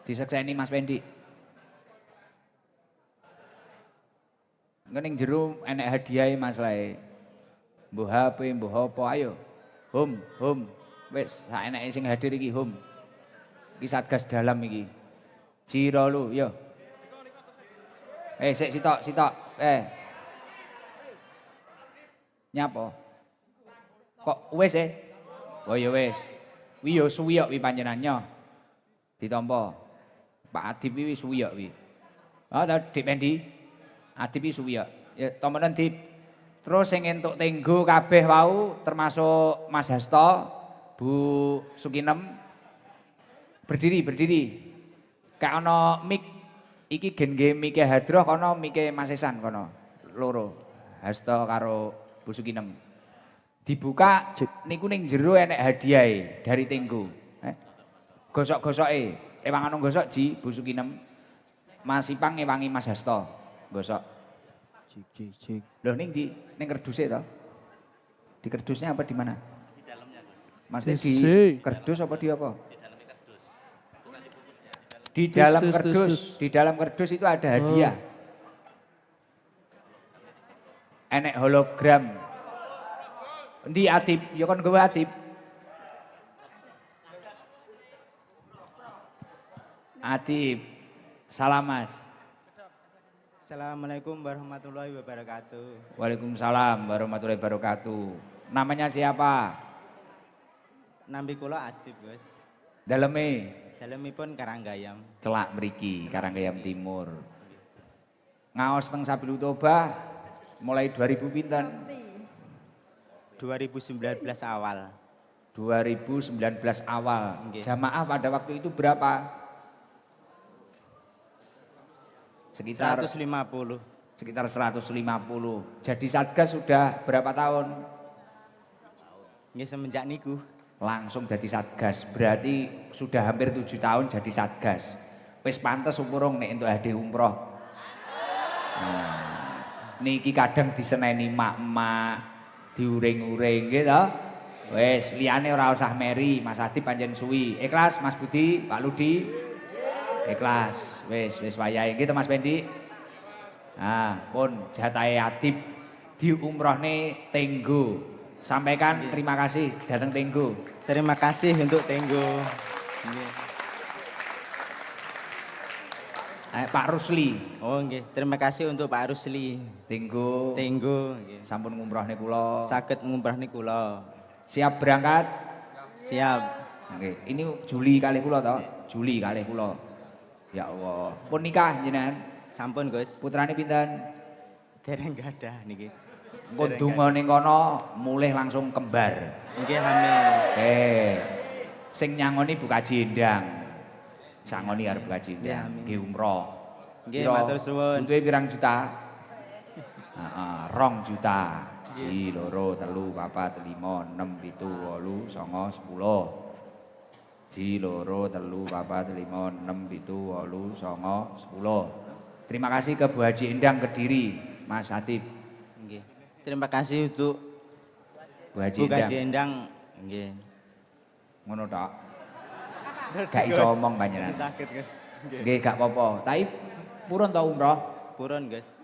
Disekseni Mas Pendi. Ngening jero enek hadiah maslahe. Mbuh HP, mbuh apa ayo. Hum. Wis saeneke sing hadir iki hum. Iki Satgas dalam iki. Jiro lu yo. Sik sitok. Nyapa? Kok wis Oh ya wis. Wi yo suwi kok wi panjenengannya. Ditampa. Pak Adip wi suwi kok wi. Dik Pendi. Adip wi suwi kok. Ya tomenen Dip. Terus sing entuk tenggo kabeh wau termasuk Mas Hasto, Bu Sukinem. Berdiri. Kayak ana mik iki gen-gen mike Hadroh kono mike Mas Esan kono. Loro. Hasto karo Bu Sukinem. Dibuka niku ning jero enek hadiahe dari Tenggo. Gosok-gosoke, ewangan gosok Ji Bu Sukinem. Mas Ipang ewangi Mas Hasto. Gosok. Cik. Loh ning di ning kerduse to? Di kerdusnya apa di mana? Di dalamnya, Gus. Maksudnya di kerdus apa di apa? Di dalam kerdus. Di dalam kerdus itu ada hadiah. Enek hologram. Endi Atip? Ya kon gawe Atip. Atip. Salam Mas. Assalamualaikum warahmatullahi wabarakatuh. Waalaikumsalam warahmatullahi wabarakatuh. Namanya siapa? Nampi kula Adip, Gus. Dalemipun Karanggayam. Celak mriki, Karanggayam Timur. Ngaos teng Sabilu Toba mulai 2000 pinten? 2019 awal. 2019 awal. Okay. Jamaah pada waktu itu berapa? Sekitar 150. Sekitar 150. Jadi Satgas sudah berapa tahun? Nggih semenjak niku. Langsung jadi Satgas. Berarti sudah hampir 7 tahun jadi Satgas. Wis pantes umurung nek entuk hadiah umroh. Niki kadang diseneni mak-mak, diuring-uring gitu. Wis liyane ora usah meri, Mas Adip panjen suwi. Ikhlas Mas Budi, Pak Ludi. Ikhlas. Wis wayahe gitu Mas Pendi. Pun jatahe Adip di umrohne Tenggo. Sampaikan terima kasih datang Tenggo. Terima kasih untuk Tenggo. Pak Rusli. Oh nggih, terima kasih untuk Pak Rusli. Tenggo nggih. Sampun ngumrohne kula. Saged ngumrohne kula. Siap berangkat? Siap. Oke, ini Juli kalih kula toh? Juli kalih kula. Ya Allah. Pun nikah jenengan? Sampun, Gus. Putrane pinten? Dereng gadah niki. Engko donga ning kono mulih langsung kembar. Nggih amin. Sing nyangoni buka jendang. Sangoni arep buka jendang, nggih umroh. Nggih matur suwun. Butuhe pirang juta? 2 juta. 1, 2, 3, 4, 5, 6, 7, 8, 9, 10. Ji loro telu papat lima enam pitu wolu songo 10. Terima kasih ke Bu Haji Endang Kediri, Mas Hatip. Nggih. Terima kasih untuk Bu Haji Bu Endang. Haji Endang. Nggih. Ngono tok. Gak iso omong panjenengan. Sakit, Gus. Nggih gak apa-apa. Tapi purun to umroh? Purun, Gus.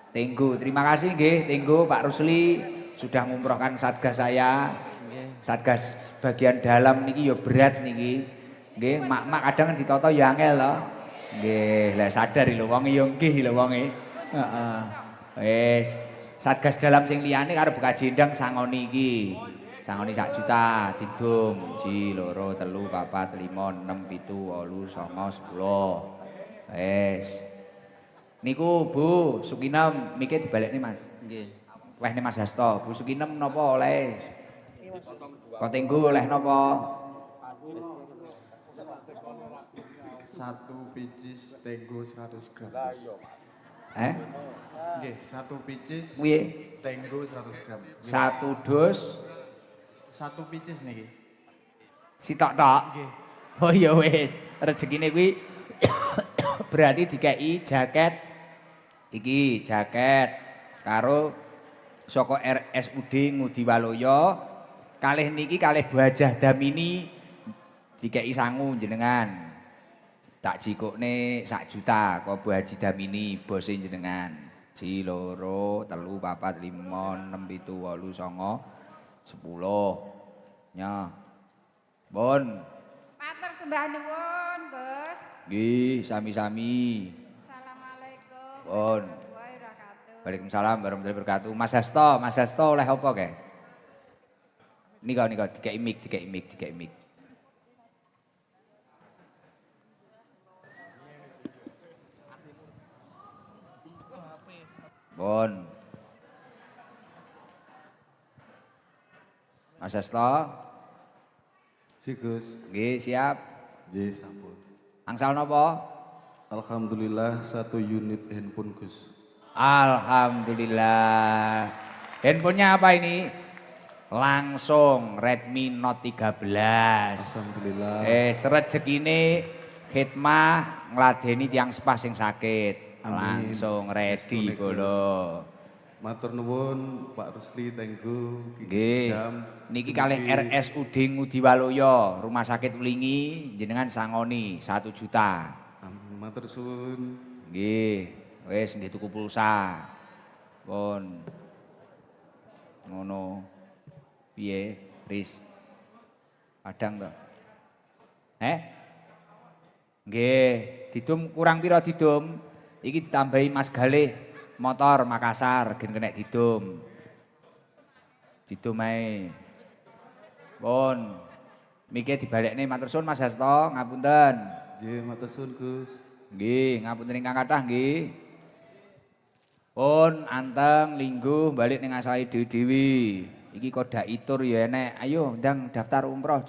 Tenggu, terima kasih nggih Tenggu Pak Rusli sudah ngumrohkan satgas saya. Satgas bagian dalam niki ya berat niki. Nggih, mak-mak kadang ditata ya angel to. Nggih, lah sadar lho wong ya nggih lho wonge. Heeh. Wis, satgas dalam sing liyane karo buka jendang sangoni iki. Sangoni 1 juta didum 1 2 3 4 5 6 7 8 9 10. Wis. Niku Bu Sukinem mike dibalekne Mas. Nggih. Wehne Mas Hasto, Bu Sukinem napa oleh? Kok Tenggu oleh napa? 1 picis Tenggo 100 gram. Nggih, 1 picis Piye? Tenggo 100 gram. 1 dus 1 picis niki. sitok-tok. Nggih. Oh ya wis, rezekine kuwi berarti dikei jaket iki jaket karo saka RSUD Ngudi Waluya kalih niki kalih Bu Hajah Damini dikei sangu jenengan. Tak jikukne 1 juta kok Bu Haji Damini bose jenengan. Ji loro telu papat lima enam pitu wolu songo 10. Nya. Bon. Matur sembah nuwun, Gus. Nggih, sami-sami. Assalamualaikum. Bon. warahmatullahi wabarakatuh. Waalaikumsalam warahmatullahi wabarakatuh. Mas Hasto oleh apa kae? Nika dikei mic. Bon. Mas Hasto, Si Gus, nggih siap. J sampun. Angsal napa? Alhamdulillah 1 unit handphone Gus. Alhamdulillah. Handphonenya apa ini? Langsung Redmi Note 13. Alhamdulillah. Rezekine khidmah ngladeni tiyang sepah sing sakit. Amin. Langsung ready Restu, Gus. kula. Matur nuwun Pak Rusli Tenggo, Kiki Nggih. Sejam. Niki kalih RSUD Ngudi Waluya, Rumah Sakit Wlingi jenengan sangoni 1 juta. Amin. Matur suwun. Nggih, wis nggih tuku pulsa. Pun. Ngono. Piye, Riz? Padang to? Nggih, didum kurang pira didum? Iki ditambahi Mas Galih motor Makassar gen kena didum. Didum ae. Pun. Mike dibalekne matur suwun Mas Hasto, ngapunten. J matur suwun Gus. Nggih, ngapunten ingkang kathah nggih. Pun anteng lingguh balik ning asahe dhewe-dhewe. Iki kodak itur ya enek. Ayo ndang daftar umroh.